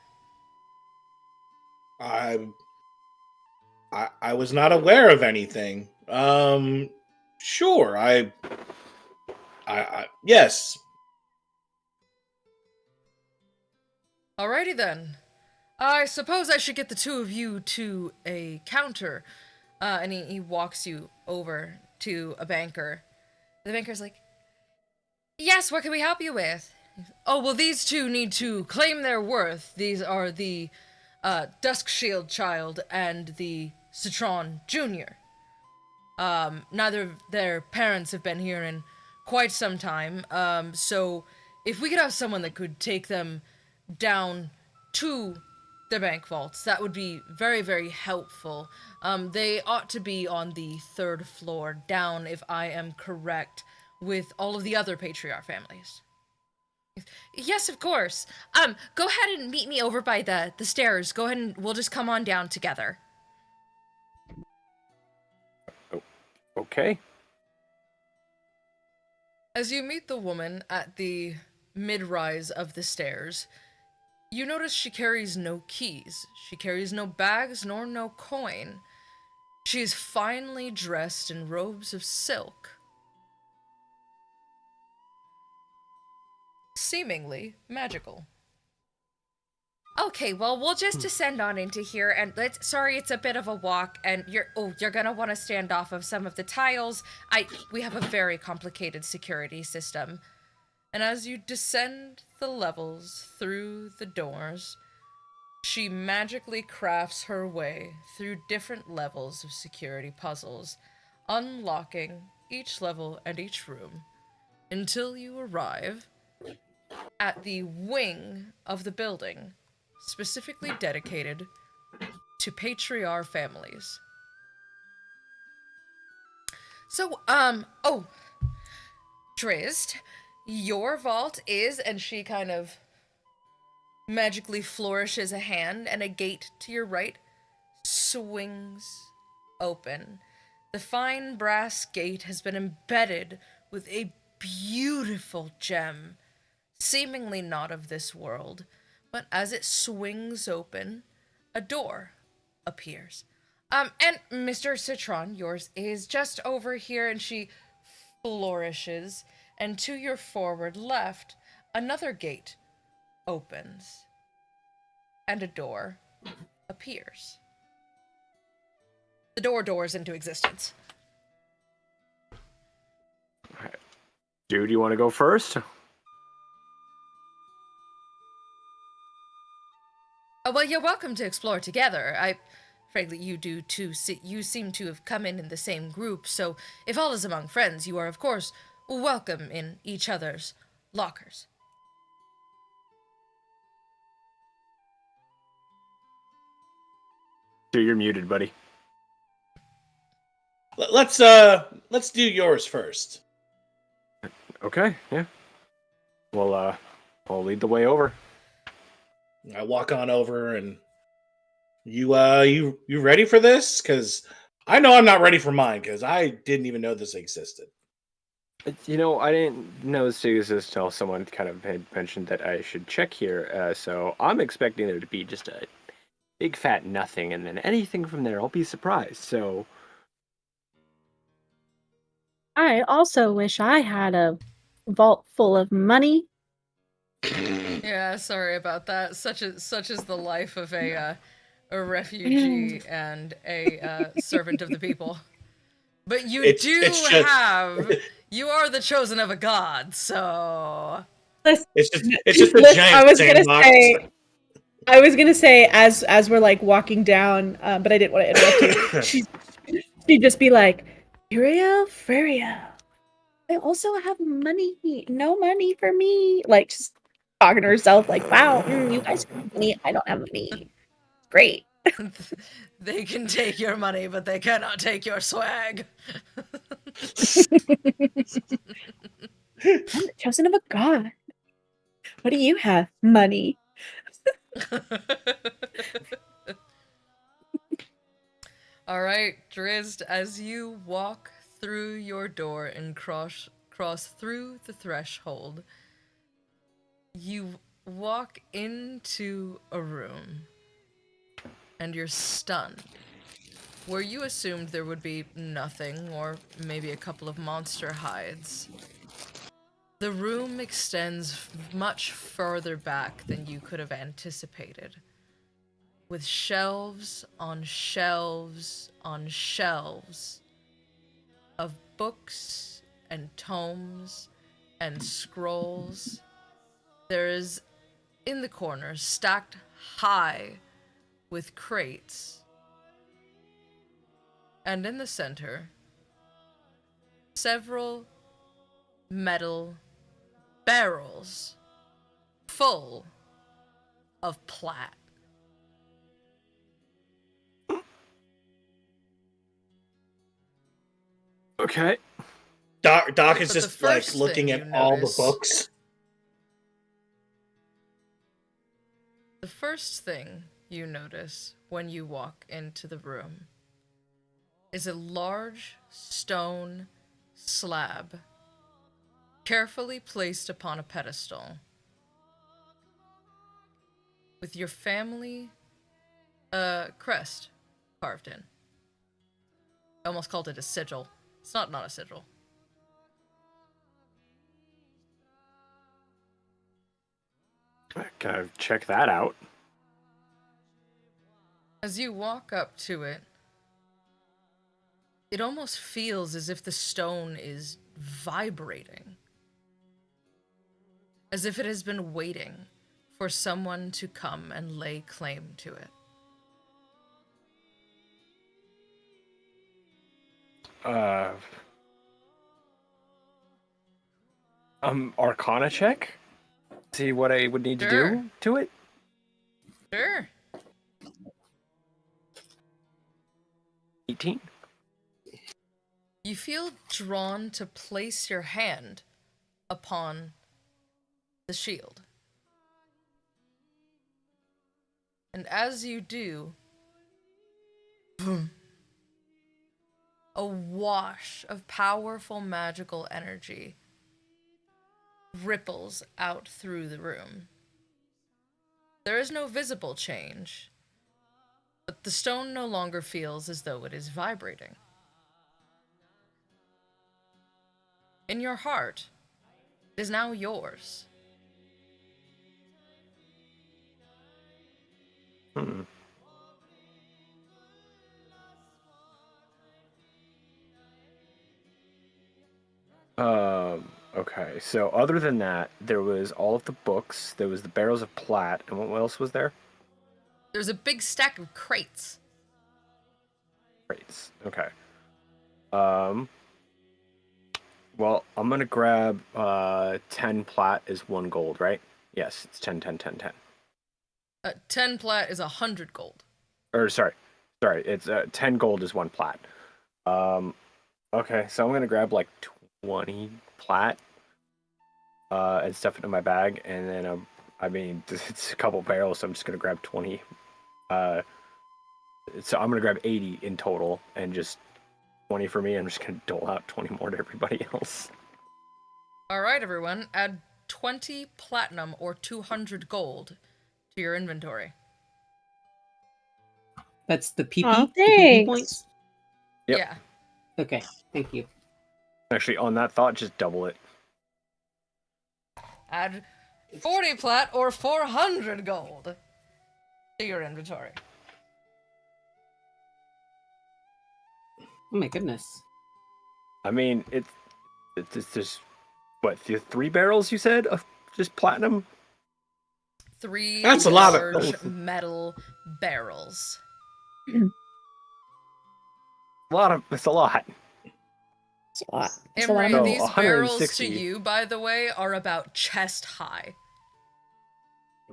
I was not aware of anything. Sure. I yes. Alrighty then. I suppose I should get the two of you to a counter. And he walks you over to a banker. The banker's like, "Yes, what can we help you with?" "Oh, well, these two need to claim their worth. These are the Duskshield child and the Citron Jr. Neither of their parents have been here in quite some time. So if we could have someone that could take them down to the bank vaults, that would be very, very helpful. They ought to be on the 3rd floor down, if I am correct, with all of the other patriarch families." "Yes, of course. Go ahead and meet me over by the stairs. Go ahead and we'll just come on down together." Okay. As you meet the woman at the mid-rise of the stairs, you notice she carries no keys. She carries no bags nor no coin. She is finely dressed in robes of silk, seemingly magical. "Okay, well, we'll just descend on into here, and sorry, it's a bit of a walk, and you're gonna want to stand off of some of the tiles. We have a very complicated security system." And as you descend the levels through the doors, she magically crafts her way through different levels of security puzzles, unlocking each level and each room, until you arrive at the wing of the building specifically dedicated to patriarch families. So, Drizzt, your vault is, and she kind of magically flourishes a hand, and a gate to your right swings open. The fine brass gate has been embedded with a beautiful gem, seemingly not of this world, but as it swings open, a door appears. And Mr. Citron, yours is just over here, and she flourishes, and to your forward left, another gate opens. and a door appears. The door doors into existence. Dude, you want to go first? Oh, well, you're welcome to explore together. Frankly, you do too. You seem to have come in the same group, so if all is among friends, you are, of course, welcome in each other's lockers. Dude, you're muted, buddy. Let's do yours first. Okay, yeah. Well, I'll lead the way over. I walk on over, and you ready for this? Because I know I'm not ready for mine, because I didn't even know this existed. You know, I didn't know this existed until someone kind of had mentioned that I should check here. So I'm expecting there to be just a big fat nothing, and then anything from there, I'll be surprised. So I also wish I had a vault full of money. Yeah, sorry about that. Such is the life of a refugee and a servant of the people. But you you are the chosen of a god, so It's just a giant sandbox. I was gonna say as we're like walking down, but I didn't want to interrupt you. She'd just be like, Freya, I also have money. No money for me. Like just talking to herself, like, wow, you guys have money. I don't have money. Great. they can take your money, but they cannot take your swag. I'm the chosen of a god. What do you have? Money. All right, Drizzt, as you walk through your door and cross through the threshold, you walk into a room and you're stunned. Where you assumed there would be nothing, or maybe a couple of monster hides, the room extends much further back than you could have anticipated, with shelves on shelves on shelves of books and tomes and scrolls. There is, in the corners, stacked high with crates, and in the center, several metal barrels full of plat. okay. Doc is But just the like first looking thing at you all the notice- books. The first thing you notice when you walk into the room is a large stone slab carefully placed upon a pedestal with your family crest carved in. I almost called it a sigil. It's not a sigil. Can I check that out? As you walk up to it, it almost feels as if the stone is vibrating. As if it has been waiting for someone to come and lay claim to it. Arcana check? See what I would need to do to it? Sure. 18. You feel drawn to place your hand upon the shield. And as you do, boom, a wash of powerful magical energy ripples out through the room. There is no visible change, but the stone no longer feels as though it is vibrating. In your heart, it is now yours. Hmm. Okay, so other than that, there was all of the books, there was the barrels of plat, and what else was there? There's a big stack of crates. Crates. Okay. Um, well, I'm gonna grab 10 plat is 1 gold, right? Yes, it's 10, 10, 10, 10. 10 plat is 100 gold. Or sorry, it's 10 gold is 1 plat. Okay, so I'm gonna grab like 20 plat, and stuff it in my bag, and then I mean it's a couple barrels, so I'm just gonna grab 20. So I'm gonna grab 80 in total, and just 20 for me. I'm just gonna dole out 20 more to everybody else. All right, everyone, add 20 platinum or 200 gold to your inventory. That's the PP, Aw, the PP thanks. points? Yep. Yeah. Okay, thank you. Actually, on that thought, just double it. Add 40 plat or 400 gold to your inventory. Oh my goodness. I mean, it's just what 3 barrels you said of just platinum. 3 That's a lot of- large metal barrels. It's a lot. It's a lot. It's a lot Imre, of So, money. these barrels to 160. you, by the way, are about chest high.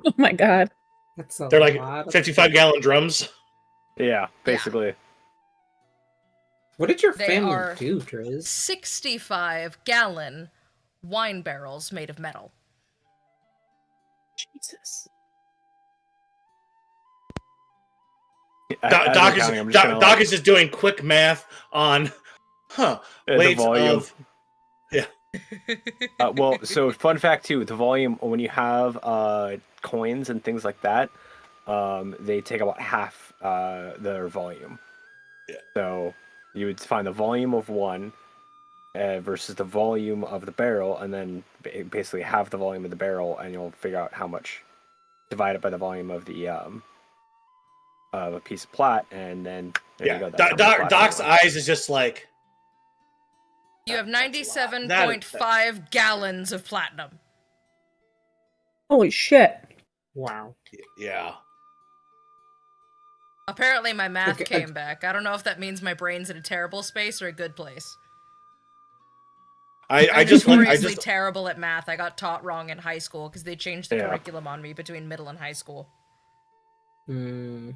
Oh my god. That's a They're like lot of 55-gallon drums. Yeah, basically. What did your They family are- do, Driz? 65-gallon wine barrels made of metal. Jesus. As Doc, I'm Doc is counting, I'm just gonna, Doc like, is just doing quick math on, the weights volume. of. Well, so fun fact too, the volume when you have coins and things like that, they take about half their volume. Yeah. So you would find the volume of one versus the volume of the barrel, and then basically half the volume of the barrel, and you'll figure out how much divided by the volume of the of a piece of plat, and then there you go. That's how much plat Doc's you want. eyes is just like. You have That's a lot. 97.5 gallons of platinum. Holy shit. Wow. Yeah. Apparently my math Okay, came back. I don't know if that means my brain's in a terrible space or a good place. I I'm just went. I notoriously just. terrible at math. I got taught wrong in high school because they changed the Yeah. curriculum on me between middle and high school. Hmm.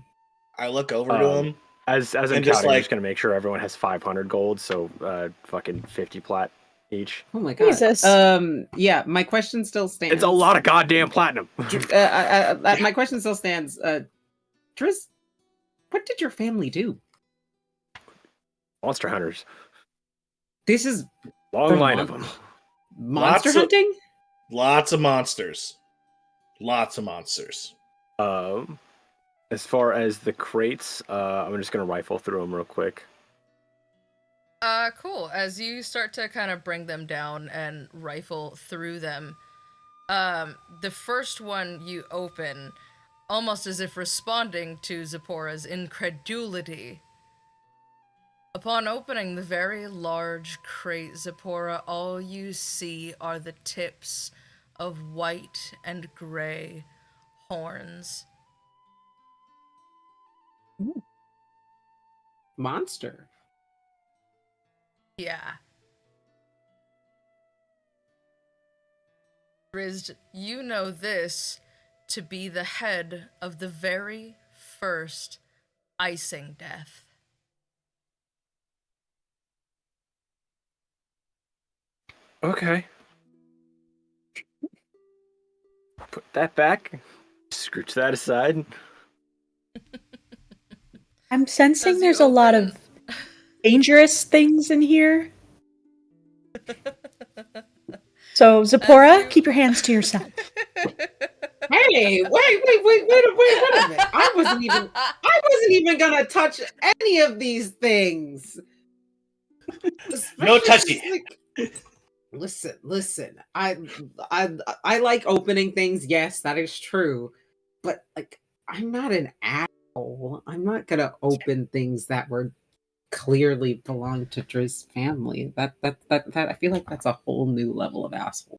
I look over to him. As I'm And counting, just I'm like- just gonna make sure everyone has 500 gold, so fucking 50 plat each. Oh my god. Jesus. Yeah, my question still stands. It's a lot of goddamn platinum. My question still stands. Driz, what did your family do? Monster hunters, This is long From line of mon- them. monster Lots of- hunting? Lots of monsters. Lots of monsters. As far as the crates, I'm just gonna rifle through them real quick. Cool. As you start to kind of bring them down and rifle through them, the first one you open, almost as if responding to Zipporah's incredulity. Upon opening the very large crate, Zipporah, all you see are the tips of white and gray horns. Monster. Yeah. Rizd, you know this to be the head of the very first icing death. Okay. Put that back. Scooch that aside. I'm sensing As you there's a lot open- of dangerous things in here. So, Zipporah, you- keep your hands to yourself. Hey, wait a minute. I wasn't even gonna touch any of these things. No Especially touchy. Listen. I like opening things. Yes, that is true. But like I'm not an asshole. I'm not gonna open things that were clearly belong to Driz family. That I feel like that's a whole new level of asshole.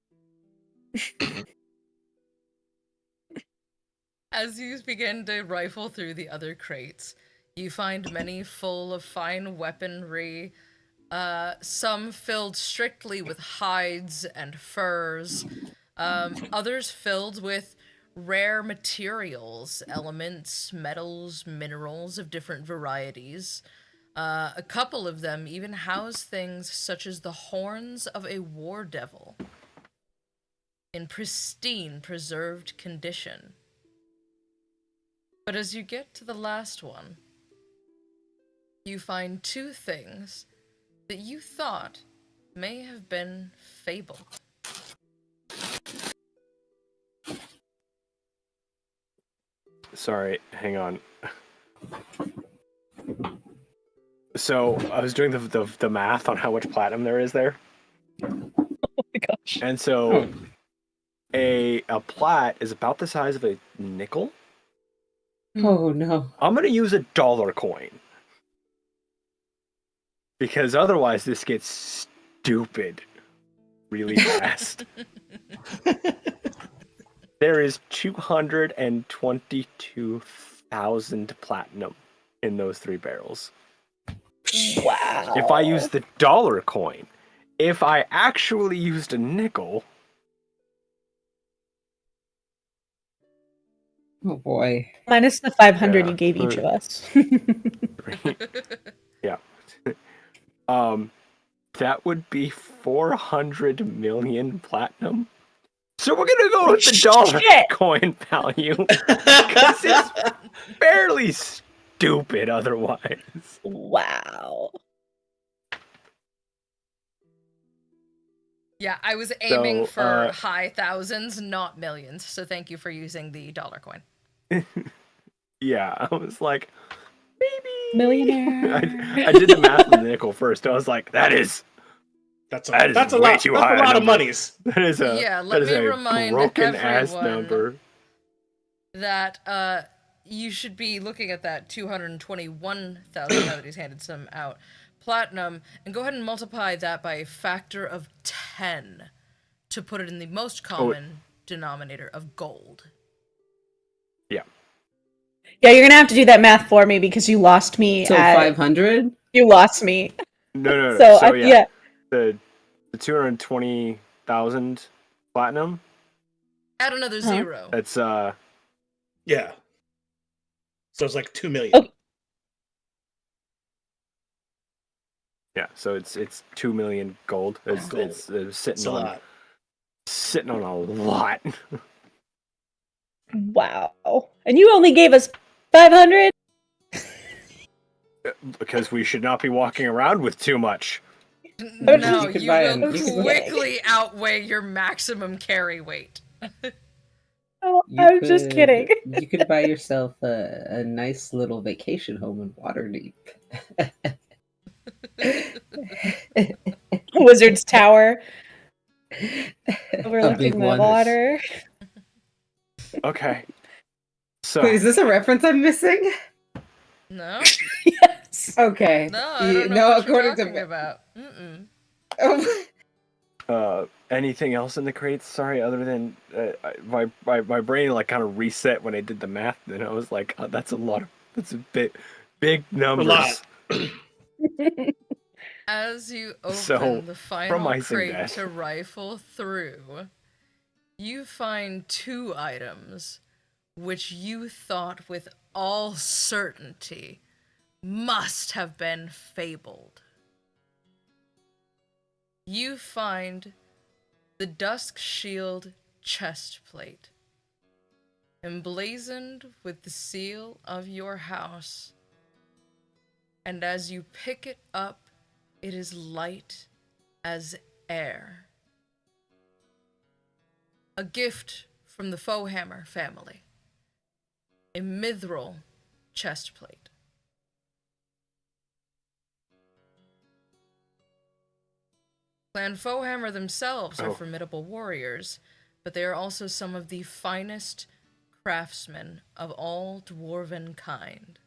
As you begin to rifle through the other crates, you find many full of fine weaponry, some filled strictly with hides and furs, others filled with rare materials, elements, metals, minerals of different varieties. A couple of them even house things such as the horns of a war devil in pristine, preserved condition. But as you get to the last one, you find two things that you thought may have been fabled. Sorry, hang on. So I was doing the math on how much platinum there is there, Oh my gosh. and so a plat is about the size of a nickel. Oh no. I'm gonna use a dollar coin because otherwise this gets stupid really fast. There is 222,000 platinum in those 3 barrels. Wow. If I use the dollar coin, if I actually used a nickel, Oh boy. Minus the 500 Yeah. you gave each of us. yeah, that would be 400 million platinum. So we're gonna go with the dollar Shit. coin value because it's fairly stupid otherwise. Wow. Yeah, I was aiming So, for high thousands, not millions, so thank you for using the dollar coin. Yeah, I was like, maybe Millionaire. I did the math on the nickel first. I was like, that's That's That is a way lot. too That's high a lot of number. monies. that is a Yeah, that let is me a remind broken ass everyone number. that you should be looking at that 221,000 now that he's handed some out. Platinum, and go ahead and multiply that by a factor of 10 to put it in the most common denominator of gold. Yeah, you're gonna have to do that math for me because you lost me So at 500? you lost me. No. So, So, yeah. the 220,000 platinum. Add another zero. That's Yeah. So it's like 2 million. Oh. yeah. So it's 2 million gold. It's Gold. it's It's sitting a on lot. sitting on a lot. Wow. And you only gave us 500? Because we should not be walking around with too much. No, You could you buy will an- you could- quickly outweigh your maximum carry weight. Oh, I was just kidding. You could buy yourself a nice little vacation home in Waterdeep. Wizard's Tower A overlooking big the one. water. Okay. So Wait, is this a reference I'm missing? No? Yes. Okay. No, I don't know what you're talking about. Mm-mm. Oh, anything else in the crates? Sorry, other than my brain like kind of reset when I did the math. And I was like, oh, that's a lot. That's a big numbers. lot. As you open So, the final promising crate that. to rifle through, you find 2 items which you thought with all certainty must have been fabled. You find the Dusk Shield chest plate, emblazoned with the seal of your house, and as you pick it up, it is light as air. A gift from the Foehammer family. A mithril chest plate. Clan Foehammer themselves are formidable warriors, but they are also some of the finest craftsman of all dwarven kind.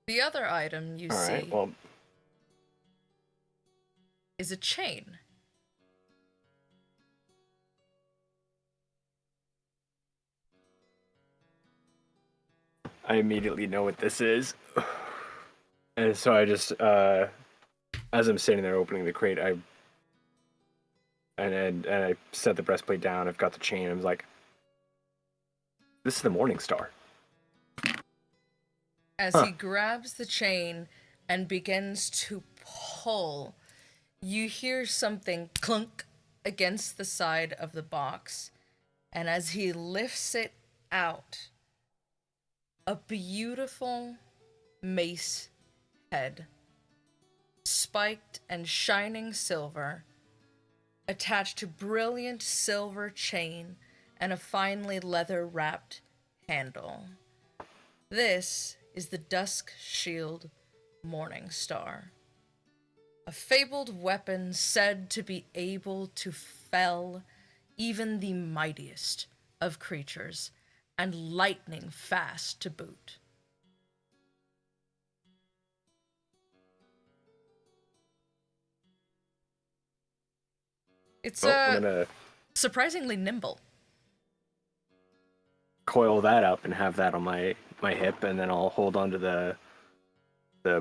The other item you All see right. Well, is a chain. I immediately know what this is, and so I just, as I'm sitting there opening the crate, I set the breastplate down. I've got the chain. I was like, "This is the Morning Star." As he grabs the chain and begins to pull, you hear something clunk against the side of the box. And as he lifts it out, a beautiful mace head, spiked and shining silver, attached to brilliant silver chain and a finely leather-wrapped handle. This is the Dusk Shield Morning Star, a fabled weapon said to be able to fell even the mightiest of creatures, and lightning fast to boot. It's I'm gonna surprisingly nimble. coil that up and have that on my hip, and then I'll hold onto the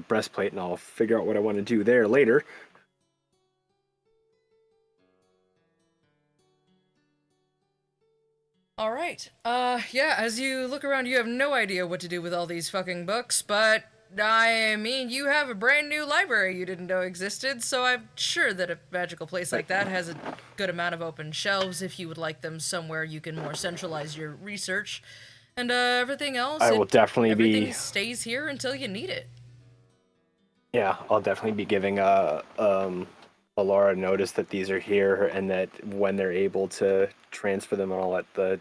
breastplate, and I'll figure out what I want to do there later. All right. Yeah, as you look around, you have no idea what to do with all these fucking books, but I mean, you have a brand new library you didn't know existed, so I'm sure that a magical place like that has a good amount of open shelves if you would like them somewhere you can more centralize your research. And everything else, I will definitely everything be. stays here until you need it. Yeah, I'll definitely be giving Elara notice that these are here, and that when they're able to transfer them, I'll let the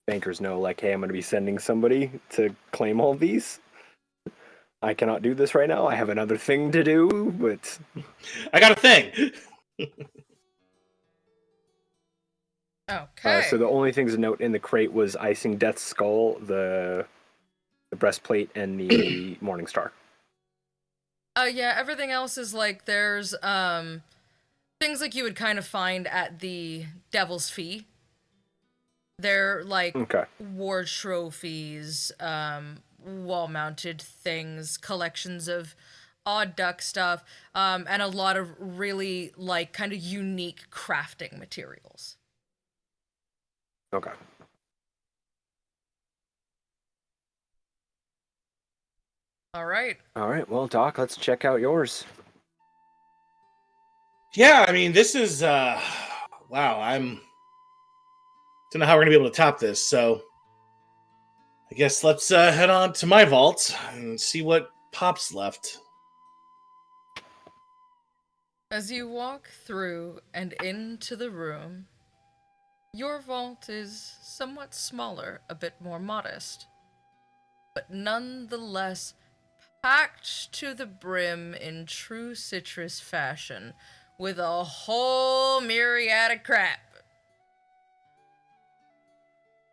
bankers know, like, hey, I'm going to be sending somebody to claim all these. I cannot do this right now. I have another thing to do, but I got a thing. Okay. So the only things to note in the crate was Icing Death's Skull, the breastplate, and the Morning Star. Yeah, everything else is like there's things like you would kind of find at the Devil's Fee. They're like Okay. war trophies, wall-mounted things, collections of odd duck stuff, and a lot of really like kind of unique crafting materials. Okay. All right. All right. Well, Doc, let's check out yours. Yeah, I mean, this is wow. I'm don't know how we're gonna be able to top this. So I guess let's head on to my vault and see what pops left. As you walk through and into the room, your vault is somewhat smaller, a bit more modest, but nonetheless packed to the brim in true citrus fashion with a whole myriad of crap.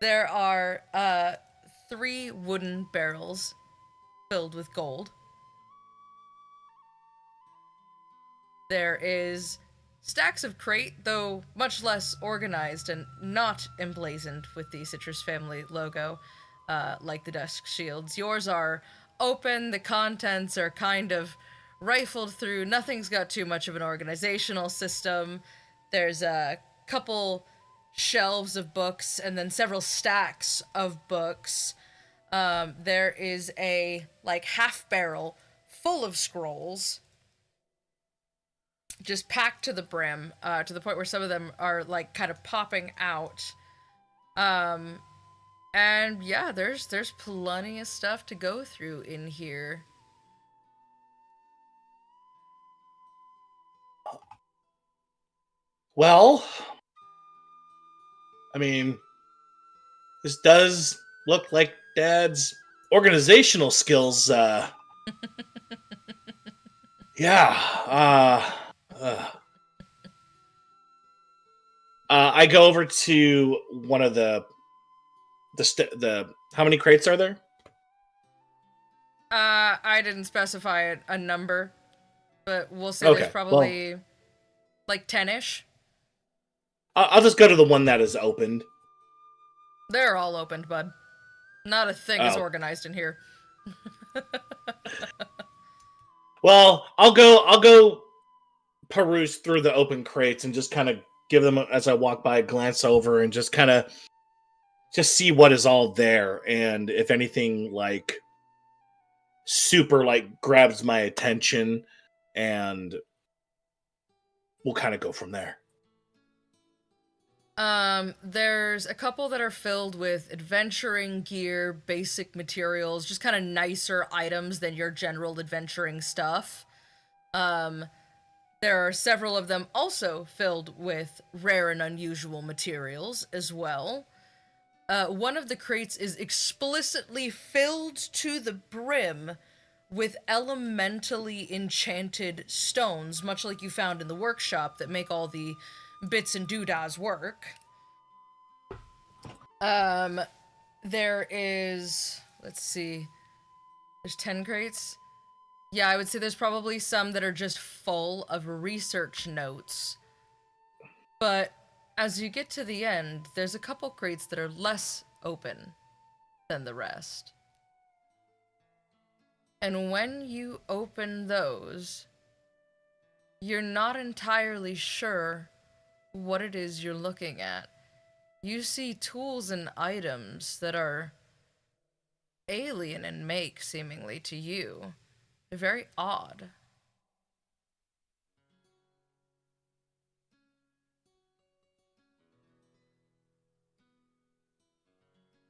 There are 3 wooden barrels filled with gold. There is stacks of crate, though much less organized and not emblazoned with the Citrus Family logo, like the Dusk Shields. Yours are open, the contents are kind of rifled through, nothing's got too much of an organizational system. There's a couple shelves of books and then several stacks of books. There is a, like, half barrel full of scrolls, just packed to the brim, to the point where some of them are, like, kind of popping out. And yeah, there's plenty of stuff to go through in here. Well, I mean, this does look like Dad's organizational skills Yeah. I go over to one of the how many crates are there? I didn't specify a number, but we'll say there's Okay. Well, probably like 10-ish. I'll just go to the one that is opened. They're all opened, bud. Not a thing is Oh. organized in here. Well, I'll go peruse through the open crates and just kind of give them, as I walk by, a glance over and just kind of just see what is all there, and if anything like super like grabs my attention, and we'll kind of go from there. There's a couple that are filled with adventuring gear, basic materials, just kind of nicer items than your general adventuring stuff. There are several of them also filled with rare and unusual materials as well. One of the crates is explicitly filled to the brim with elementally enchanted stones, much like you found in the workshop, that make all the bits and doodads work. There is, let's see, there's 10 crates. Yeah, I would say there's probably some that are just full of research notes. But as you get to the end, there's a couple crates that are less open than the rest. And when you open those, you're not entirely sure what it is you're looking at. You see tools and items that are alien in make, seemingly, to you. They're very odd.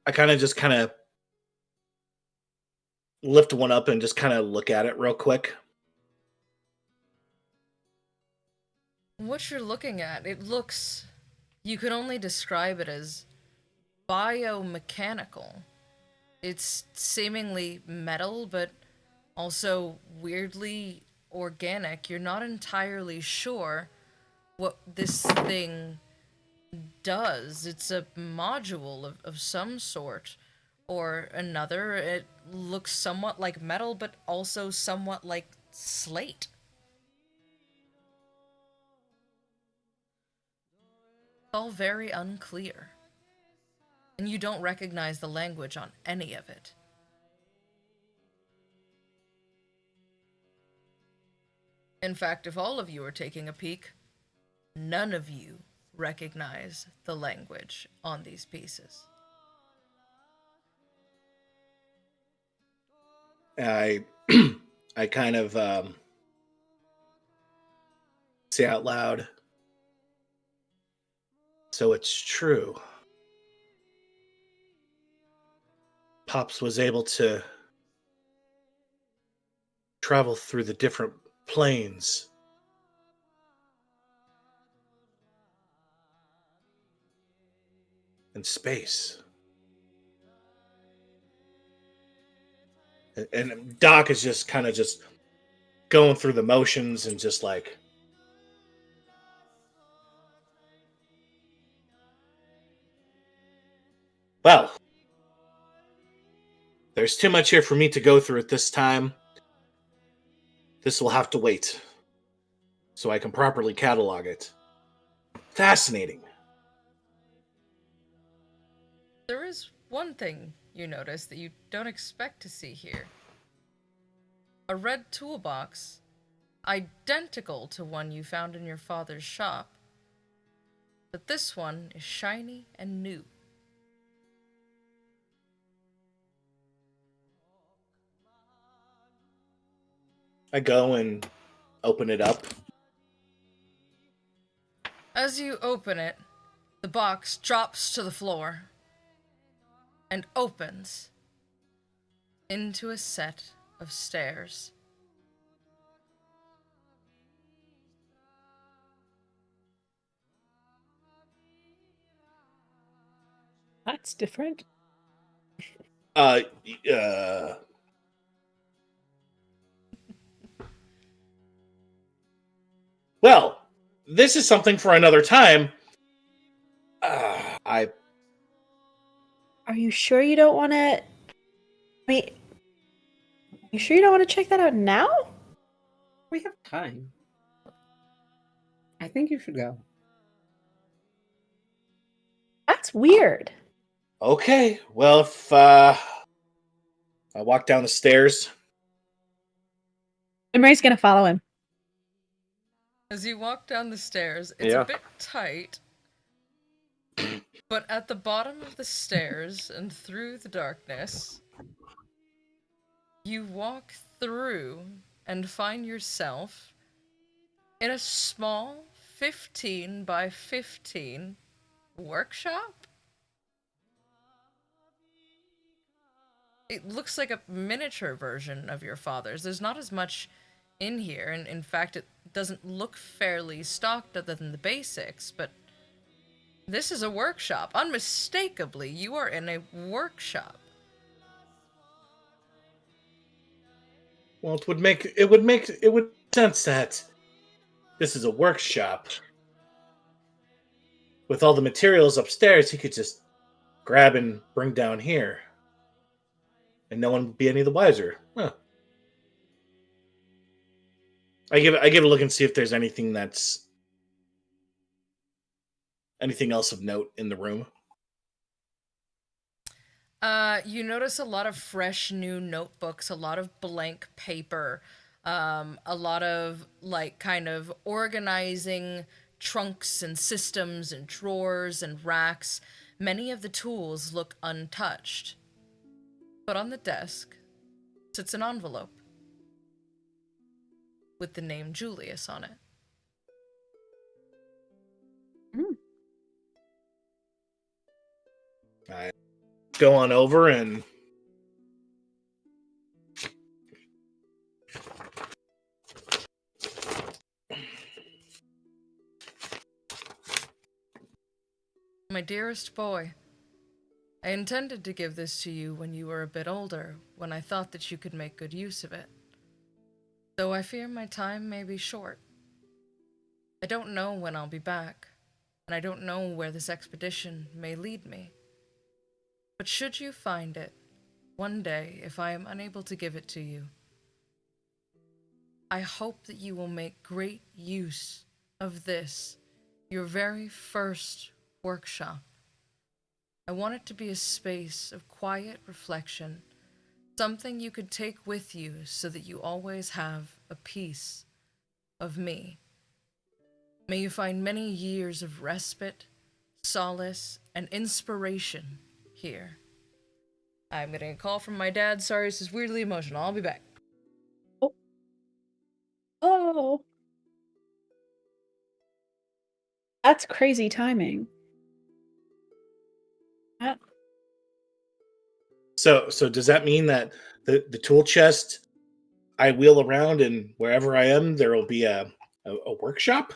I kind of lift one up and just kind of look at it real quick. What you're looking at, it looks... You could only describe it as biomechanical. It's seemingly metal, but also weirdly organic. You're not entirely sure what this thing does. It's a module of some sort or another. It looks somewhat like metal, but also somewhat like slate. All very unclear. And you don't recognize the language on any of it. In fact, if all of you are taking a peek, none of you recognize the language on these pieces. I kind of say out loud, so it's true. Pops was able to travel through the different planes. And space. And Doc is just kind of just going through the motions and just like, well, there's too much here for me to go through at this time. This will have to wait so I can properly catalog it. Fascinating. There is one thing you notice that you don't expect to see here. A red toolbox, identical to one you found in your father's shop. But this one is shiny and new. I go and open it up. As you open it, the box drops to the floor and opens into a set of stairs. That's different. Well, this is something for another time. I Are you sure you don't want to? Wait, you sure you don't want to check that out now? We have time. I think you should go. That's weird. okay. Well, if I walk down the stairs, Emery's gonna follow him. As you walk down the stairs, it's Yeah. a bit tight, but at the bottom of the stairs and through the darkness, you walk through and find yourself in a small 15 by 15 workshop. It looks like a miniature version of your father's. There's not as much in here, and in fact, it doesn't look fairly stocked other than the basics, but this is a workshop. Unmistakably, you are in a workshop. well, it would make sense that this is a workshop. With all the materials upstairs, he could just grab and bring down here, and no one would be any the wiser. Huh. I give it a look and see if there's anything else of note in the room. You notice a lot of fresh new notebooks, a lot of blank paper, a lot of like kind of organizing trunks and systems and drawers and racks. Many of the tools look untouched. But on the desk sits an envelope with the name Julius on it. I go on over and My dearest boy, I intended to give this to you when you were a bit older, when I thought that you could make good use of it. Though I fear my time may be short. I don't know when I'll be back, and I don't know where this expedition may lead me. But should you find it, one day, if I am unable to give it to you, I hope that you will make great use of this, your very first workshop. I want it to be a space of quiet reflection, something you could take with you so that you always have a piece of me. May you find many years of respite, solace, and inspiration here. I'm getting a call from my dad. Sorry, this is weirdly emotional. I'll be back. Oh. That's crazy timing. so does that mean that the tool chest I wheel around, and wherever I am, there will be a workshop?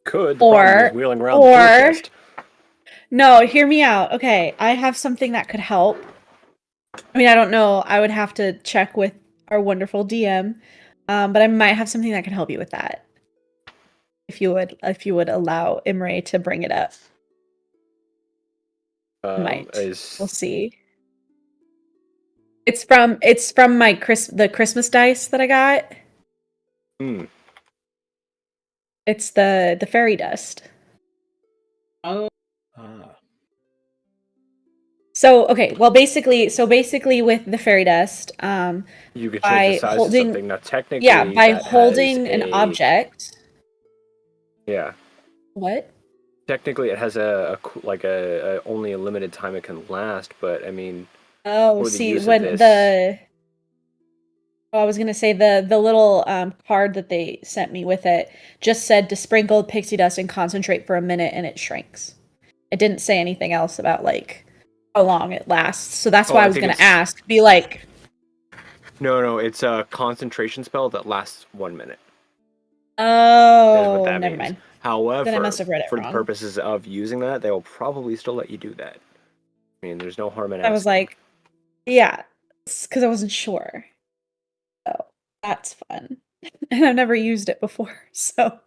Could. The problem is wheeling around the tool chest. No, hear me out. Okay, I have something that could help. I mean, I don't know. I would have to check with our wonderful DM, but I might have something that could help you with that. If you would allow Imre to bring it up. Might. We'll see. It's from my the Christmas dice that I got. It's the fairy dust. Oh. So okay, well basically with the fairy dust, you could change the size of something. Now technically, by holding an object. Yeah. What? Technically, it has a only a limited time it can last, but I mean. Oh, see, I was gonna say the little card that they sent me with it just said to sprinkle pixie dust and concentrate for a minute, and it shrinks. It didn't say anything else about like how long it lasts, so that's why I was gonna ask. Be like, no, it's a concentration spell that lasts 1 minute. Oh, never means. mind. However, then I must have read it for wrong. the purposes of using that, they will probably still let you do that. I mean, there's no harm in asking. I was like, yeah, because I wasn't sure. So that's fun. and I've never used it before, so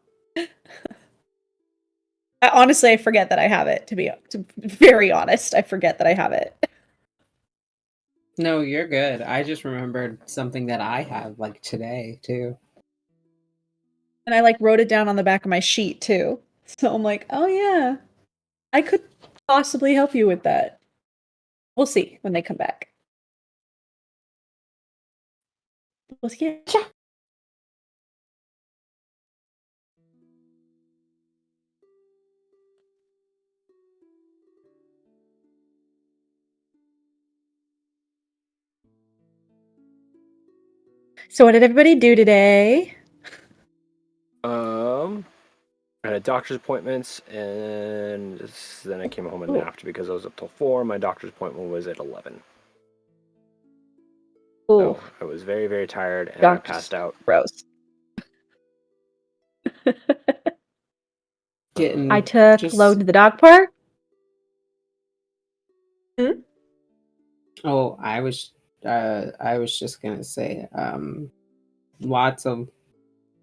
honestly, I forget that I have it. To be very honest, I forget that I have it. No, you're good. I just remembered something that I have like today too. And I like wrote it down on the back of my sheet too. So I'm like, oh yeah, I could possibly help you with that. We'll see when they come back. We'll see. Yeah. So what did everybody do today? I had doctor's appointments, and then I came home and napped because I was up till 4. My doctor's appointment was at 11. Oh, So I was very, very tired, and I passed out. Gross. Getting I took just Logan to the dog park. oh, I was just gonna say, lots of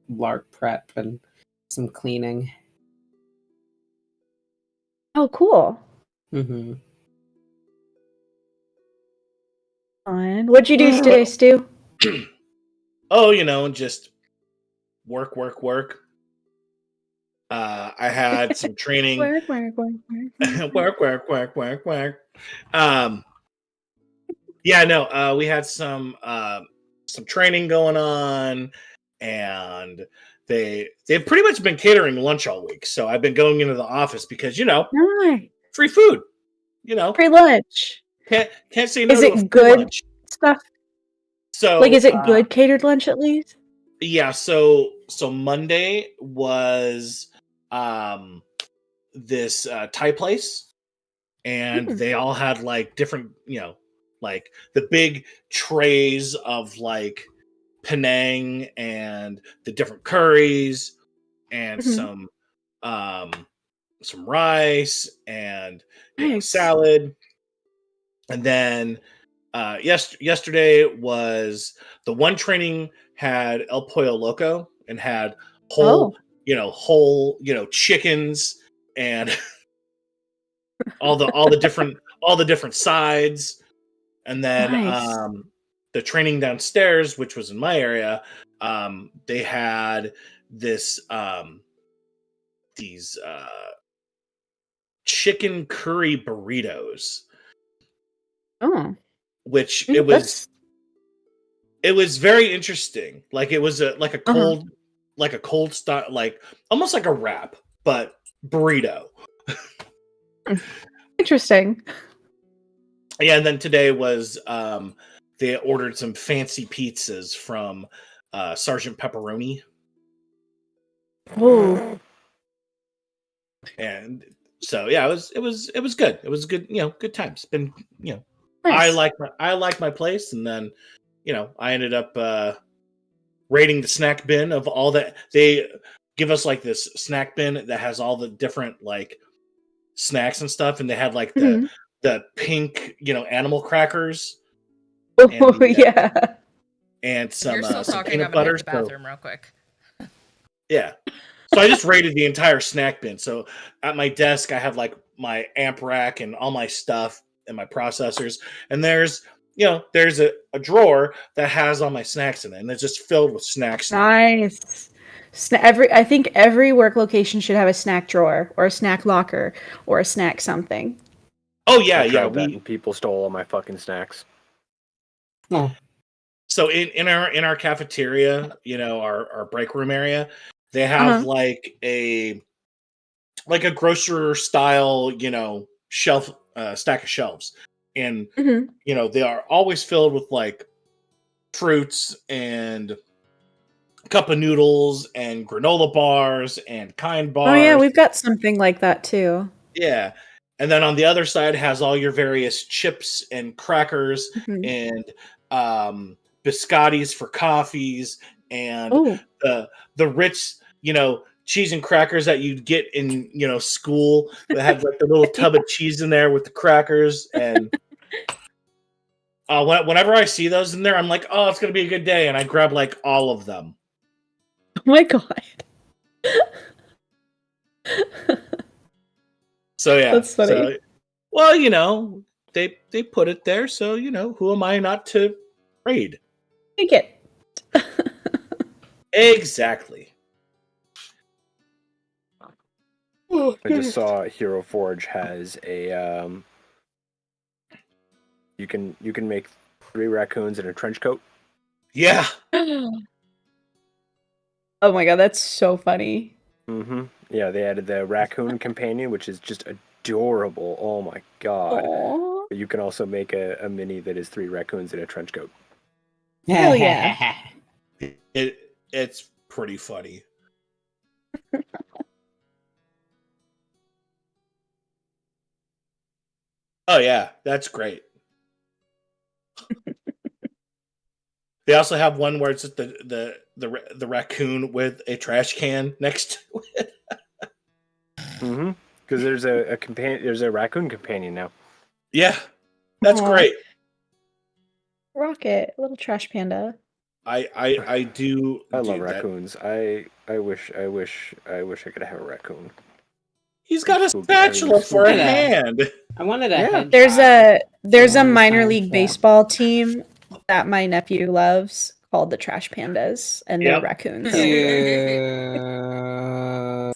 lark prep and some cleaning. Oh, cool. Mm-hmm. Fun. What'd you do today, Stu? Oh, just work. I had some training. Work. work. We had some training going on, and they've pretty much been catering lunch all week. So I've been going into the office because Nice. free food. Free lunch. Can't say no Is to a free it good lunch. stuff? So Like, is it good catered lunch at least? Yeah, so Monday was this Thai place, and they all had like different, like the big trays of like Penang and the different curries and some rice and Nice. salad. And then yesterday was the one training had El Pollo Loco and had whole chickens and all the different sides. And then Nice. the training downstairs, which was in my area, they had this these chicken curry burritos. Oh. Which it was very interesting. Like it was a cold style, like almost like a wrap, but burrito. Interesting. Yeah, and then today was they ordered some fancy pizzas from Sergeant Pepperoni. Oh. And so it was good. It was good, good times. Been, Nice. I like my place, and then I ended up rating the snack bin of all that. They give us like this snack bin that has all the different like snacks and stuff, and they had like the pink animal crackers. Oh yeah. And some You're still some talking. peanut I'm gonna butter. hit the bathroom real quick. Yeah. So I just rated the entire snack bin. So at my desk, I have like my amp rack and all my stuff and my processors. And there's a drawer that has all my snacks in it, and it's just filled with snacks. Nice. I think every work location should have a snack drawer or a snack locker or a snack something. Oh yeah, People stole all my fucking snacks. Oh. So in our cafeteria, our break room area, they have like a grocer style, shelf stack of shelves, and they are always filled with like fruits and cup of noodles and granola bars and kind bars. Oh yeah, we've got something like that too. Yeah. And then on the other side has all your various chips and crackers and biscottis for coffees and the rich, cheese and crackers that you'd get in, school that had like the little tub of cheese in there with the crackers. And whenever I see those in there, I'm like, oh, it's going to be a good day. And I grab like all of them. my god. So yeah. That's funny. So, well, you know, they put it there, so you know, who am I not to raid? Take it. Exactly. I just saw Hero Forge has a you can make 3 raccoons in a trench coat. Yeah. Oh my god, that's so funny. Mm-hmm. Yeah, they added the raccoon companion, which is just adorable. Oh my god. Aww. But you can also make a mini that is 3 raccoons in a trench coat. Hell yeah. It's pretty funny. Oh yeah, that's great. They also have one where it's just the raccoon with a trash can next to it. Mm-hmm. Because there's a companion. There's a raccoon companion now. Yeah, that's Aw. great. Rocket, little trash panda. I do. I love do that. raccoons. I wish I could have a raccoon. He's got a Spooky, spatula everything's for a spooky. hand. I wanted a Yeah. hedgehog. There's a long minor time, league so- baseball team that my nephew loves called the Trash Pandas, and they're Yep. raccoons. Yeah.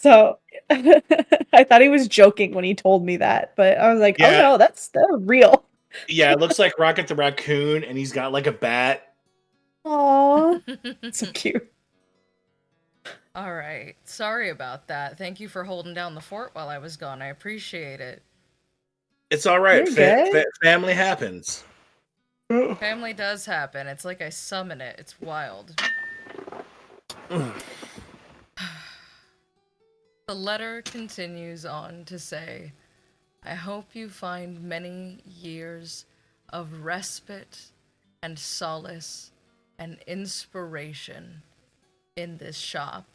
So I thought he was joking when he told me that, but I was like, Yeah. oh no, that's real. Yeah, it looks like Rocket the Raccoon, and he's got like a bat. Aww, so cute. All right. Sorry about that. Thank you for holding down the fort while I was gone. I appreciate it. It's all right. You're good. Family happens. Family does happen. It's like I summon it. It's wild. The letter continues on to say, I hope you find many years of respite and solace and inspiration in this shop.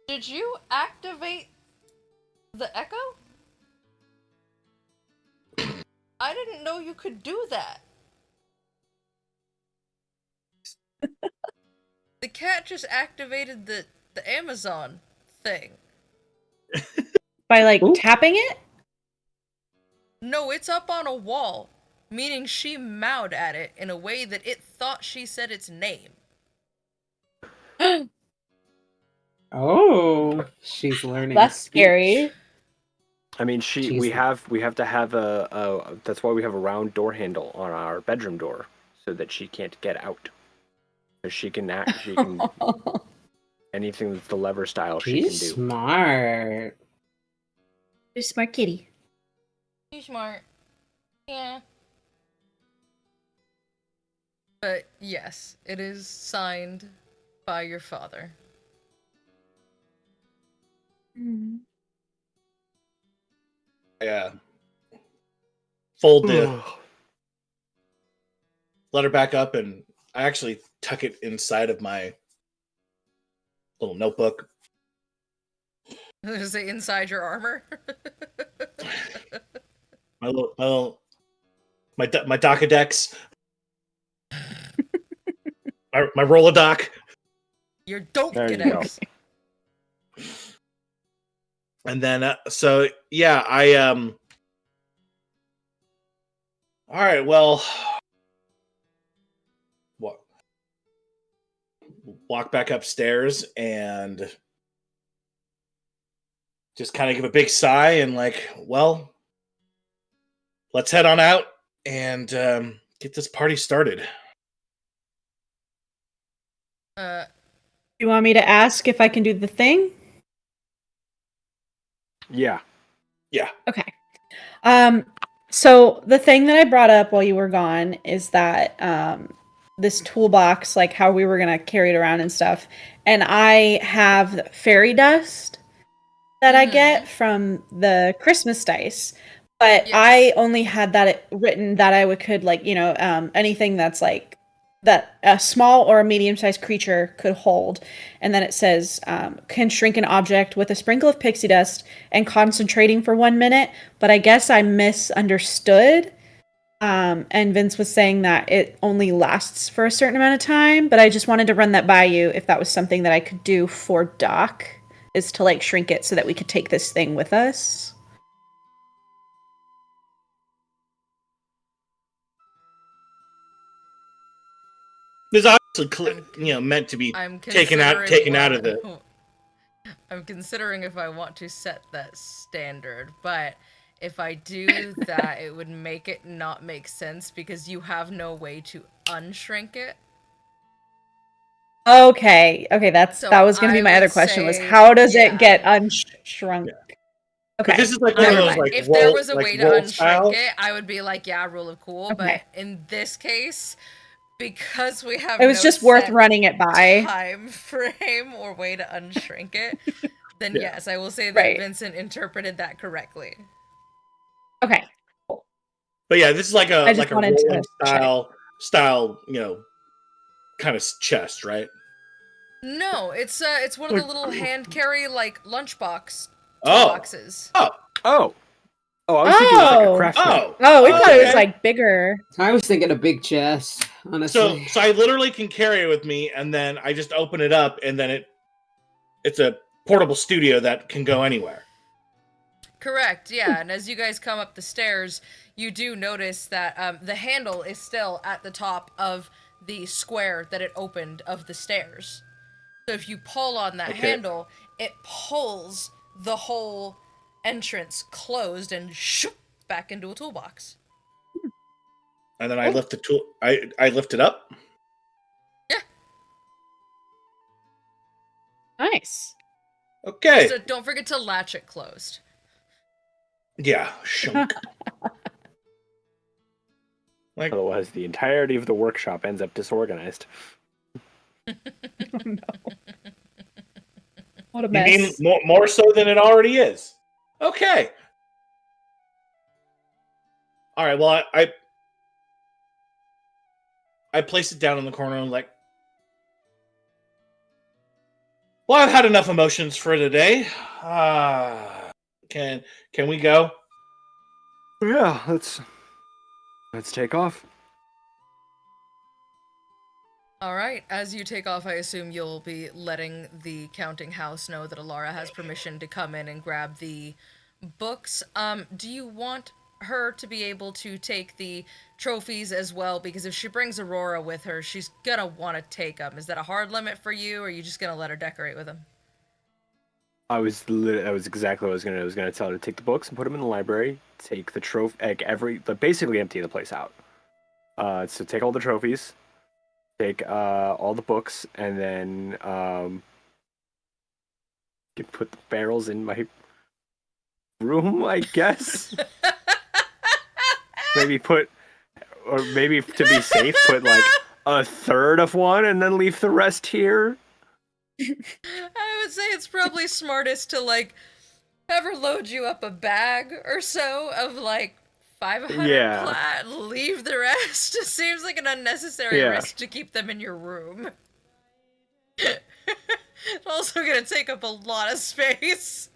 Did you activate the echo? I didn't know you could do that. The cat just activated the Amazon thing. By like Ooh. tapping it? No, it's up on a wall, meaning she mowed at it in a way that it thought she said its name. Oh, she's learning. That's speech. scary. I mean, Jeez. we have to have a that's why we have a round door handle on our bedroom door so that she can't get out. Because she can anything with the lever style she can She's do. smart. You're a smart kitty. You smart. Yeah. But yes, it is signed by your father. Mm. Yeah. Fold the letter back up, and I actually tuck it inside of my little notebook. Is it inside your armor? My Docadex. my Rolodoc. Your dope There you Gidex. And then so yeah, I all right, well, walk back upstairs and just kind of give a big sigh and like, well, let's head on out and get this party started. You want me to ask if I can do the thing? Yeah. Yeah. Okay. So the thing that I brought up while you were gone is that this toolbox, like how we were gonna carry it around and stuff, and I have fairy dust that I get from the Christmas dice, but Yes. I only had that written that I could like anything that's like that a small or a medium-sized creature could hold, and then it says can shrink an object with a sprinkle of pixie dust and concentrating for 1 minute. But I guess I misunderstood And Vince was saying that it only lasts for a certain amount of time, but I just wanted to run that by you if that was something that I could do for Doc, is to like shrink it so that we could take this thing with us. There's obviously, meant to be I'm taken out of the. I'm considering if I want to set that standard, but if I do that, it would make it not make sense because you have no way to unshrink it. Okay, that was going to be my I other would question was say, how does yeah. it get unshrunk? Yeah. Okay. But this is like one of Never those mind. like If roll, there was a like way to roll unshrink style. it, I would be like, yeah, rule of cool. Okay. But in this case, because we have It was no just worth set running it by. time frame or way to unshrink it, then Yeah. yes, I will say that Right. Vincent interpreted that correctly. Okay. But yeah, this is like a I just wanted to rolling style, kind of chest, right? No, it's one of the little hand carry like lunchbox Oh. boxes. Oh, I was thinking it was like a craft kit. We thought it was okay. like bigger. I was thinking a big chest, honestly. So I literally can carry it with me, and then I just open it up, and then it's a portable studio that can go anywhere. Correct, yeah. And as you guys come up the stairs, you do notice that the handle is still at the top of the square that it opened of the stairs. So if you pull on that handle, it pulls the whole entrance closed and shoop back into a toolbox. And then I lift the tool. I lift it up. Yeah. Nice. Okay. So don't forget to latch it closed. Yeah. Shunk. Like, Otherwise, the entirety of the workshop ends up disorganized. No. What a you mess. mean more so than it already is? Okay. All right. Well, I place it down in the corner and like, well, I've had enough emotions for today. Can we go? Yeah, let's take off. All right. As you take off, I assume you'll be letting the counting house know that Elara has permission to come in and grab the books. Do you want her to be able to take the trophies as well? Because if she brings Aurora with her, she's gonna want to take them. Is that a hard limit for you, or are you just gonna let her decorate with them? That was exactly what I was gonna. I was gonna tell her to take the books and put them in the library. Take the trophy, basically empty the place out. So take all the trophies, take all the books, and then you can put the barrels in my room, I guess. Maybe to be safe, put like a third of one, and then leave the rest here. I would say it's probably smartest to like have her load you up a bag or so of like 500 plat, leave the rest. It seems like an unnecessary risk to keep them in your room. It's also gonna take up a lot of space.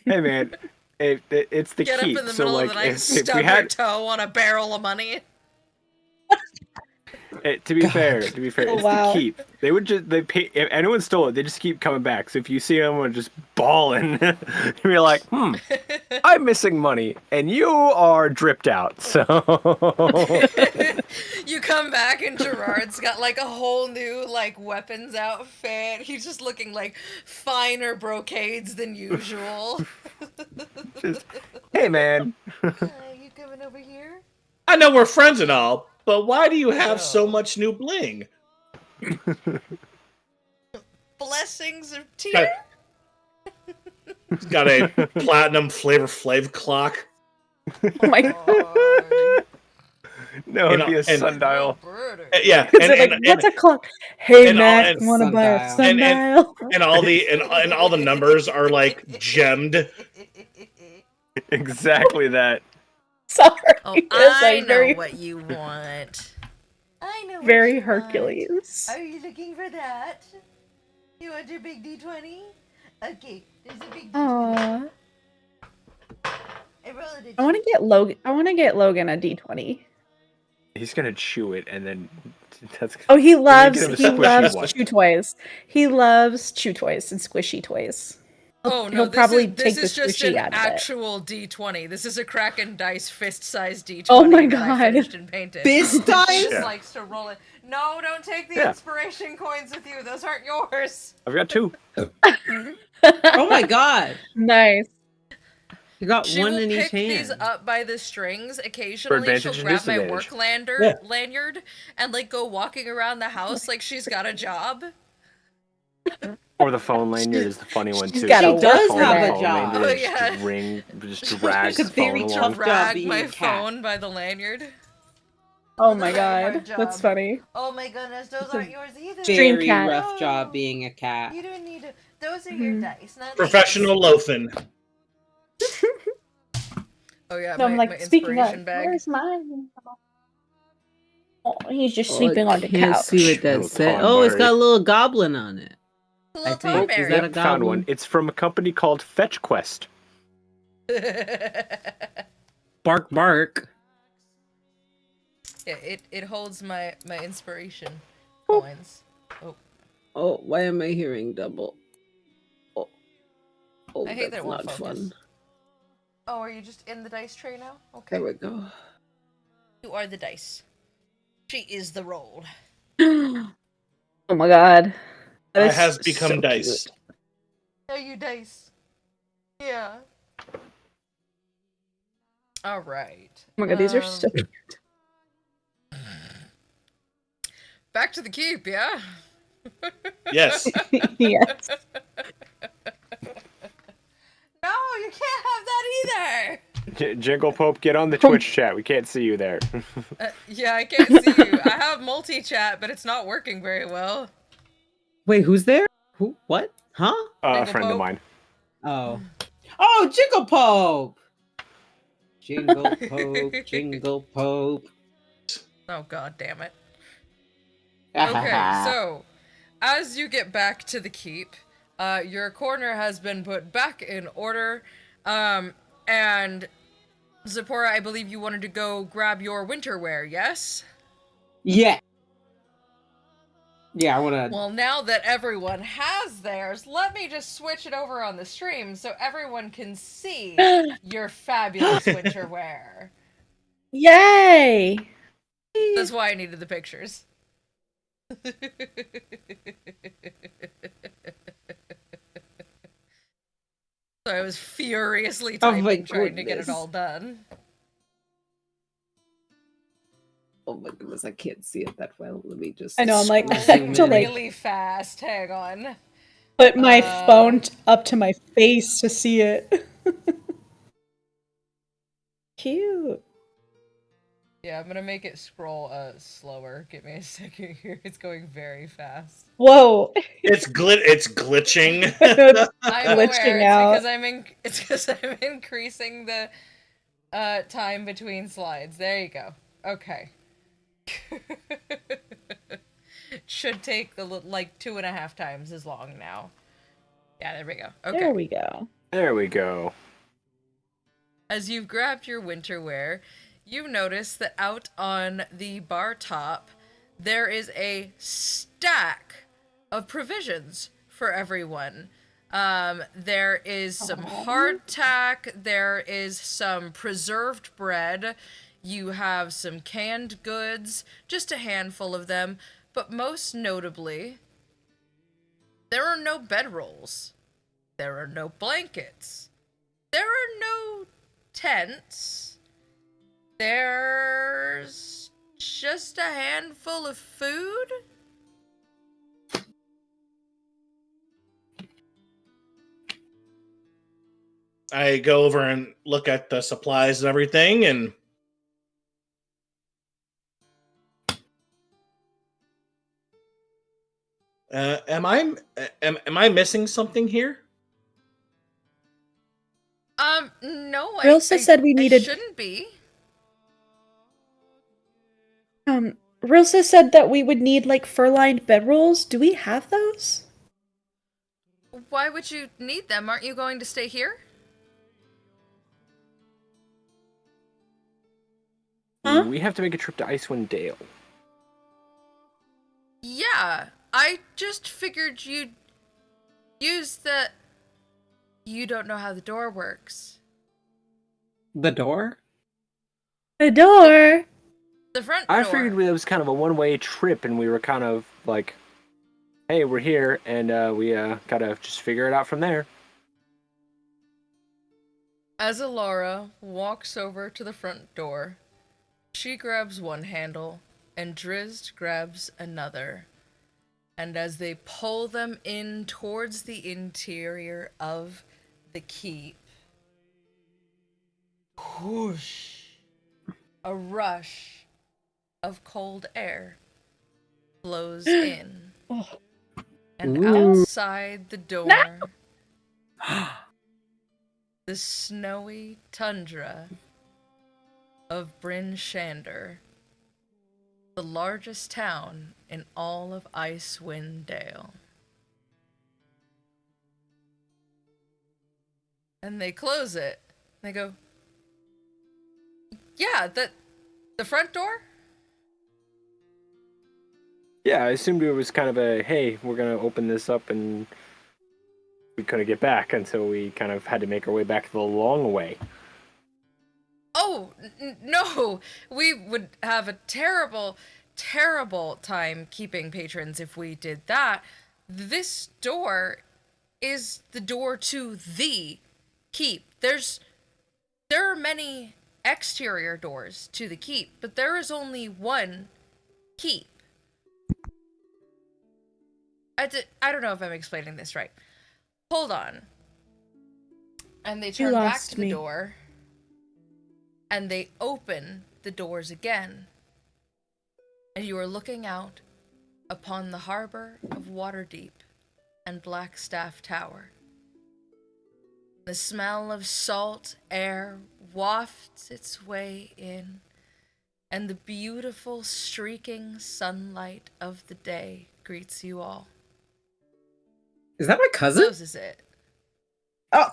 Hey man, it's the Get keep. up in the So middle like, of the night and if stub we your had, toe on a barrel of money. to be fair, it's wow. the keep. They pay if anyone stole it, they just keep coming back. So if you see anyone just bawling, you're like, I'm missing money, and you are dripped out. So You come back and Gerard's got like a whole new like weapons outfit. He's just looking like finer brocades than usual. just, hey man, You coming over here? I know we're friends and all, but why do you have so much new bling? Blessings of tear. He's got a platinum Flavor Flav clock. Oh my god. no, it'd be a sundial. Yeah, What's a clock? Hey and Matt, all- want to buy a sundial. sundial? and all the numbers are like gemmed. Exactly that. Sorry. Oh, yes, I I'm know very, what you want. I know. very what you Hercules. Want. Are you looking for that? You want your big D20? Okay, there's a big D20. Aww. If rolled a I want to get Logan. I want to get Logan a D20. He's gonna chew it, and then that's. Oh, he You're gonna loves get him a squishy one. chew toys. He loves chew toys and squishy toys. Oh no, He'll probably take this the is just squishy an out of it. actual D20. This is a Kraken dice fist-sized D20 Oh my that I God. finished and painted. Fist She dice? just Yeah. likes to roll it. No, don't take the Yeah. inspiration coins with you. Those aren't yours. I've got 2. Oh my god. Nice. You got She one will in each pick these hand. up by the strings. Occasionally, advantage she'll and grab my disadvantage. work lanyard and like go walking around the house like she's got a job. Or the phone lanyard is the funny one she's too. got She a puts does the phone have on a the job. phone lanyard Oh, and yeah. just drags It's a the phone very along. tough job Drag being my a cat. phone by the lanyard. Oh That's my a very hard god, job. that's funny. Oh my goodness, those It's a aren't yours either. Stream Very cat. rough job No. being a cat. You don't need to. Those are your Mhm. dice, not Professional loafing. Oh yeah, No, I'm my like, speaking of, inspiration bag. where's mine? Oh, he's just Oh, sleeping I on the can't couch. see what that Little said. Tom Oh, it's Murray. got a little goblin on it. A I little think. Tom Is Berry. that a Yep, found one. goblin? It's from a company called Fetch Quest. Bark, bark. Yeah, it holds my inspiration coins. Oh, Oh, why am I hearing double? Oh, I hate that that's it won't not focus. fun. oh, are you just in the dice tray now? Okay, There we go. you are the dice. She is the roll. Oh my god. That I is has become so dice. cute. Are you dice? Yeah. All right. Oh my god, these are so cute. Back to the keep, yeah. Yes. Yes. No, you can't have that either. Jingle Pope, get on the Twitch chat. We can't see you there. Yeah, I can't see you. I have multi-chat, but it's not working very well. Wait, who's there? Who? What? Huh? A Jingle friend of Pope. mine. Oh. Oh, Jingle Pope! Jingle Pope, Jingle Pope. Oh god damn it. Okay, so as you get back to the keep, your corner has been put back in order, and Zipporah, I believe you wanted to go grab your winter wear, yes? Yeah. Yeah, I wanna. Well, now that everyone has theirs, let me just switch it over on the stream so everyone can see your fabulous winter wear. Yay! That's why I needed the pictures. So I was furiously Oh my typing, trying to get it goodness. all done. Oh my goodness, I can't see it that well. Let me just. I know, I'm like, I zoom have to, in. like, Really fast. Hang on. put my phone Uh, up to my face to see it. Cute. Yeah, I'm gonna make it scroll slower. Give me a second here. It's going very fast. Whoa. It's glitching. I'm Glitching aware. out. It's because I'm increasing the time between slides. There you go. Okay. Should take like 2.5 times as long now. Yeah, there we go. Okay. There we go. There we go. As you've grabbed your winter wear, you notice that out on the bar top, there is a stack of provisions for everyone. There is some hardtack, there is some preserved bread, you have some canned goods, just a handful of them, but most notably, there are no bedrolls. There are no blankets. There are no tents. There's just a handful of food. I go over and look at the supplies and everything, and am I missing something here? No, Rilsa said we needed- I shouldn't be. Rilsa said that we would need like fur-lined bedrolls. Do we have those? Why would you need them? Aren't you going to stay here? Huh? we have to make a trip to Icewind Dale. Yeah, I just figured you'd use the... You don't know how the door works. The door? The door. The front I door. figured it was kind of a one-way trip, and we were kind of like, hey, we're here, and we gotta just figure it out from there. As Elara walks over to the front door, she grabs one handle, and Drizzt grabs another. And as they pull them in towards the interior of the keep, whoosh, a rush of cold air blows in. Oh, And Ooh. outside the door, the snowy tundra of Bryn Shander, the largest town in all of Icewind Dale. And they close it. They go, yeah, the front door? Yeah, I assumed it was kind of a, hey, we're gonna open this up, and we couldn't get back until we kind of had to make our way back the long way. Oh, no! We would have a terrible, terrible time keeping patrons if we did that. This door is the door to the keep. There are many exterior doors to the keep, but there is only one keep. I don't know if I'm explaining this right. Hold on. And they turn back lost to the me. door. And they open the doors again. And you are looking out upon the harbor of Waterdeep and Blackstaff Tower. The smell of salt air wafts its way in, and the beautiful streaking sunlight of the day greets you all. Is that my cousin? Closes it. Oh.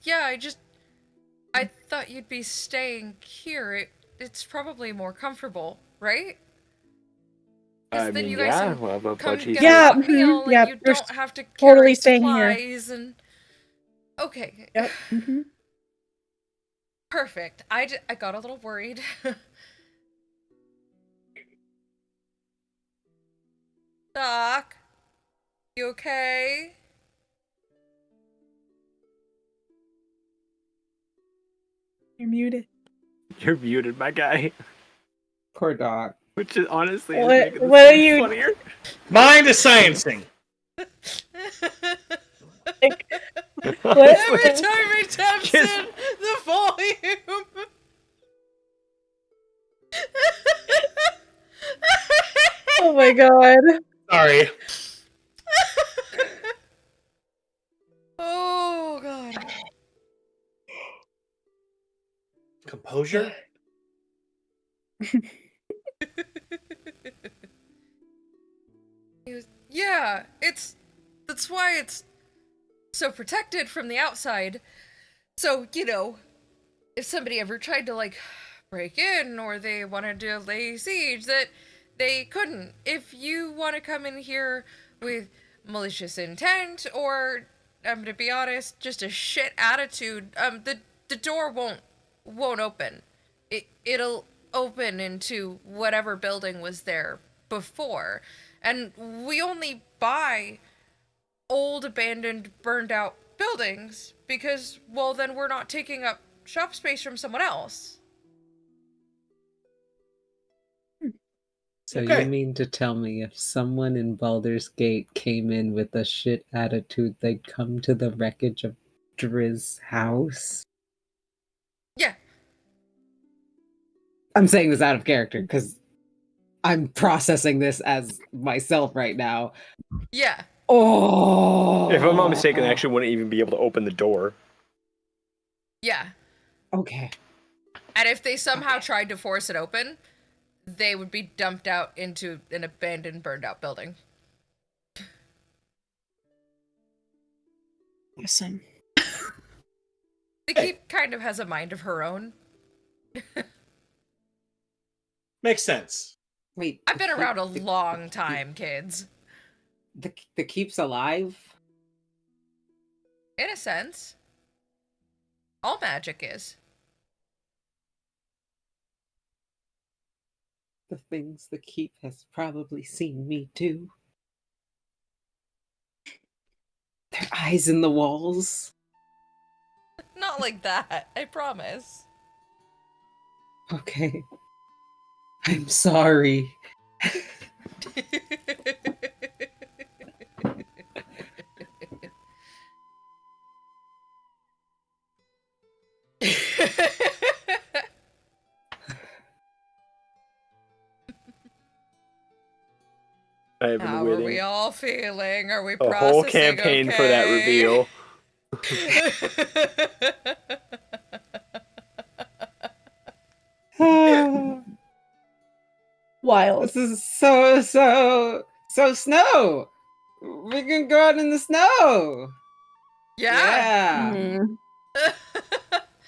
Yeah, I thought you'd be staying here. It's probably more comfortable, right? 'Cause I then mean, you guys yeah, can well, but come he get Yeah, a hot meal, and yeah, you we're don't have to totally carry staying here. supplies and... Okay. Yep. Mm-hmm. Perfect. I got a little worried. Doc, you okay? You're muted. You're muted, my guy. Poor dog. Which is honestly is What- making this what are thing you- funnier. Mind is sciencing. Like, Every what? time he taps Just- in the volume. Oh my god. Sorry. Oh god. Composure? Yeah, that's why it's so protected from the outside. So, you know, if somebody ever tried to, like, break in or they wanted to lay siege, that they couldn't. If you want to come in here with malicious intent or, I'm gonna be honest, just a shit attitude, the door won't open. It'll open into whatever building was there before. And we only buy old, abandoned, burned out buildings because, well, then we're not taking up shop space from someone else. So Okay. you mean to tell me if someone in Baldur's Gate came in with a shit attitude, they'd come to the wreckage of Drizz's house? Yeah. I'm saying this out of character because I'm processing this as myself right now. Yeah. Oh. If I'm not mistaken, they actually wouldn't even be able to open the door. Yeah. Okay. And if they somehow tried to force it open, they would be dumped out into an abandoned, burned out building. Awesome. The keep kind of has a mind of her own. Makes sense. Wait, I've the been keep- around a the- long time, kids. The keep's alive? In a sense. All magic is. The things the keep has probably seen me do. Their eyes in the walls. Not like that, I promise. Okay. I'm sorry. I have been How are we waiting all feeling? Are we a processing whole campaign for that okay? reveal. Wild. This is so snow. We can go out in the snow. Yeah. Mhm.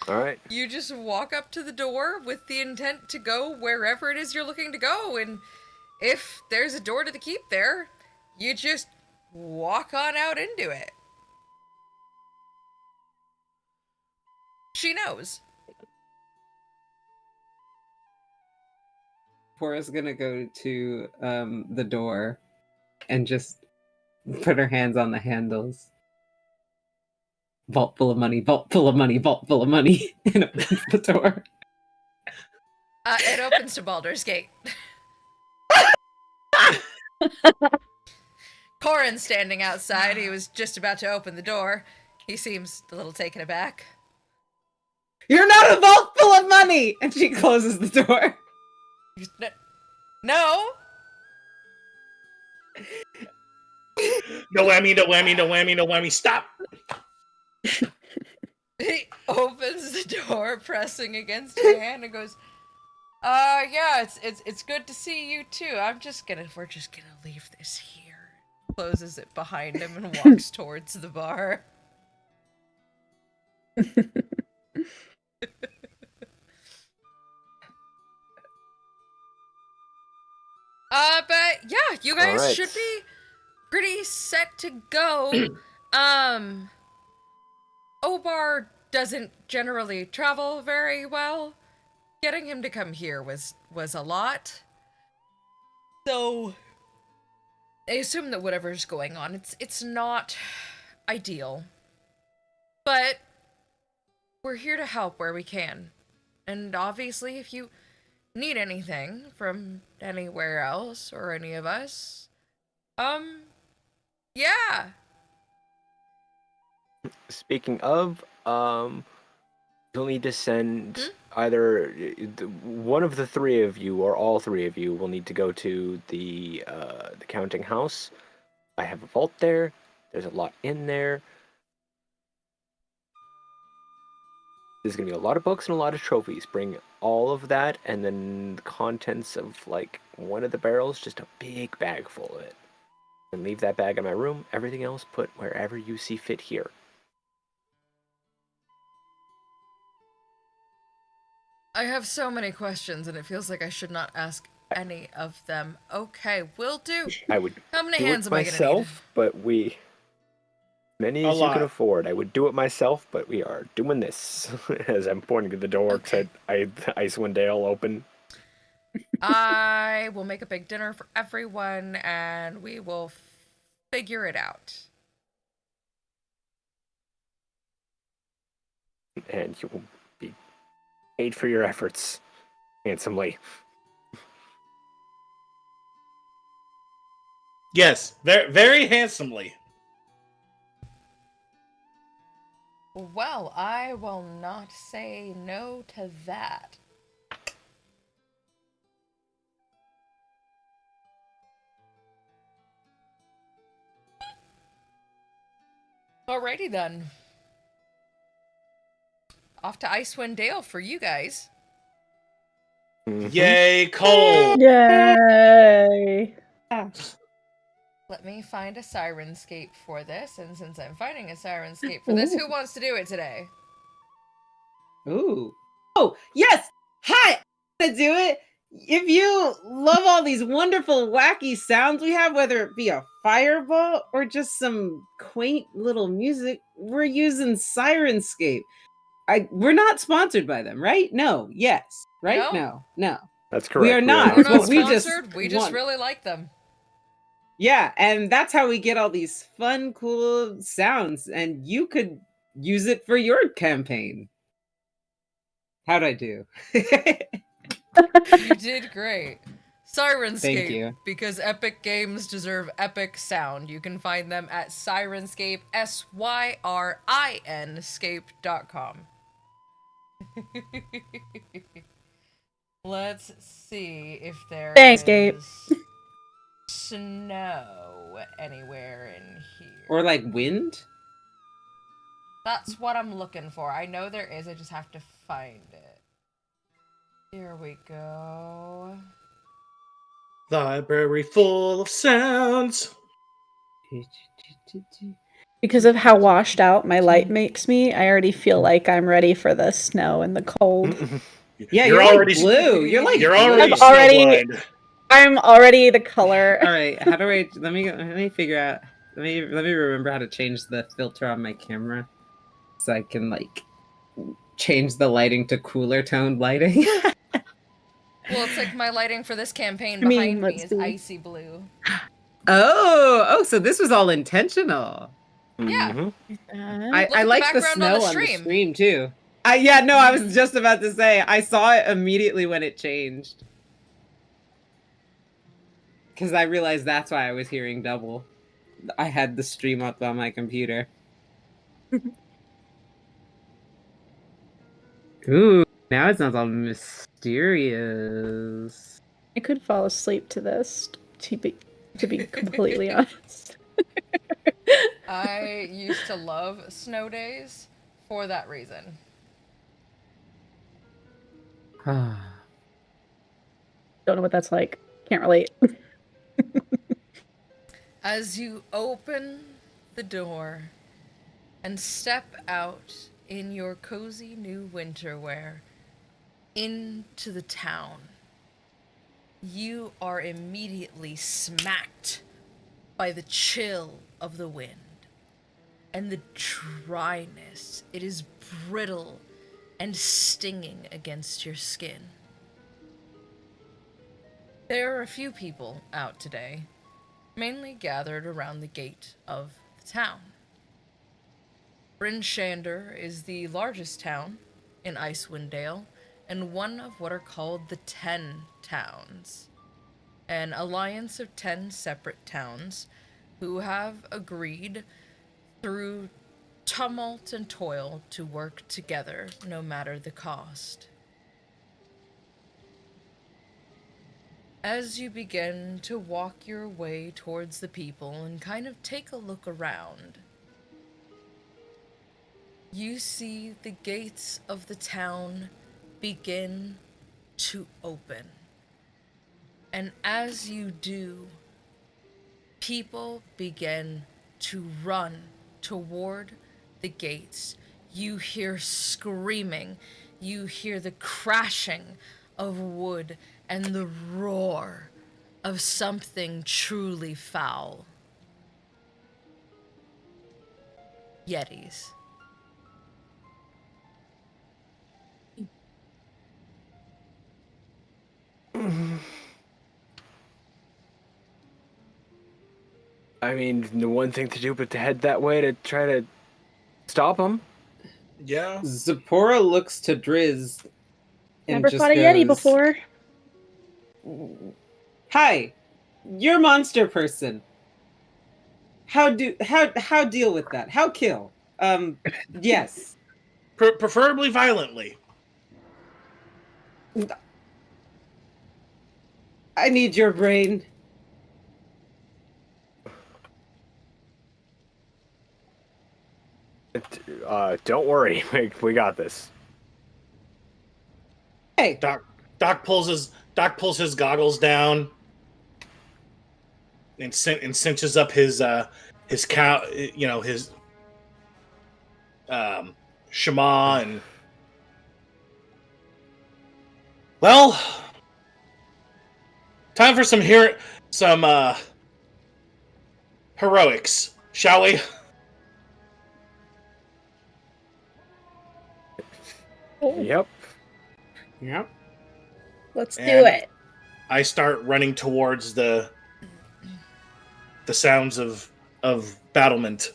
All right. You just walk up to the door with the intent to go wherever it is you're looking to go, and if there's a door to the keep there, you just walk on out into it. She knows. Pora's gonna go to the door and just put her hands on the handles. Vault full of money, vault full of money, vault full of money, and opens the door. It opens to Baldur's Gate. Corin's standing outside. He was just about to open the door. He seems a little taken aback. You're not a vault full of money! And she closes the door. No! No whammy, no whammy, no whammy, no whammy. Stop! He opens the door, pressing against her hand, and goes, yeah, it's good to see you too. we're just gonna leave this here. Closes it behind him and walks towards the bar. But yeah, you guys Alright. should be pretty set to go. Obar doesn't generally travel very well. Getting him to come here was a lot. So I assume that whatever's going on, it's not ideal. But we're here to help where we can. And obviously, if you need anything from anywhere else or any of us, yeah. Speaking of, you'll need to send either one of the three of you or all three of you will need to go to the counting house. I have a vault there. There's a lot in there. There's gonna be a lot of books and a lot of trophies. Bring all of that, and then the contents of like one of the barrels, just a big bag full of it. And leave that bag in my room. Everything else put wherever you see fit here. I have so many questions, and it feels like I should not ask any of them. Okay, will do. I would How many do hands it am I gonna need? myself, but many A as you can lot. afford. I would do it myself, but we are doing this. As I'm pointing to the door, Okay. Icewind Dale open. I will make a big dinner for everyone, and we will figure it out. And you will be paid for your efforts handsomely. Yes, very, very handsomely. Well, I will not say no to that. Alrighty then. Off to Icewind Dale for you guys. Mhm. Yay, Cole! Yay! Let me find a Syrinscape for this, and since I'm finding a Syrinscape for this, who wants to do it today? Ooh. Oh, yes! Hi! I'm gonna do it! If you love all these wonderful, wacky sounds we have, whether it be a fireball or just some quaint little music, we're using Syrinscape. We're not sponsored by them, right? No. Yes. Right? No. No. That's correct. We are not. We're It's not what we just sponsored. We just want. really like them. Yeah, and that's how we get all these fun, cool sounds, and you could use it for your campaign. How'd I do? You did great. Syrinscape. Thank you. Because epic games deserve epic sound. You can find them at Syrinscape, SYRIN-scape.com. Let's see if there Thanks, is Gabe. snow anywhere in here. Or like wind? That's what I'm looking for. I know there is, I just have to find it. Here we go. Library full of sounds. Because of how washed out my light makes me, I already feel like I'm ready for the snow and the cold. Yeah, You're you're already like blue. You're like You're blue. already I'm already- snowblind. I'm already the color. All right. How do I? Let me figure out. Let me remember how to change the filter on my camera, so I can like change the lighting to cooler toned lighting. Well, it's like my lighting for this campaign I mean, behind me let's is see. icy blue. Oh, so this was all intentional. Yeah. Mhm. I at the like the background snow on the on the stream. stream too. Yeah, no, I was just about to say I saw it immediately when it changed. Because I realized that's why I was hearing double. I had the stream up on my computer. Ooh, now it sounds all mysterious. I could fall asleep to this, to be completely honest. I used to love snow days for that reason. Don't know what that's like. Can't relate. As you open the door and step out in your cozy new winter wear into the town, you are immediately smacked by the chill of the wind and the dryness. It is brittle and stinging against your skin. There are a few people out today, mainly gathered around the gate of the town. Bryn Shander is the largest town in Icewind Dale, and one of what are called the 10 Towns, an alliance of 10 separate towns who have agreed through tumult and toil to work together no matter the cost. As you begin to walk your way towards the people and kind of take a look around, you see the gates of the town begin to open. And as you do, people begin to run toward the gates. You hear screaming, you hear the crashing of wood and the roar of something truly foul. Yetis. I mean, the one thing to do but to head that way to try to stop them. Yeah. Zipporah looks to Driz and Never just fought a Yeti goes, before. "Hi, you're monster person. How deal with that? How kill? Yes. Preferably violently. I need your brain. Don't worry, we got this. Hey, Doc pulls his goggles down. and cinches up his cow, his shema, and well, time for some heroics, shall we? Yep. Yep. Let's do And it. I start running towards the sounds of battlement.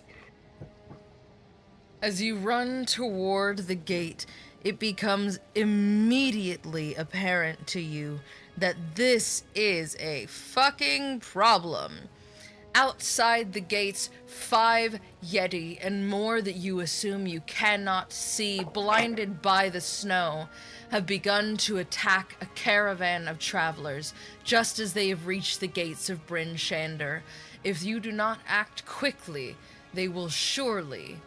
As you run toward the gate, it becomes immediately apparent to you that this is a fucking problem. Outside the gates, 5 Yeti and more that you assume you cannot see, blinded by the snow, have begun to attack a caravan of travelers just as they have reached the gates of Bryn Shander. If you do not act quickly, they will surely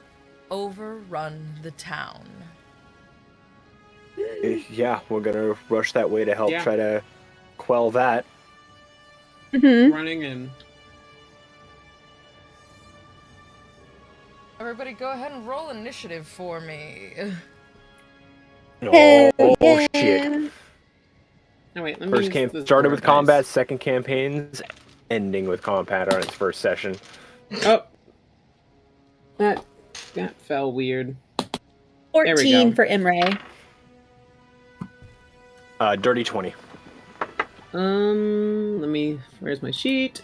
overrun the town. Yeah, we're gonna rush that way to help Yeah. try to quell that. Mhm. Running in. Everybody go ahead and roll initiative for me. Hell Oh, shit. yeah. Oh wait, let me First use camp the started Zora with combat, dice. second campaign's ending with combat on its first session. Oh, that fell weird. 14 go. for Imre. Dirty 20. Let me. Where's my sheet?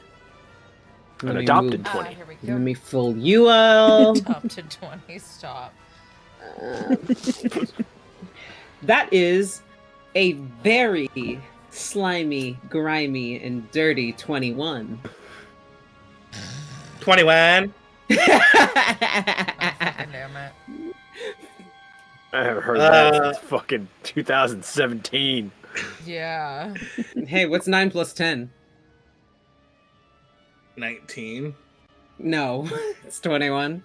An Let me adopted move- 20. Here we Let go. me fool you all. Top to 20, stop. That is a very slimy, grimy, and dirty 21. 21. Oh, fucking damn it. I haven't heard that since fucking 2017. Yeah. Hey, what's 9 plus 10? 19. No, it's 21.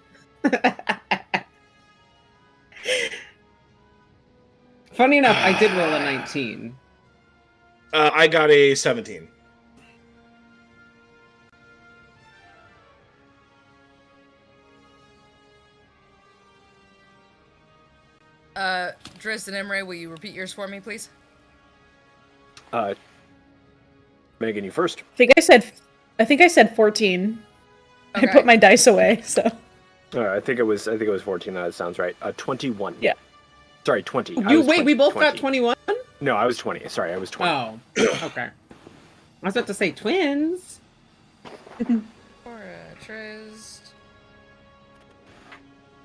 Funny enough, I did roll a 19. I got a 17. Driz and Emre, will you repeat yours for me, please? Megan, you first. I think I said 14. Okay. I put my dice away, so. I think it was 14. That sounds right. 21. Yeah. Sorry, 20. I You was wait, 20, we both 20. got 21? No, I was 20. Sorry, I was 20. Oh, okay. I was about to say twins. For Triz,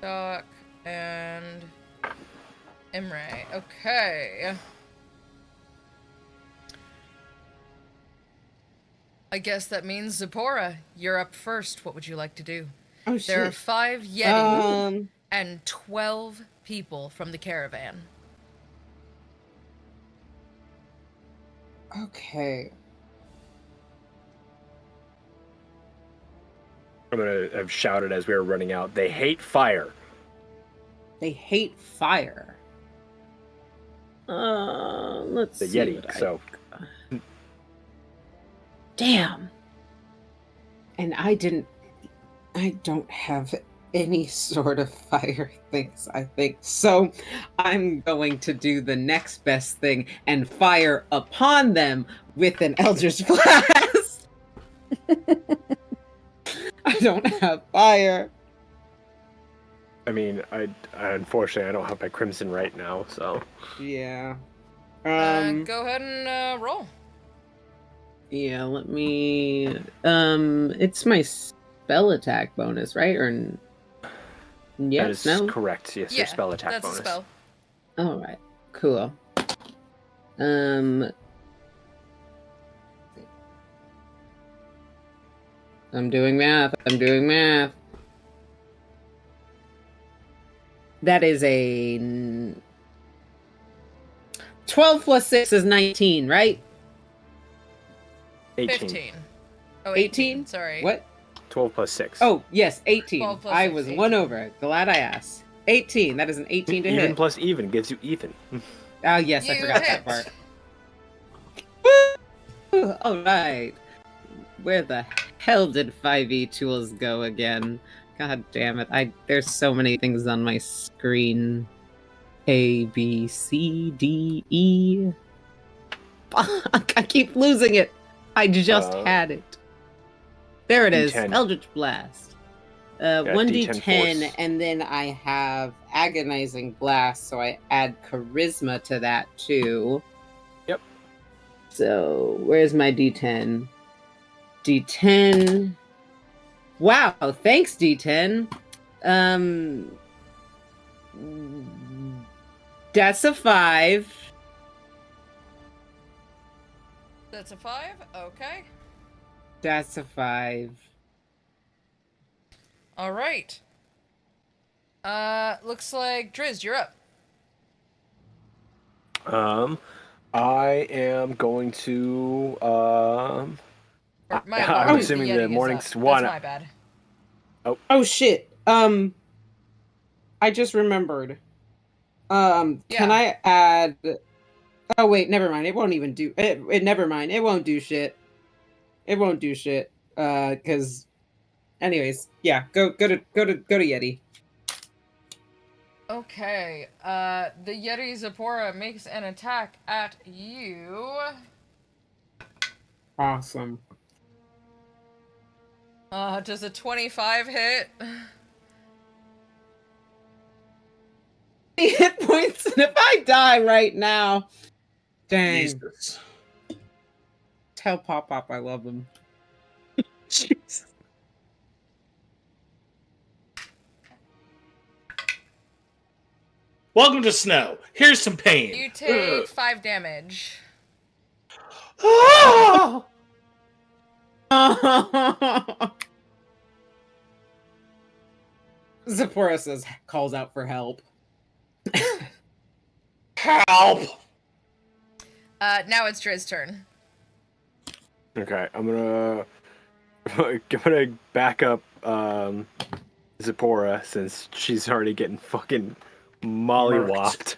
Doc, and Imre. Okay. I guess that means Zipporah, you're up first. What would you like to do? Oh There are 5 Yeti and 12 people from the caravan. Okay. I'm going to have shouted as we were running out. They hate fire. They hate fire. Let's The see. Yeti, so. Damn. And I don't have any sort of fire things, I think. So I'm going to do the next best thing and fire upon them with an Eldritch Blast. I don't have fire. I mean, I unfortunately I don't have my crimson right now, so. Yeah. Go ahead and roll. Yeah, let me it's my spell attack bonus, right? Or That yes, is no. correct. Yes, your spell attack that's bonus. a spell. All right. Cool. I'm doing math. That is a 12 plus 6 is 19, right? 18. 15. Oh, 18? Sorry. What? 12 plus 6. Oh, yes, 18. 12 plus I 6, was 18. one over. Glad I asked. 18. That is an 18 to Even hit. plus even gives you Ethan. Oh, yes, I You forgot hit. that part. All right. Where the hell did 5e tools go again? God damn it. There's so many things on my screen. A, B, C, D, E. Fuck, I keep losing it. I just had it. There it is. D10. Eldritch Blast. D10 1d10, force. and then I have Agonizing Blast, so I add Charisma to that too. Yep. So, where's my d10? D10. Wow, thanks, D10. That's a 5. That's a 5. Okay. That's a 5. All right. Looks like Driz, you're up. I am going to Or my I'm apologies, assuming the Yeti is morning's up. one. That's my bad. Oh shit. I just remembered. Can Yeah. I add? Oh wait, never mind. It won't even do it. Never mind. It won't do shit. It won't do shit. Because, anyways, yeah. Go to Yeti. Okay. The Yeti Zipporah makes an attack at you. Awesome. Does a 25 hit? Hit points, and if I die right now, dang. Jesus. Tell Pop I love him. Jesus. Welcome to snow. Here's some pain. You take 5 damage. Ah! Zipporah calls out for help. Help! Now it's Driz's turn. Okay, I'm gonna back up Zipporah since she's already getting fucking mollywopped.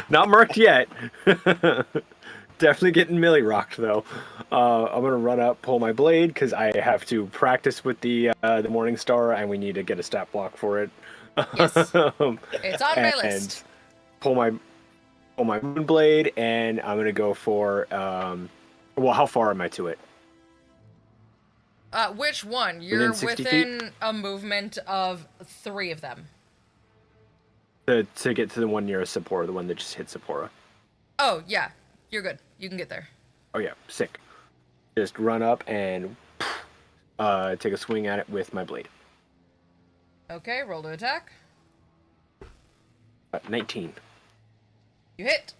Not murked yet. Definitely getting milly rocked though. I'm gonna run up, pull my blade because I have to practice with the Morning Star, and we need to get a stat block for it. Yes. It's on my and list. pull my moon blade, and I'm gonna go for well, how far am I to it? Which one? You're Within 60 within a movement of 3 of them. To get to the one nearest Zipporah, the one that just hit Zipporah. Oh, yeah. You're good. You can get there. Oh yeah, sick. Just run up and take a swing at it with my blade. Okay, roll to attack. 19. You hit.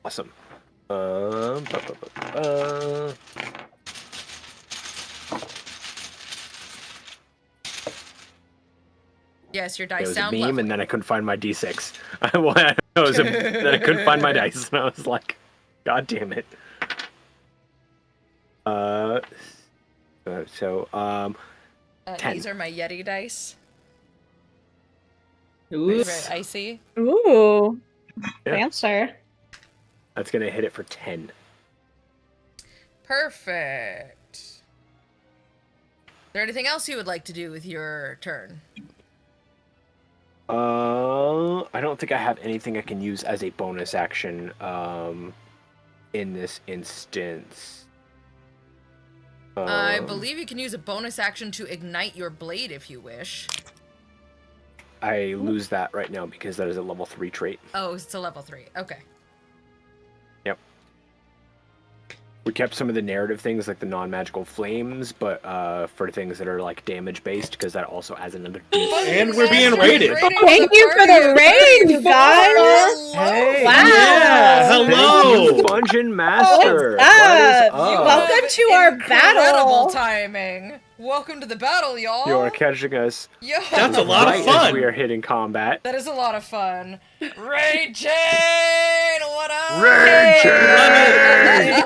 Awesome. Yes, your There dice was a sound beam, lovely. and then I couldn't find my d6. Then I couldn't find my dice, and I was like, "God damn it!" So 10. These are my Yeti dice. Ooh. Very icy. Ooh. Yeah. Answer. That's gonna hit it for 10. Perfect. Is there anything else you would like to do with your turn? I don't think I have anything I can use as a bonus action in this instance. I believe you can use a bonus action to ignite your blade if you wish. I lose that right now because that is a level 3 trait. Oh, it's a level 3. Okay. Yep. We kept some of the narrative things like the non-magical flames, but for things that are like damage based, because that also adds another D6. And we're being rated. Thank you for the raid, guys. Hey, Wow. Yeah, Thank hello. you, Dungeon Master. What's What is up? up? Welcome to our Incredible battle. timing. Welcome to the battle, y'all. You are catching us Yo. That's a lot of right fun. as we are hitting combat. That is a lot of fun. Ray Jane, what up? Ray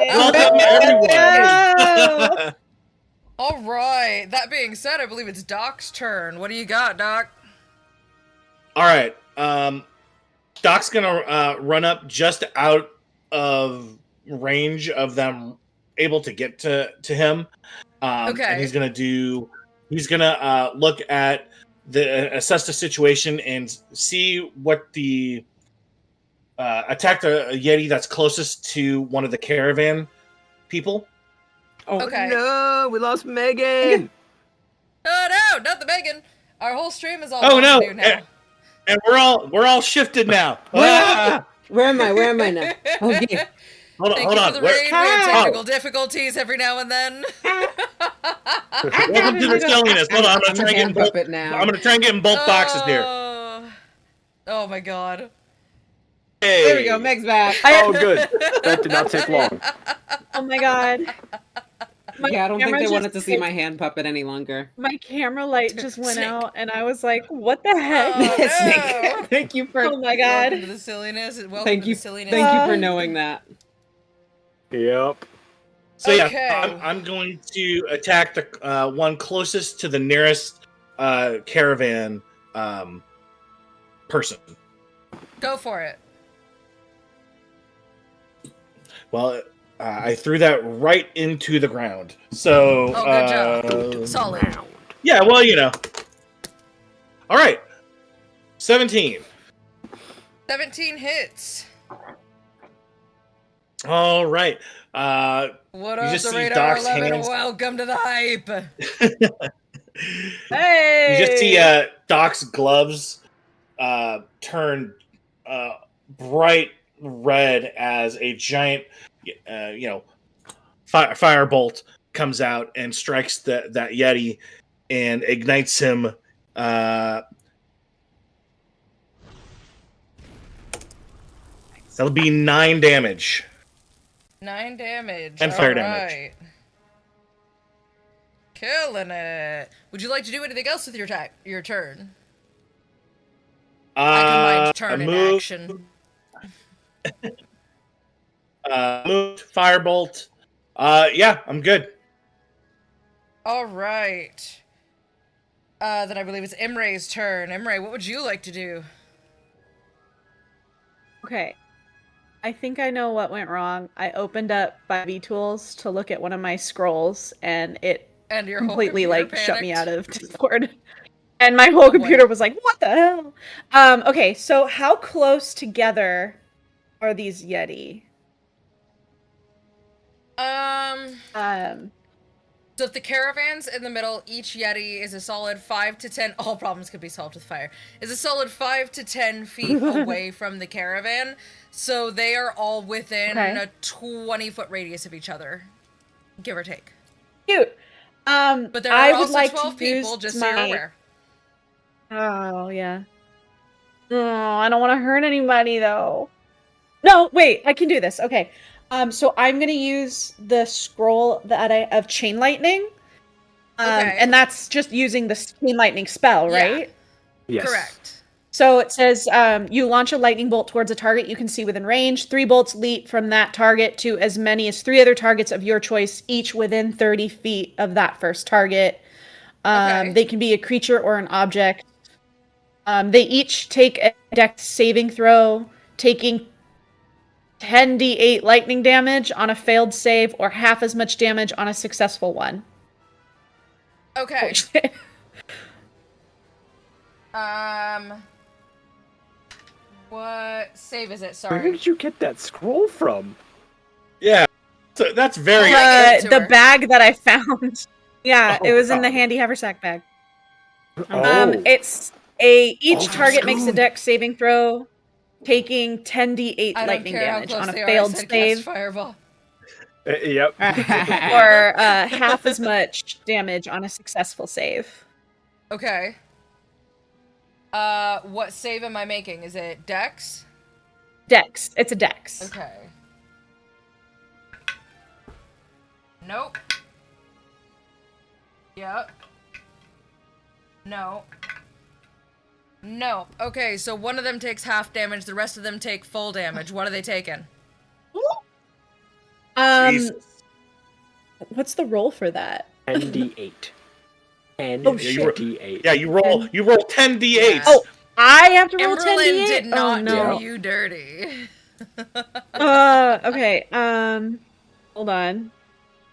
Welcome, everyone. All right. That being said, I believe it's Doc's turn. What do you got, Doc? All right. Doc's gonna run up just out of range of them able to get to him. Okay. And he's gonna look at assess the situation and see what the attack the Yeti that's closest to one of the caravan people. Oh Okay. no, we lost Megan. Oh no, not the Megan. Our whole stream is all Oh, no. new now. And we're all shifted now. Where am I now? Okay. Hold Thank on. you for the raid. We have Hi. technical difficulties every now and then. Welcome to the silliness. Hold on, I'm gonna try and get in both. puppet now. I'm gonna try and get in both boxes here. Oh my god. Hey. There we go. Meg's back. Oh, good. That did not take long. Oh my god. My Yeah, I don't think camera they just- wanted to see my hand puppet any longer. My camera light just went Snake. out, and I was like, "What the heck?" Oh, Snake, no. thank you for Oh my Welcome god. to the silliness. Welcome Thank to you. the silliness. Thank you for knowing that. Yep. So Okay. yeah, I'm going to attack the one closest to the nearest caravan person. Go for it. Well, I threw that right into the ground. So Oh, good job. Solid. Yeah, well, you know. All right. 17. 17 hits. All right. What You up, just the see Radar Doc's 11? hands. Welcome to the hype. Hey. You just see Doc's gloves turn bright red as a giant, firebolt comes out and strikes that Yeti and ignites him. That'll be 9 damage. 9 damage. And fire All damage. right. Killing it. Would you like to do anything else with your turn? I combined turn and move, action. Move, firebolt. Yeah, I'm good. All right. Then I believe it's Imre's turn. Imre, what would you like to do? Okay. I think I know what went wrong. I opened up 5e tools to look at one of my scrolls, and it And your completely whole computer shut me out panicked? of Discord. And my whole boy. computer was like, "What the hell?" Okay, so how close together are these Yeti? So if the caravan's in the middle, each Yeti is a solid 5 to 10. All problems could be solved with fire. Is a solid 5 to 10 feet away from the caravan. So they are all within a 20-foot radius of each other, give or take. Cute. But there are I would also like 12 to use people, just so you're my- aware. Oh yeah. Oh, I don't want to hurt anybody though. No, wait, I can do this. Okay. So I'm gonna use the scroll that of chain lightning. Okay. And that's just using the chain lightning spell, Yeah. right? Yes. Correct. So it says you launch a lightning bolt towards a target you can see within range. 3 bolts leap from that target to as many as 3 other targets of your choice, each within 30 feet of that first target. Okay. They can be a creature or an object. They each take a dex saving throw, taking 10d8 lightning damage on a failed save or half as much damage on a successful one. Okay. What save is it? Where Sorry. did you get that scroll from? Yeah. So that's very. I gave it to The her. bag that I found. Yeah, Oh, it was in the God. handy haversack bag. Oh. It's each Oh, target makes a screwed. dex saving throw, taking 10d8 I don't lightning care how damage close on a they are, I failed said cast save, Fireball. Yep. or half as much damage on a successful save. Okay. What save am I making? Is it Dex? Dex. It's a dex. Okay. Nope. Yep. No. No. Okay, so one of them takes half damage, the rest of them take full damage. What are they taking? Jesus. What's the roll for that? 10d8. Oh, shit. 10d8. Yeah, you roll 10d8s. Oh, I have to roll Emberlyn 10d8? did not Oh, no. do you dirty. Okay. Hold on.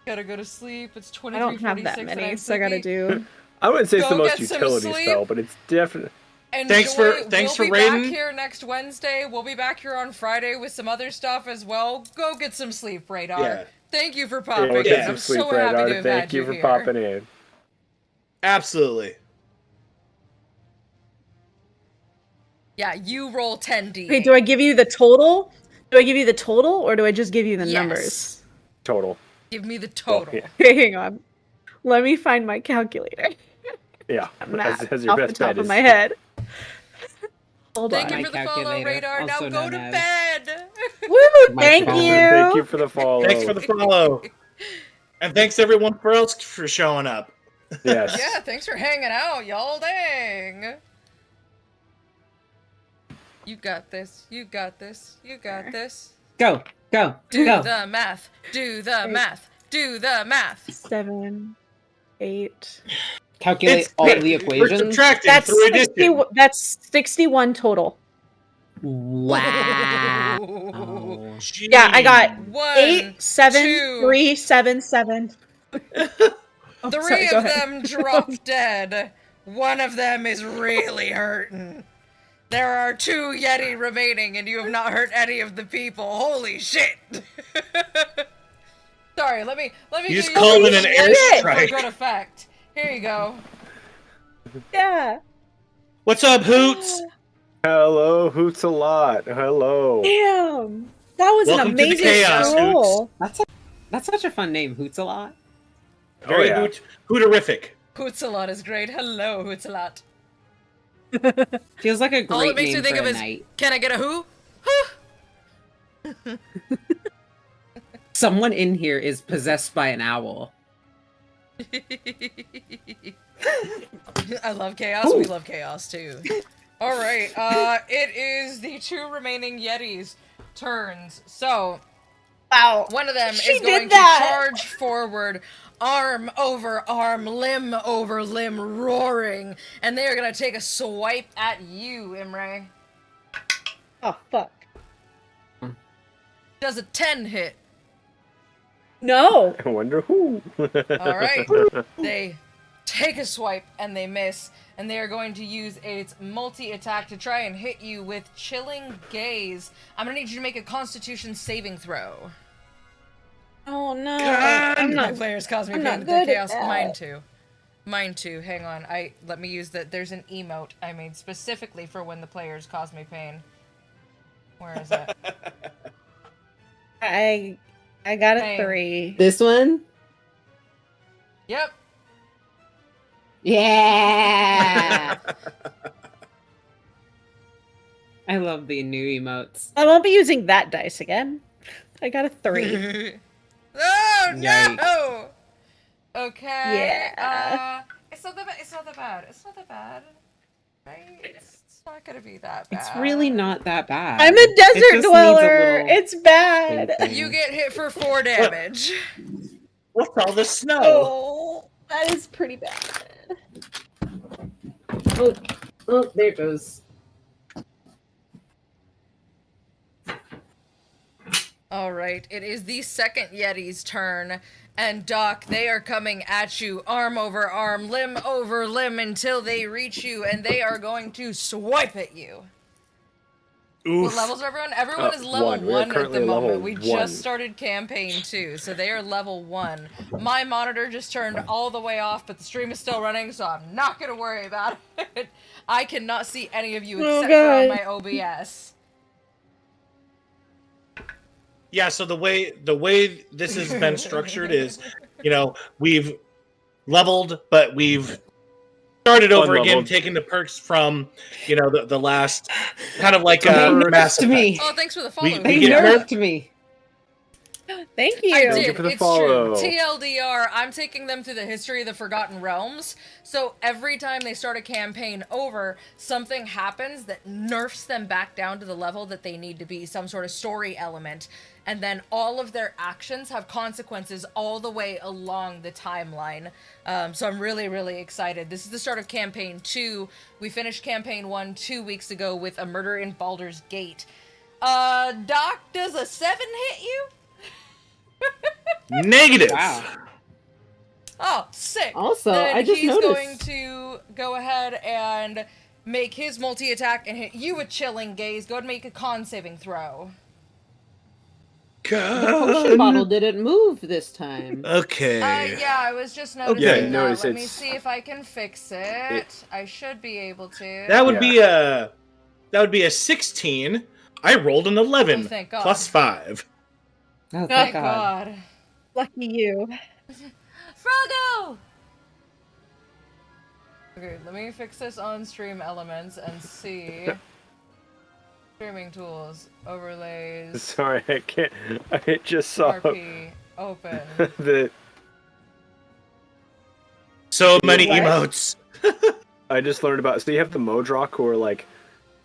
Gotta go to sleep. It's 23:46. I don't have that and many, I'm so I gotta sleepy. do. I wouldn't say it's the Go most get some utility sleep. spell, but it's definitely. Thanks for We'll be raiding. back here next Wednesday. We'll be back here on Friday with some other stuff as well. Go get some sleep, Radar. Yeah. Thank you for Yeah, popping get in. some I'm sleep, so happy Radar. to have Thank had you for here. popping in. Absolutely. Yeah, you roll 10d. Okay, do I give you the total? Do I give you the total, or do I just give you the Yes. numbers? Total. Give me the total. yeah. Okay, hang on. Let me find my calculator. Yeah. Math As your off the best top bet of is. my head. Hold Thank on. you My for the follow, calculator, Radar. Now also go to known as- bed. Woo! My Thank phone. you. Thank you for the follow. Thanks for the follow. And thanks everyone else for showing up. Yes. Yeah, thanks for hanging out, y'all. Dang. You got this. You got this. You got this. Go. Do Go. the math. Do the math. Do the math. 7, 8. Calculate It's all good. the We're equations. subtracting That's through 60, addition. that's 61 total. Wow. Yeah, I got One, 8, 7, two, 3, 7, 7. Oh, Three sorry, go of ahead. them dropped dead. One of them is really hurting. There are 2 Yeti remaining, and you have not hurt any of the people. Holy shit! Sorry, let me You just give you called in some an words for airstrike. good effect. Here you go. Yeah. What's up, Hoots? Hello, Hoots a lot. Hello. Damn. That was Welcome an to the amazing chaos, roll. That's such a fun name, Hootsalot. Very yeah. hooterific. Hootsalot is great. Hello, Hootsalot. Feels like a All great it makes name me think for of a is, night. can I get a who? Someone in here is possessed by an owl. I love chaos. We love chaos too. All right. It is the 2 remaining Yetis' turns. So Wow. one of them She is going did to that. charge forward, arm over arm, limb over limb, roaring, and they are going to take a swipe at you, Imre. Oh, fuck. Does a 10 hit? No. I wonder who. All right. They take a swipe and they miss, and they are going to use its multi-attack to try and hit you with Chilling Gaze. I'm going to need you to make a Constitution saving throw. Oh, no. God. I'm My not. players cause me I'm pain not with good the at chaos. that. Mine too. Hang on. Let me use that. There's an emote I made specifically for when the players cause me pain. Where is it? I got a Dang. 3. This one? Yep. Yeah! I love the new emotes. I won't be using that dice again. I got a 3. Oh Yikes. no! Okay. Yeah. It's not that bad. It's not that bad. It's not that bad. Right? It's not gonna be that bad. It's really not that bad. I'm a It desert just needs a dweller. little It's bad. thing. You get hit for 4 damage. What's all this snow? Oh, that is pretty bad. Oh, there it goes. All right, it is the second Yeti's turn, and Doc, they are coming at you, arm over arm, limb over limb, until they reach you, and they are going to swipe at you. Oof. What levels are everyone? Everyone is level 1. We're 1 at currently the level moment. We 1. just started campaign 2, so they are level 1. My monitor just turned all the way off, but the stream is still running, so I'm not going to worry about it. I cannot see any of you Oh, except for on God. my OBS. Yeah, so the way this has been structured is, we've leveled, but we've started over again, Unleveled. taking the perks from, the last kind of like They Mass nerfed me. Oh, thanks for the follow. We They get nerfed me. Thank you. I Thank you did. for the It's follow. true. TLDR, I'm taking them through the history of the Forgotten Realms. So every time they start a campaign over, something happens that nerfs them back down to the level that they need to be, some sort of story element. And then all of their actions have consequences all the way along the timeline. So I'm really, really excited. This is the start of campaign 2. We finished campaign 1 2 weeks ago with a murder in Baldur's Gate. Doc, does a 7 hit you? Negative. Wow. Oh, sick. Also, then I just he's noticed. going to go ahead and make his multi-attack and hit you with Chilling Gaze. Go ahead and make a con saving throw. The potion bottle didn't move this time. Okay. Yeah, I was just noticing Yeah, that. notice Let me it's- see if I can fix it. I should be able to. That would be a 16. I rolled an 11 Oh, thank God. plus 5. Oh, Thank thank God. God. Lucky you. Froggo! Okay, let me fix this on stream elements and see. Streaming tools, overlays, Sorry, I can't. I just saw RP, open. the. So many What? emotes. I just learned about. So you have the Modrock, who are like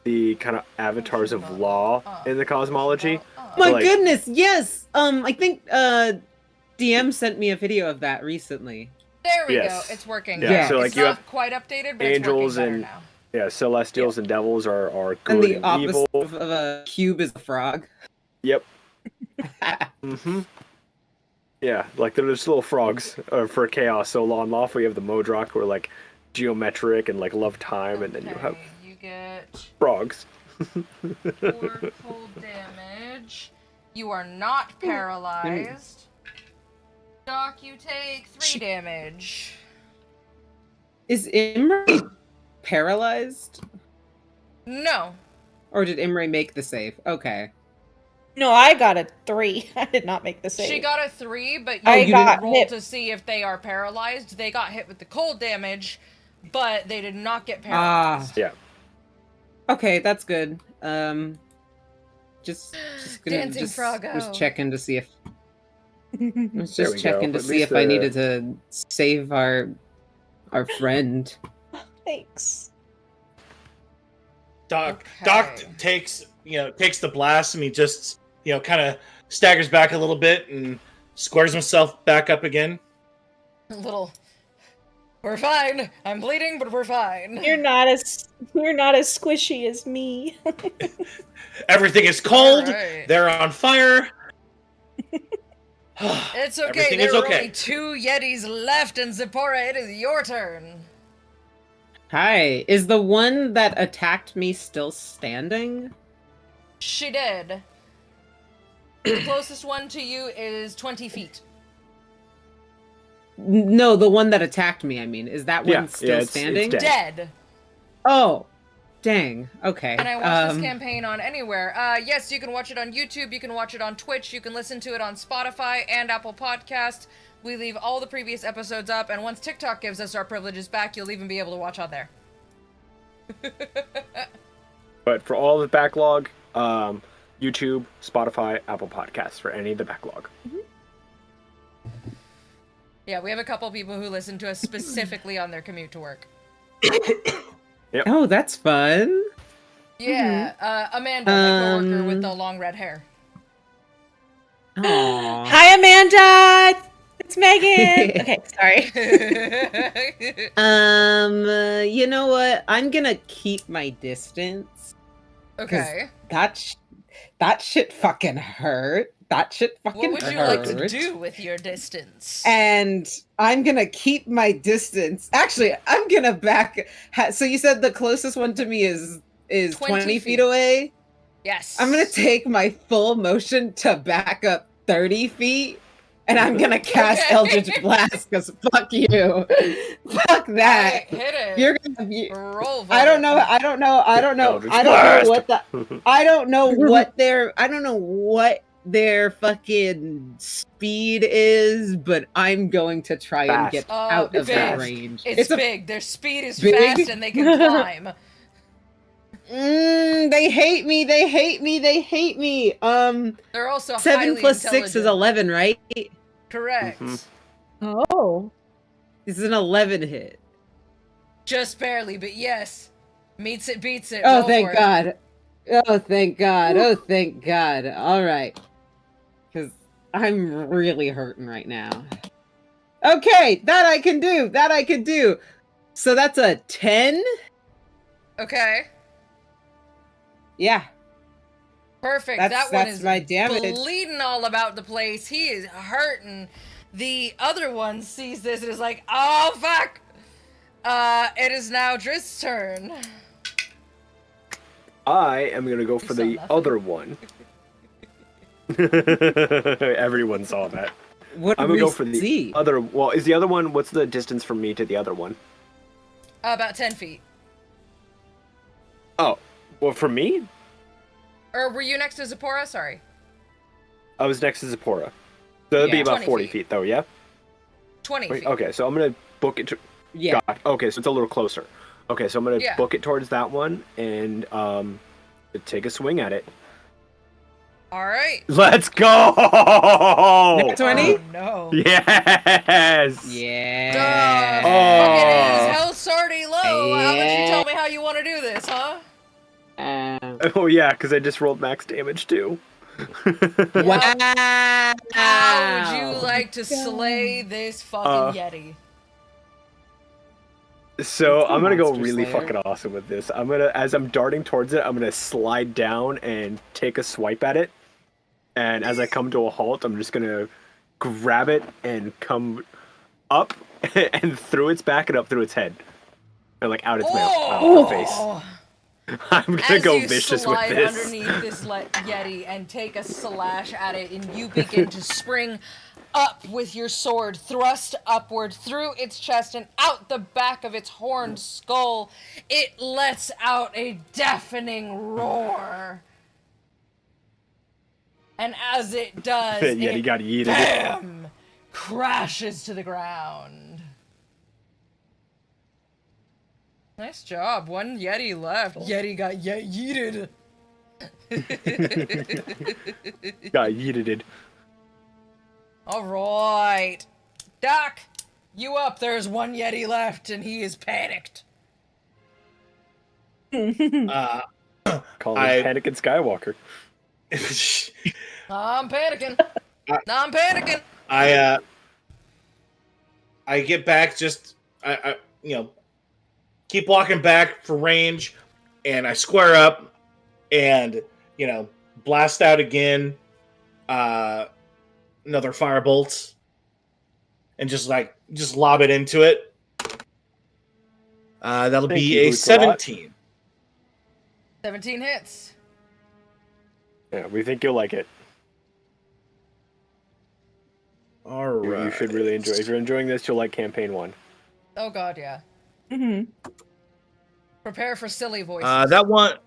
the kind of avatars of law in the cosmology. My Like- goodness, yes. I think DM sent me a video of that recently. There we Yes. go. It's working. Yeah, Yeah, so, like, it's you not have quite updated, but angels it's working and- better now. Yeah, Celestials and Devils are And good the and, opposite evil. of a cube is a frog. Yep. Mm-hmm. Yeah, like they're just little frogs for chaos. So law and lawful, you have the Modrock, who are like geometric and like love time, and then you have Okay, you get frogs. 4 cold damage. You are not paralyzed. Doc, you take 3 damage. Is Imre paralyzed? No. Or did Imre make the save? Okay. No, I got a 3. I did not make the save. She got a 3, but you I didn't got roll hit. to see if they are paralyzed. They got hit with the cold damage, but they did not get Ah. paralyzed. Yeah. Okay, that's good. Just gonna Dancing Froggo. was checking to see if I was There just we go. checking to At see least if I the- needed to save our friend. Thanks. Doc Okay. takes the blast and he just kind of staggers back a little bit and squares himself back up again. We're fine. I'm bleeding, but we're fine. You're not as squishy as me. Everything is cold. Alright. They're on fire. It's okay. Everything There is are okay. only 2 Yetis left, and Zipporah, it is your turn. Hi, is the one that attacked me still standing? She did. The closest one to you is 20 feet. No, the one that attacked me, I mean. Is that Yeah, one still yeah, it's standing? dead. Dead. Oh, dang. Okay. And I watched this campaign on anywhere. Yes, you can watch it on YouTube, you can watch it on Twitch, you can listen to it on Spotify and Apple Podcast. We leave all the previous episodes up, and once TikTok gives us our privileges back, you'll even be able to watch on there. But for all the backlog, YouTube, Spotify, Apple Podcasts for any of the backlog. Yeah, we have a couple people who listen to us specifically on their commute to work. Oh, that's fun. Yeah, Amanda, my coworker with the long red hair. Aww. Hi, Amanda. It's Megan. Okay, sorry. You know what? I'm gonna keep my distance. Okay. That shit fucking hurt. That shit fucking What would you hurt. like to do with your distance? And I'm gonna keep my distance. Actually, I'm gonna back. So you said the closest one to me is 20 feet away. Yes. I'm gonna take my full motion to back up 30 feet, and I'm gonna cast Okay. Eldritch Blast because fuck you, fuck that. Hit it. You're gonna be. Roll. I don't know. I don't know Eldritch what Blast. I don't know what their fucking speed is, but I'm going to try and Fast. get out of that big. range. It's a big. Their speed is big? fast, and they can climb. They hate me. They hate me. They hate me. They're also 7 highly plus 6 is intelligent. 11, right? Correct. Mhm. Oh. This is an 11 hit. Just barely, but yes. Meets it, beats it. Oh, Roll thank for it. God. Oh, thank God. Oh, thank God. All right. Because I'm really hurting right now. Okay, that I can do. That I can do. So that's a 10? Okay. Yeah. Perfect. That's That one is my damage. bleeding all about the place. He is hurting. The other one sees this and is like, oh, fuck. It is now Drizzt's turn. I am going to go for saw the nothing. other one. Everyone saw that. What I'm do going to we go for the see? other... Well, is the other one... What's the distance from me to the other one? About 10 feet. Oh, well, for me? Or were you next to Zipporah? Sorry. I was next to Zipporah. So that'd be Yeah. about 20 40 feet. feet, though, yeah? 20 Wait, feet. okay, so I'm going to book it to... Yeah. God, okay, so it's a little closer. Okay, so I'm going to Yeah. book it towards that one and take a swing at it. All right. Let's go! Nat 20? Oh, no. Yes! Yeah. Fucking Oh. his health's already low. How about you Yeah. tell me how you want to do this, huh? Oh, yeah, because I just rolled max damage, too. Wow. How would you like to slay this fucking Yeti? So Let's go I'm gonna go Monster really Slayer. fucking awesome with this. I'm gonna, as I'm darting towards it, I'm gonna slide down and take a swipe at it. And as I come to a halt, I'm just gonna grab it and come up and through its back and up through its head, and like out its mouth, face. I'm gonna As go you vicious with slide this. underneath this Yeti and take a slash at it, and you begin to spring up with your sword, thrust upward through its chest and out the back of its horned skull, it lets out a deafening roar. And as it does, Yeti it got yeeted. bam, crashes to the ground. Nice job. One Yeti left. Yeti got yeeted. Got yeeted. All right. Doc, you up. There's one Yeti left, and he is panicked. Call him I- Panic and Skywalker. I'm panicking. I'm panicking. I get back, just I keep walking back for range, and I square up and blast out again, another firebolt, and just lob it into it. That'll Thank be you, a Hootsalot. 17. 17 hits. Yeah, we think you'll like it. All You right. should really enjoy. If you're enjoying this, you'll like campaign 1. Oh god, yeah. Mm-hmm. Prepare for silly voices. That one.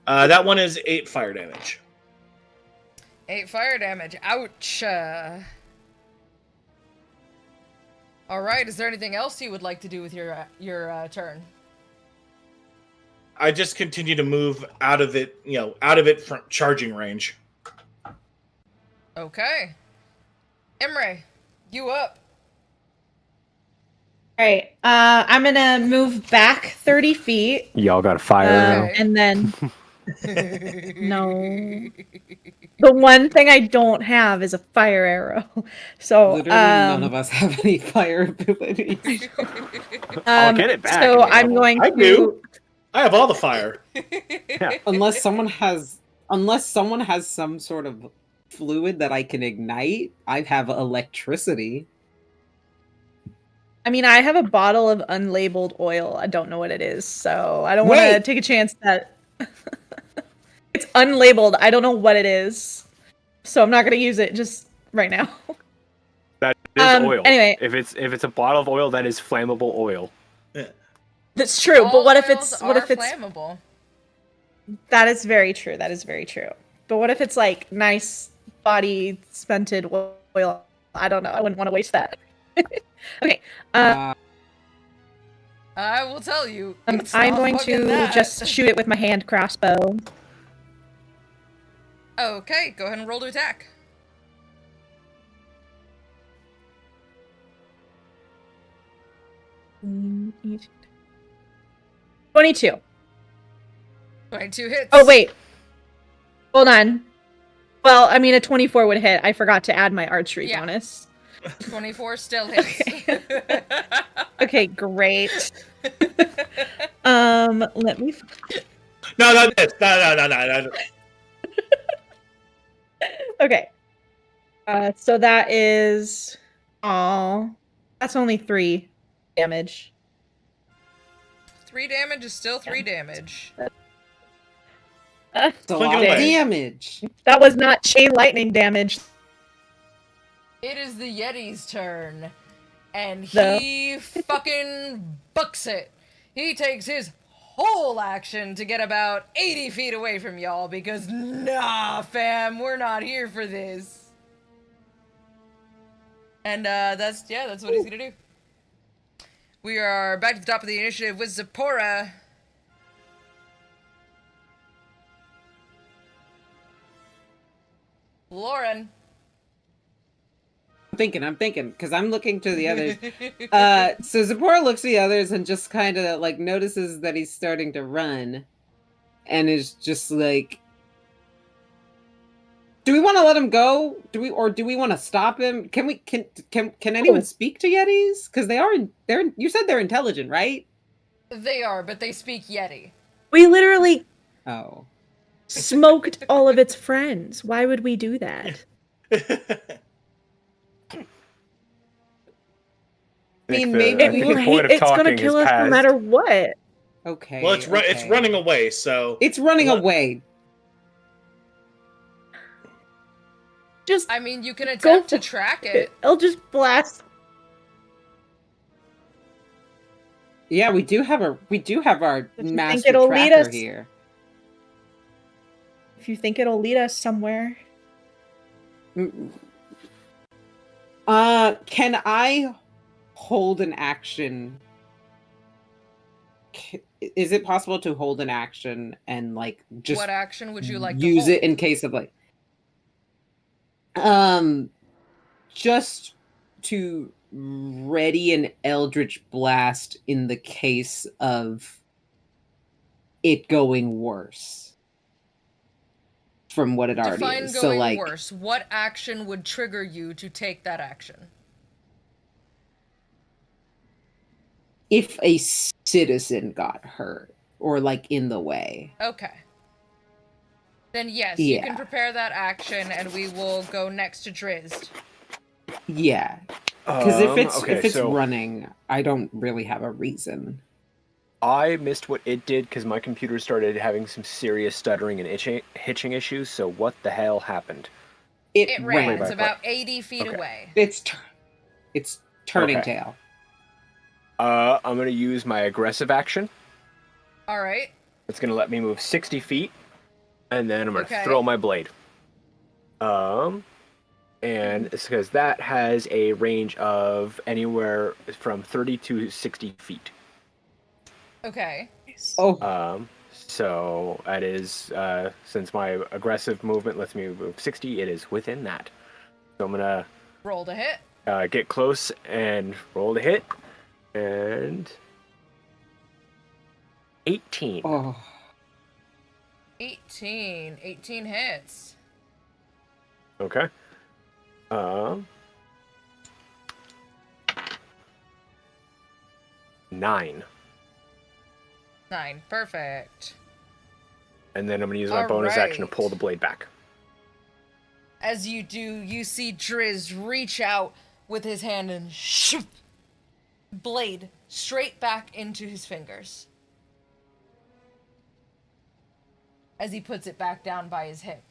That one is 8 fire damage. 8 fire damage. Ouch. All right. Is there anything else you would like to do with your turn? I just continue to move out of it from charging range. Okay. Imre, you up. All right. I'm gonna move back 30 feet. Y'all got a fire Okay. And then no. The one thing I don't have is a fire arrow. So Literally, none of us have any fire abilities. I'll get it back So if you I'm have going I to do. I have all the fire. Unless someone has some sort of fluid that I can ignite, I have electricity. I mean, I have a bottle of unlabeled oil. I don't know what it is, so I don't want to Wait! take a chance that it's unlabeled. I don't know what it is, so I'm not going to use it just right now. That is oil. Anyway. if it's a bottle of oil, that is flammable oil. That's true, but what if Oils it's are flammable? That is very true. That is very true. But what if it's like nice body scented oil? I don't know. I wouldn't want to waste that. Okay. I will tell you. it's I'm not going fucking to that. just shoot it with my hand crossbow. Okay, go ahead and roll to attack. Mm, 22. 22 hits. Oh, wait. Hold on. Well, I mean, a 24 would hit. I forgot to add my archery Yeah. bonus. 24 still hits. Okay, great. Let me. No, no, this. No. Okay. So that is. Oh, that's only 3 damage. 3 damage is still 3 damage. It's a Clink lot it of away. damage. That was not chain lightning damage. It is the Yeti's turn. And No. he fucking books it. He takes his whole action to get about 80 feet away from y'all because, nah, fam, we're not here for this. And that's what he's gonna do. We are back to the top of the initiative with Zipporah. Lauren. I'm thinking, because I'm looking to the others. So Zipporah looks at the others and just kind of like notices that he's starting to run, and is just like, "Do we want to let him go? Do we want to stop him? Can anyone speak to Yetis? Because they're you said they're intelligent, right? They are, but they speak Yeti. We literally Oh, smoked all of its friends. Why would we do that? I mean, the- maybe I we think the will point of It's gonna talking kill is us no past. matter what. okay. Well, it's okay. running away, so It's running What? away. Just I mean, you can attempt to for track it. It'll just blast. Yeah, we do have our If you think master it'll lead tracker us- here. If you think it'll lead us somewhere. Can I hold an action? Is it possible to hold an action and like just What action would you like use to it hold? in case of like just to ready an eldritch blast in the case of it going worse from what it already Define is. going So like worse. What action would trigger you to take that action? if a citizen got hurt or like in the way. Okay. Then yes, you can Yeah. prepare that action, and we will go next to Drizzt. Yeah. Because if it's so running, I don't really have a reason. I missed what it did because my computer started having some serious stuttering and hitching issues. So what the hell happened? It ran. ran. It's about 80 feet Okay. away. It's turning Okay. tail. I'm gonna use my aggressive action. All right. It's gonna let me move 60 feet, and then I'm gonna Okay. throw my blade. And it's because that has a range of anywhere from 30 to 60 feet. Okay. Oh, So that is since my aggressive movement lets me move 60, it is within that. So I'm gonna Roll to hit. get close and roll the hit, and 18. oh. 18. 18 hits. Okay. 9. 9. Perfect. And then I'm gonna use my bonus action to Alright. pull the blade back. As you do, you see Drizzt reach out with his hand and shoot blade straight back into his fingers. As he puts it back down by his hip.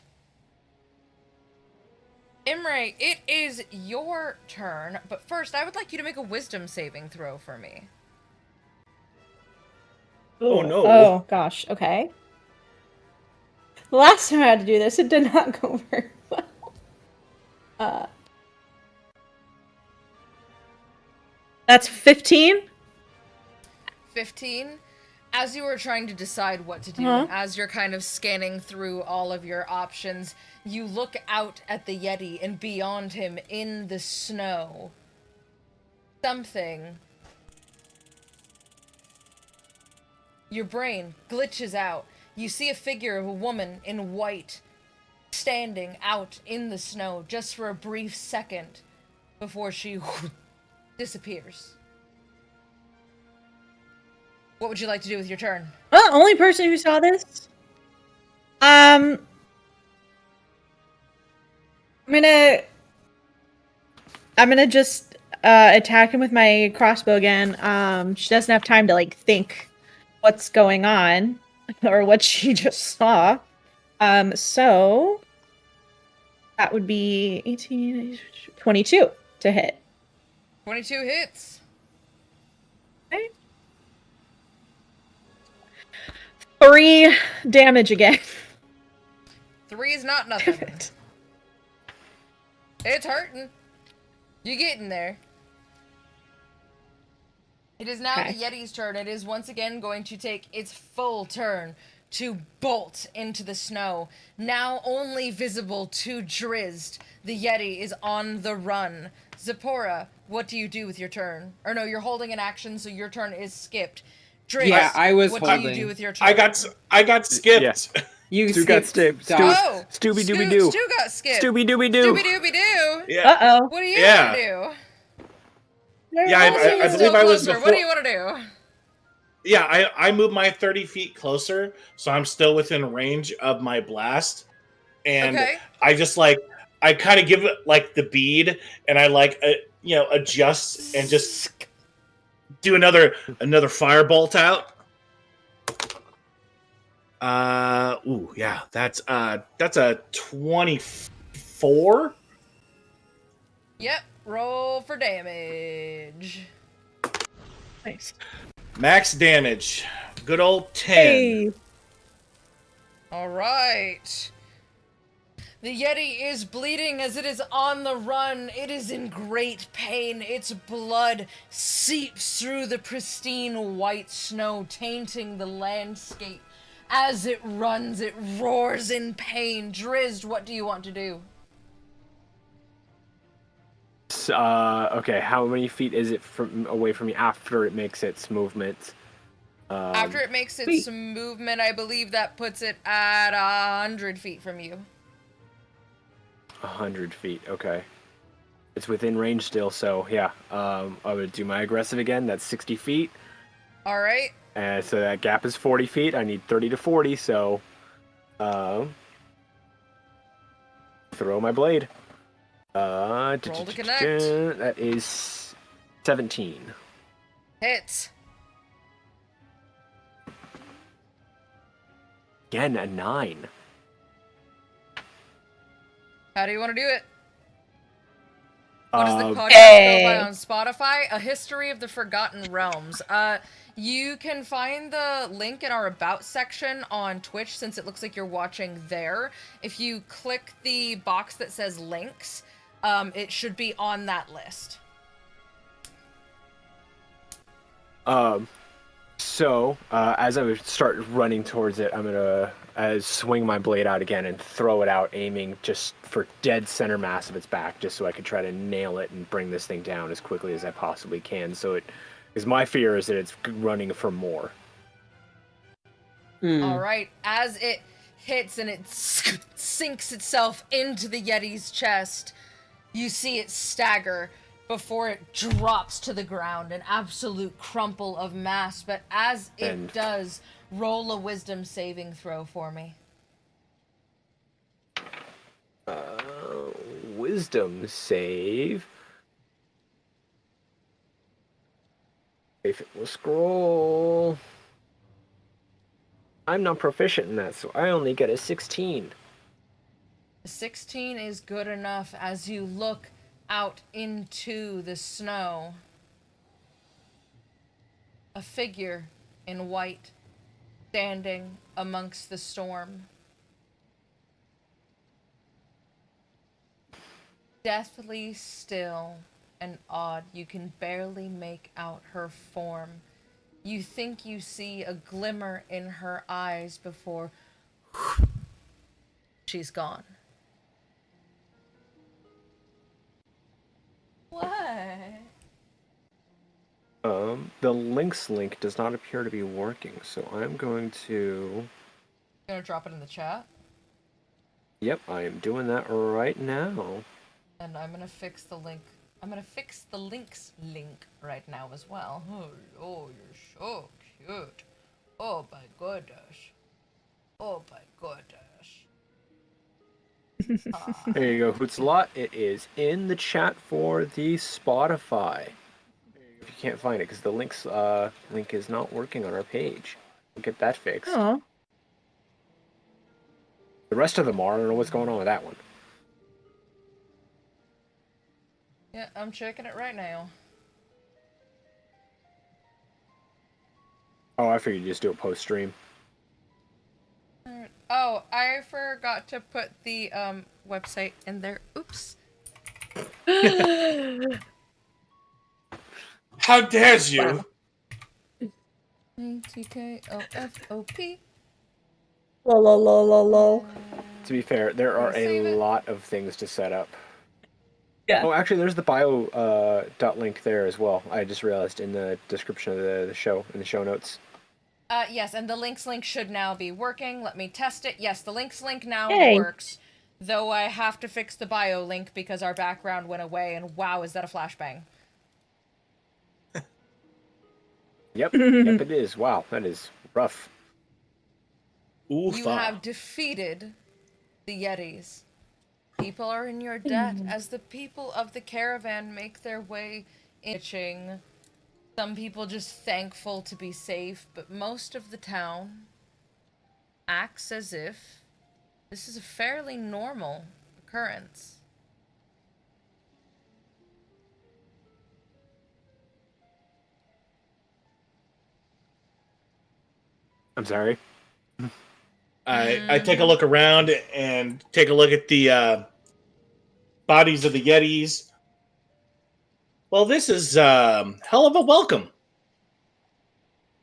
Imre, it is your turn, but first I would like you to make a wisdom saving throw for me. Oh, Ooh. no. Oh gosh. Okay. The last time I had to do this, it did not go very well. That's 15. 15. As you are trying to decide what to do, Uh-huh. and as you're kind of scanning through all of your options, you look out at the Yeti, and beyond him, in the snow, something. Your brain glitches out. You see a figure of a woman in white standing out in the snow just for a brief second before she disappears. What would you like to do with your turn? Well, only person who saw this. I'm gonna just attack him with my crossbow again. She doesn't have time to like think what's going on or what she just saw. So that would be 18, 22 to hit. 22 hits. Okay. 3 damage again. 3 is not nothing. It's hurting. You're getting there. It is now Okay. the Yeti's turn. It is once again going to take its full turn to bolt into the snow. Now only visible to Drizzt. The Yeti is on the run. Zipporah, what do you do with your turn? Or no, you're holding an action, so your turn is skipped. Drizzt, Yeah, I was what do you holding. do with your turn? I got skipped. You Stu got skipped. Doc. Oh! Stooby Dooby Doo. Stu got skipped. Stooby Dooby Doo. Stooby Dooby Doo. Yeah. Uh-oh. What do you Yeah. want to do? Yeah, I believe I was closer. before. What do you want to do? Yeah, I moved my 30 feet closer, so I'm still within range of my blast. And Okay. I just like, I kind of give it like the bead, and I like, adjust and just do another firebolt out. Yeah, that's a 24. Yep. Roll for damage. Nice. Max damage. Good old 10. Hey. All right. The Yeti is bleeding as it is on the run. It is in great pain. Its blood seeps through the pristine white snow, tainting the landscape. As it runs, it roars in pain. Drizzt, what do you want to do? Okay, how many feet is it away from me after it makes its movement? After it makes its movement, I believe that puts it at 100 feet from you. 100 feet, okay. It's within range still, so yeah. I would do my aggressive again, that's 60 feet. All right. And so that gap is 40 feet. I need 30 to 40, so throw my blade. Roll to connect. That is 17. Hits. Again, a 9. How do you want to do it? What does the podcast go by on Spotify? A History of the Forgotten Realms. You can find the link in our About section on Twitch, since it looks like you're watching there. If you click the box that says links, it should be on that list. So, as I would start running towards it, I'm gonna swing my blade out again and throw it out, aiming just for dead center mass of its back, just so I could try to nail it and bring this thing down as quickly as I possibly can. So because my fear is that it's running for more. All right. As it hits and it sinks itself into the Yeti's chest, you see it stagger before it drops to the ground, an absolute crumple of mass. But as it does, roll a wisdom saving throw for me. Wisdom save. If it will scroll. I'm not proficient in that, so I only get a 16. 16 is good enough as you look out into the snow. A figure in white standing amongst the storm. Deathly still and odd. You can barely make out her form. You think you see a glimmer in her eyes before she's gone. What? The links link does not appear to be working, so I'm going to... Gonna drop it in the chat. Yep, I am doing that right now. And I'm gonna fix the link. I'm gonna fix the links link right now as well. Oh, you're so cute. Oh my goodness. Oh my goodness. There you go, Hootsalot. It is in the chat for the Spotify. If you can't find it, because the link is not working on our page. We'll get that fixed. Oh. The rest of them are. I don't know what's going on with that one. Yeah, I'm checking it right now. Oh, I figured you just do it post-stream. Oh, I forgot to put the website in there. Oops. How dares you? TKOFOP. Lol. To be fair, there are Save a it. lot of things to set up. Yeah. Oh, actually, there's the bio dot link there as well. I just realized in the description of the show, in the show notes. Yes, and the links link should now be working. Let me test it. Yes, the links link now Yay. works. Though I have to fix the bio link because our background went away, and wow, is that a flashbang. Yep, yep, it is. Wow, that is rough. Ooh, You have defeated the Yetis. People are in your debt as the people of the caravan make their way itching. Some people just thankful to be safe, but most of the town acts as if this is a fairly normal occurrence. I'm sorry. I take a look around and take a look at the bodies of the Yetis. Well, this is hell of a welcome.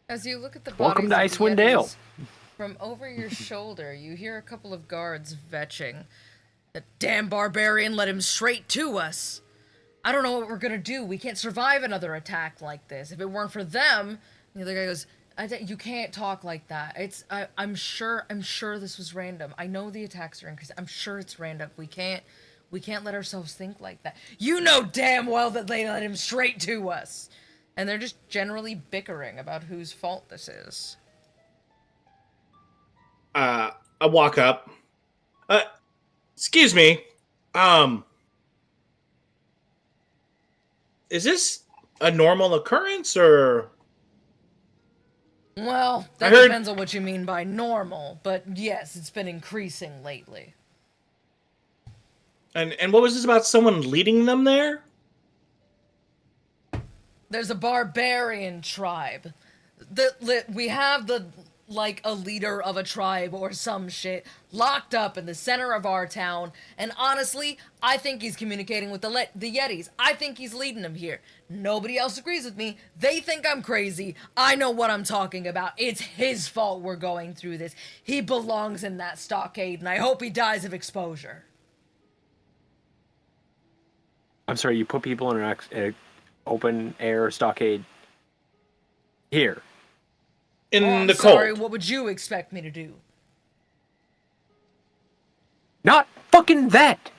As you look at the Welcome bodies to of the Icewind Dale. Yetis, from over your shoulder, you hear a couple of guards vetching. The damn barbarian led him straight to us. I don't know what we're gonna do. We can't survive another attack like this. If it weren't for them, the other guy goes, you can't talk like that. I'm sure this was random. I know the attacks are increasing. I'm sure it's random. We can't let ourselves think like that. You know damn well that they led him straight to us. And they're just generally bickering about whose fault this is. I walk up. Excuse me. Is this a normal occurrence or? Well, I that heard- depends on what you mean by normal, but yes, it's been increasing lately. And what was this about someone leading them there? There's a barbarian tribe. We have a leader of a tribe or some shit locked up in the center of our town, and honestly, I think he's communicating with the Yetis. I think he's leading them here. Nobody else agrees with me. They think I'm crazy. I know what I'm talking about. It's his fault we're going through this. He belongs in that stockade, and I hope he dies of exposure. I'm sorry, you put people in an open air stockade here. In I'm the sorry, cold. what would you expect me to do? Not fucking that!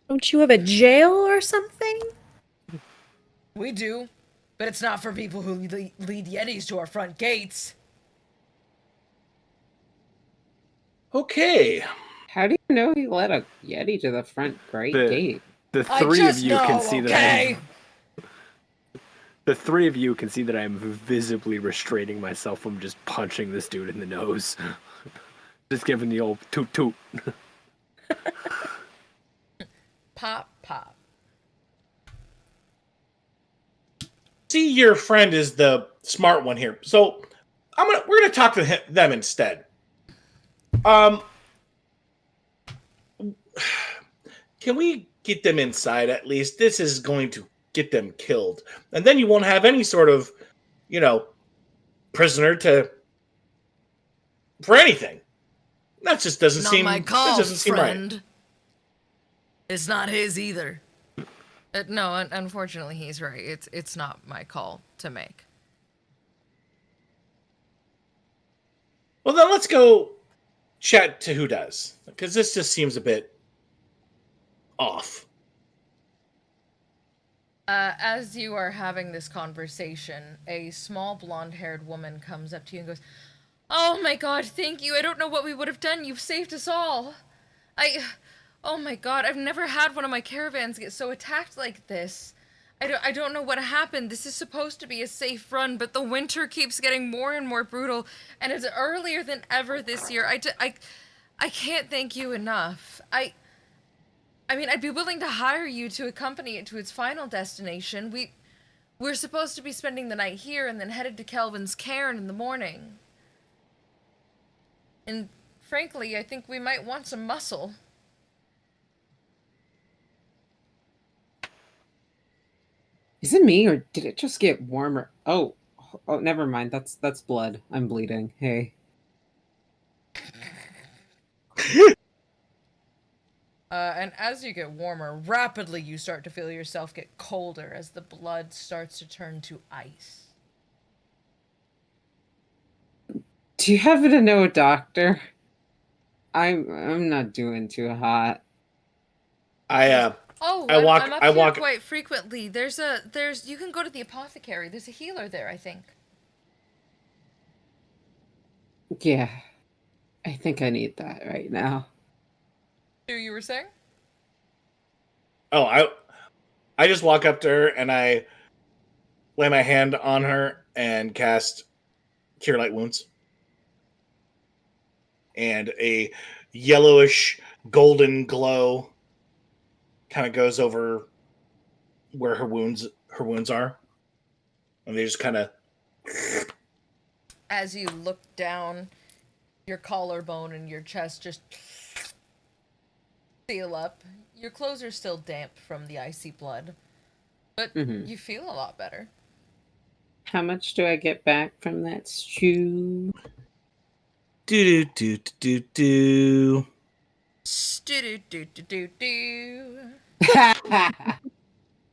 Don't you have a jail or something? We do, but it's not for people who lead Yetis to our front gates. Okay. How do you know he led a Yeti to the front gate? The I three of just you know, can see that okay? the three of you can see that I'm visibly restraining myself from just punching this dude in the nose. Just giving the old toot toot. Pop, pop. See, your friend is the smart one here. So we're gonna talk to them instead. Can we get them inside at least? This is going to get them killed, and then you won't have any sort of, prisoner for anything. That just doesn't Not seem. my That call, doesn't seem friend. right. It's not his either. No, unfortunately, he's right. It's not my call to make. Well, then let's go chat to who does, because this just seems a bit off. As you are having this conversation, a small blonde-haired woman comes up to you and goes, "Oh my god, thank you. I don't know what we would have done. You've saved us all. Oh my god, I've never had one of my caravans get so attacked like this. I don't know what happened. This is supposed to be a safe run, but the winter keeps getting more and more brutal, and it's earlier than ever this year. I can't thank you enough. I mean, I'd be willing to hire you to accompany it to its final destination. We're supposed to be spending the night here and then headed to Kelvin's cairn in the morning. And frankly, I think we might want some muscle. Is it me or did it just get warmer? Oh, never mind. That's blood. I'm bleeding. Hey. And as you get warmer, rapidly you start to feel yourself get colder as the blood starts to turn to ice. Do you happen to know a doctor? I'm not doing too hot. Oh, I walk- I'm up I here walk- quite frequently. You can go to the apothecary. There's a healer there, I think. Yeah. I think I need that right now. You were saying? Oh, I just walk up to her and I lay my hand on her and cast Cure Light Wounds. And a yellowish golden glow kind of goes over where her wounds are. And they just kind of... As you look down, your collarbone and your chest just seal up. Your clothes are still damp from the icy blood, but you feel a lot better. How much do I get back from that stew? Do. Do-do-do-do-do-do.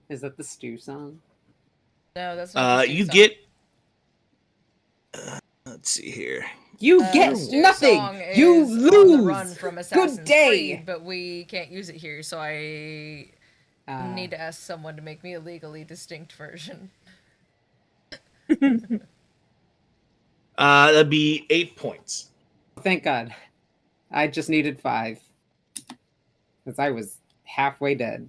Is that the stew song? No, that's not the Stew you song. get... let's see here. You The get Stew nothing. song You is lose. On the run from Assassin's Good day. Creed, but we can't use it here, so I need to ask someone to make me a legally distinct version. That'd be 8 points. Thank God. I just needed 5. Because I was halfway dead.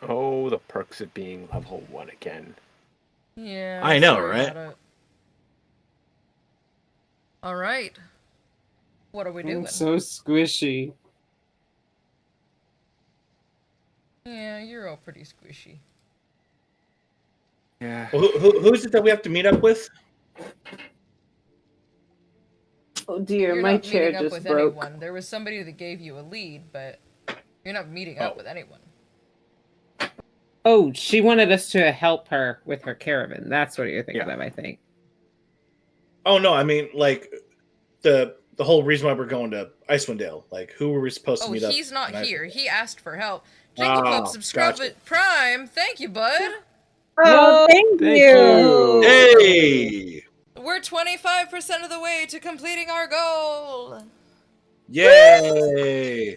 Oh, the perks of being level 1 again. Yeah. I know, sorry right? about it. All right. What are we doing? I'm so squishy. Yeah, you're all pretty squishy. Yeah. Well, who's it that we have to meet up with? Oh dear, You're my not chair meeting up just with broke. anyone. There was somebody that gave you a lead, but you're not meeting up with anyone. Oh, she wanted us to help her with her caravan. That's what you're thinking Yeah. of, I think. Oh, no, I mean, like, the whole reason why we're going to Icewind Dale. Like, who were we supposed to Oh, meet up? he's not in here. Icewind Dale? He asked for help. Jingle Club Oh, subscribe gotcha. at Prime. Thank you, bud. Oh, thank Thank you. Hey! We're 25% of the way to completing our goal. Yay!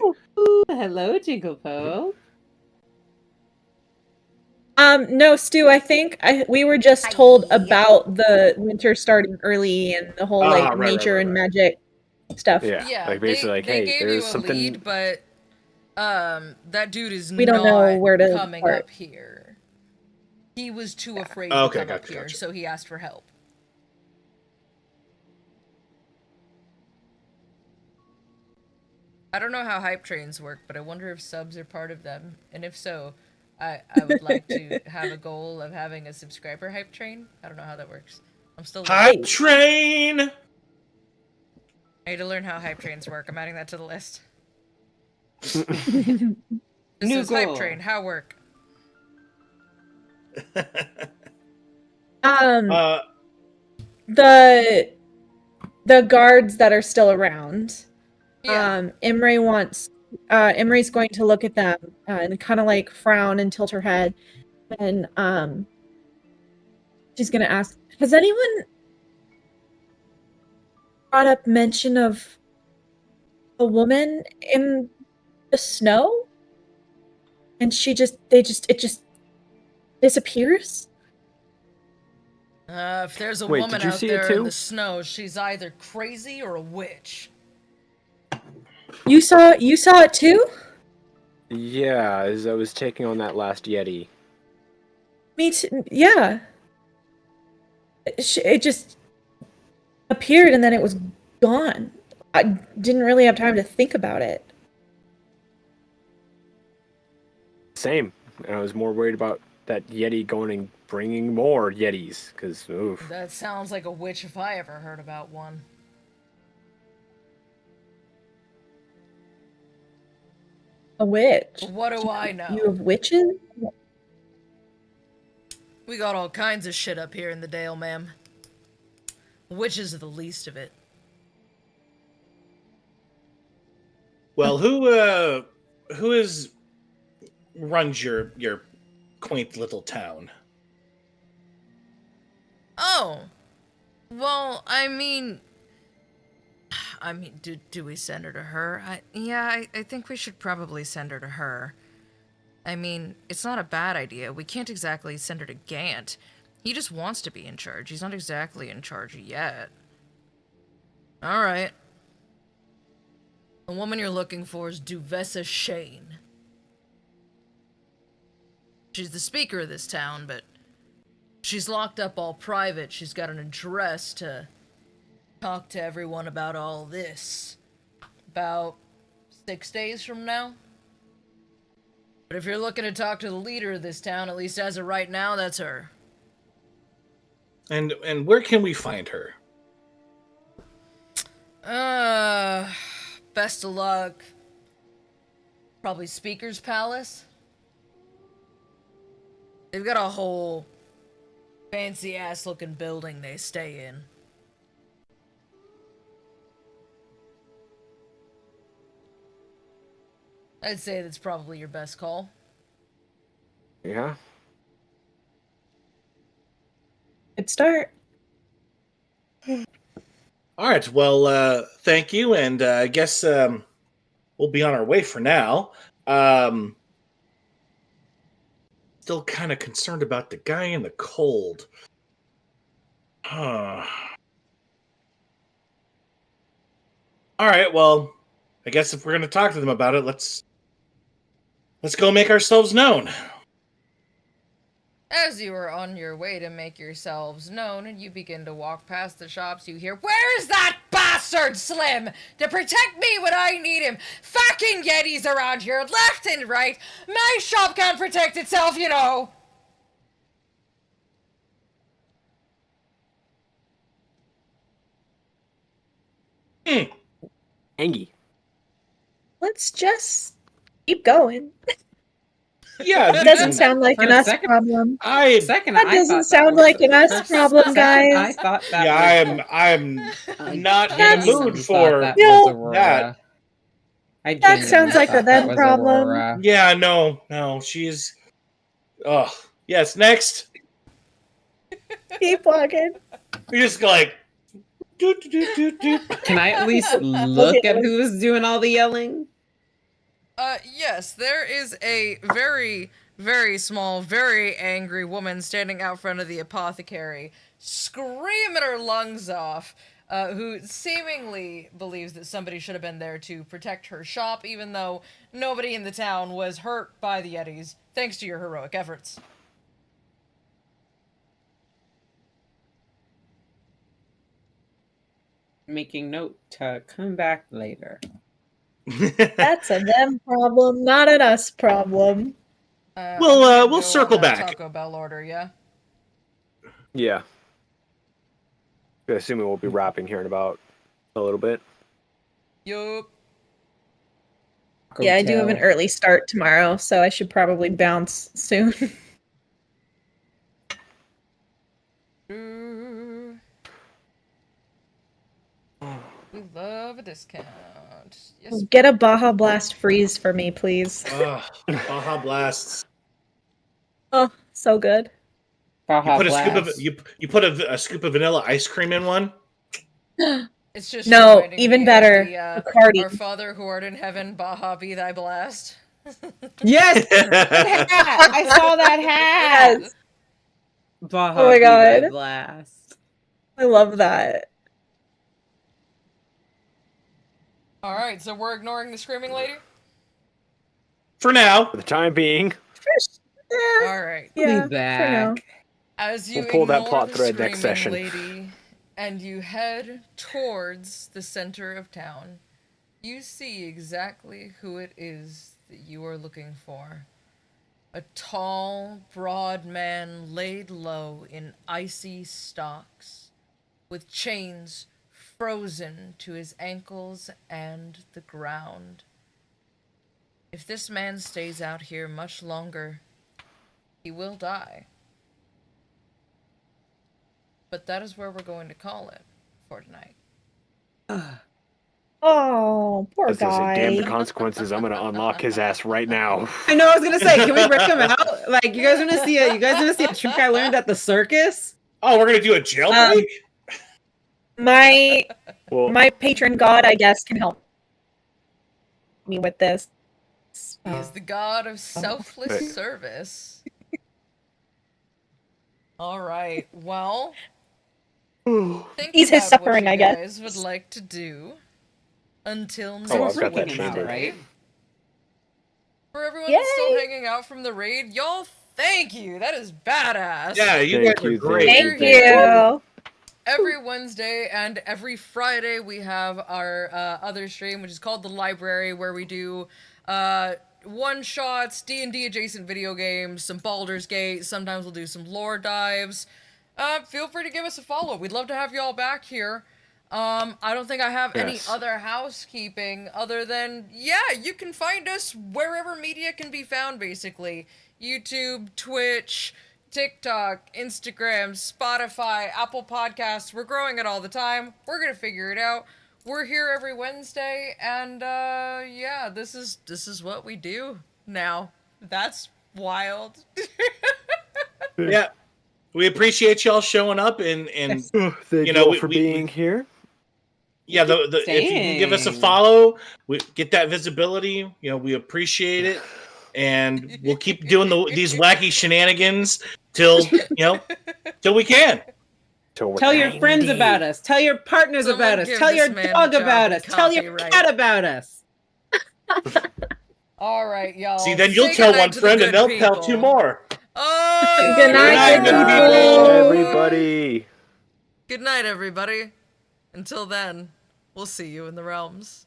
Hello, Jingle Pope. No, Stu, I think we were just told about the winter starting early and the whole like right, nature and right. magic stuff. Yeah, like basically, like, they hey, gave there's you a something. lead, but that dude is We not don't know where to coming start. up here. He was too afraid Okay, to come up gotcha, here, gotcha. so he asked for help. I don't know how hype trains work, but I wonder if subs are part of them. And if so, I would like to have a goal of having a subscriber hype train. I don't know how that works. I'm still learning. Hype train! I need to learn how hype trains work. I'm adding that to the list. New This is hype goal. train. How work? The guards that are still around. Yeah. Imre's going to look at them and kind of like frown and tilt her head, and she's gonna ask, has anyone brought up mention of a woman in the snow? And it just disappears? If there's a Wait, woman did you out see it there in too? the snow, she's either crazy or a witch. You saw it too? Yeah, as I was taking on that last Yeti. Me too. Yeah. It just appeared and then it was gone. I didn't really have time to think about it. Same. And I was more worried about that Yeti going and bringing more Yetis, because, oof. That sounds like a witch if I ever heard about one. A witch. What do I know? You have witches? We got all kinds of shit up here in the Dale, ma'am. Witches are the least of it. Well, who runs your quaint little town? Oh. Well, I mean, do we send her to her? I think we should probably send her to her. I mean, it's not a bad idea. We can't exactly send her to Gant. He just wants to be in charge. He's not exactly in charge yet. Alright. The woman you're looking for is Duvessa Shane. She's the speaker of this town, but she's locked up all private. She's got an address to talk to everyone about all this. About 6 days from now. But if you're looking to talk to the leader of this town, at least as of right now, that's her. And where can we find her? Best of luck. Probably Speaker's Palace. They've got a whole fancy-ass looking building they stay in. I'd say that's probably your best call. Yeah. Good start. All right. Well, thank you, and I guess we'll be on our way for now. Still kind of concerned about the guy in the cold. All right. Well, I guess if we're going to talk to them about it, let's go make ourselves known. As you are on your way to make yourselves known and you begin to walk past the shops, you hear, "Where's that bastard Slim to protect me when I need him? Fucking Yetis around here, left and right. My shop can't protect itself, you know." Angie. Let's just keep going. Yeah, That doesn't sound like For an a us second- problem. I Second, That I doesn't thought sound that was like an us for a problem, second, I guys. thought that yeah, was, I'm not in That's- the mood thought for that No. was Aurora. that. I That genuinely sounds like a thought them that was problem. Aurora. Yeah, no, she's. Oh, yes. Next, Keep walking. we just go like. Do. Can I at least look at who's doing all the yelling? Yes, there is a very, very small, very angry woman standing out front of the apothecary, screaming her lungs off, who seemingly believes that somebody should have been there to protect her shop, even though nobody in the town was hurt by the Yetis, thanks to your heroic efforts. Making note to come back later. That's a them problem, not an us problem. We'll, I'm gonna we'll go circle on that back. Taco Bell order, yeah? Yeah. I assume we'll be wrapping here in about a little bit. Yup. Yeah, I do have an Hotel. early start tomorrow, so I should probably bounce soon. We love a discount. Yes. Get a Baja Blast freeze for me, please. Baja Blasts. Oh, so good. Baja You put a scoop of Blast. you put a scoop of vanilla ice cream in one. It's just No, reminding even me better. of the, Bacardi. Our Father who art in heaven, Baja be thy blast. Yes! Hat! I saw that hat! Yes, Baja Oh my be thy God. blast. I love that. All right, so we're ignoring the screaming lady. For now. For the time being, All right. Yeah, Be for now. back. As you We'll pull that ignore plot the thread next screaming session. lady, and you head towards the center of town, you see exactly who it is that you are looking for. A tall, broad man laid low in icy stocks, with chains frozen to his ankles and the ground. If this man stays out here much longer, he will die. But that is where we're going to call it for tonight. Oh, I poor was gonna say, damn the guy. consequences. I'm gonna unlock his ass right now. I know. I was gonna say, can we break him out? Like, you guys want to see a? You guys want to see a trick I learned at the circus? Oh, we're gonna do a jailbreak? My Well, my patron god, I guess, can help me with this. He is the god of selfless Hey. service. All right. Well, think He's his about what suffering, you I guess. guys would like to do until So next I've got that week. freaking him out, chamber. right? For everyone that's still Yay! hanging out from the raid, y'all, thank you. That is badass. Yeah, you Thank guys are you, great. Thank Thank you. Every Wednesday and every Friday, we have our other stream, which is called The Library, where we do one-shots, D&D adjacent video games, some Baldur's Gate. Sometimes we'll do some lore dives. Feel free to give us a follow. We'd love to have y'all back here. I don't think I have any Yes. other housekeeping other than, yeah, you can find us wherever media can be found, basically. YouTube, Twitch, TikTok, Instagram, Spotify, Apple Podcasts. We're growing it all the time. We're gonna figure it out. We're here every Wednesday, and yeah, this is what we do now. That's wild. Yeah. We appreciate y'all showing up and Thank You you know, all we- for we- being here. yeah, if you can give us a Dang. follow, we get that visibility. You know, we appreciate it, and we'll keep doing these wacky shenanigans till till we can. Till we're Tell your 90. friends about us. Tell your partners Someone about us. give Tell this your man dog job about and us. Tell your copyright. cat about us. All right, y'all. See, then you'll Say tell goodnight one to the friend, good and they'll tell people. two more. Oh, Good night, good Bye, people. everybody. Good night, everybody. Until then, we'll see you in the realms.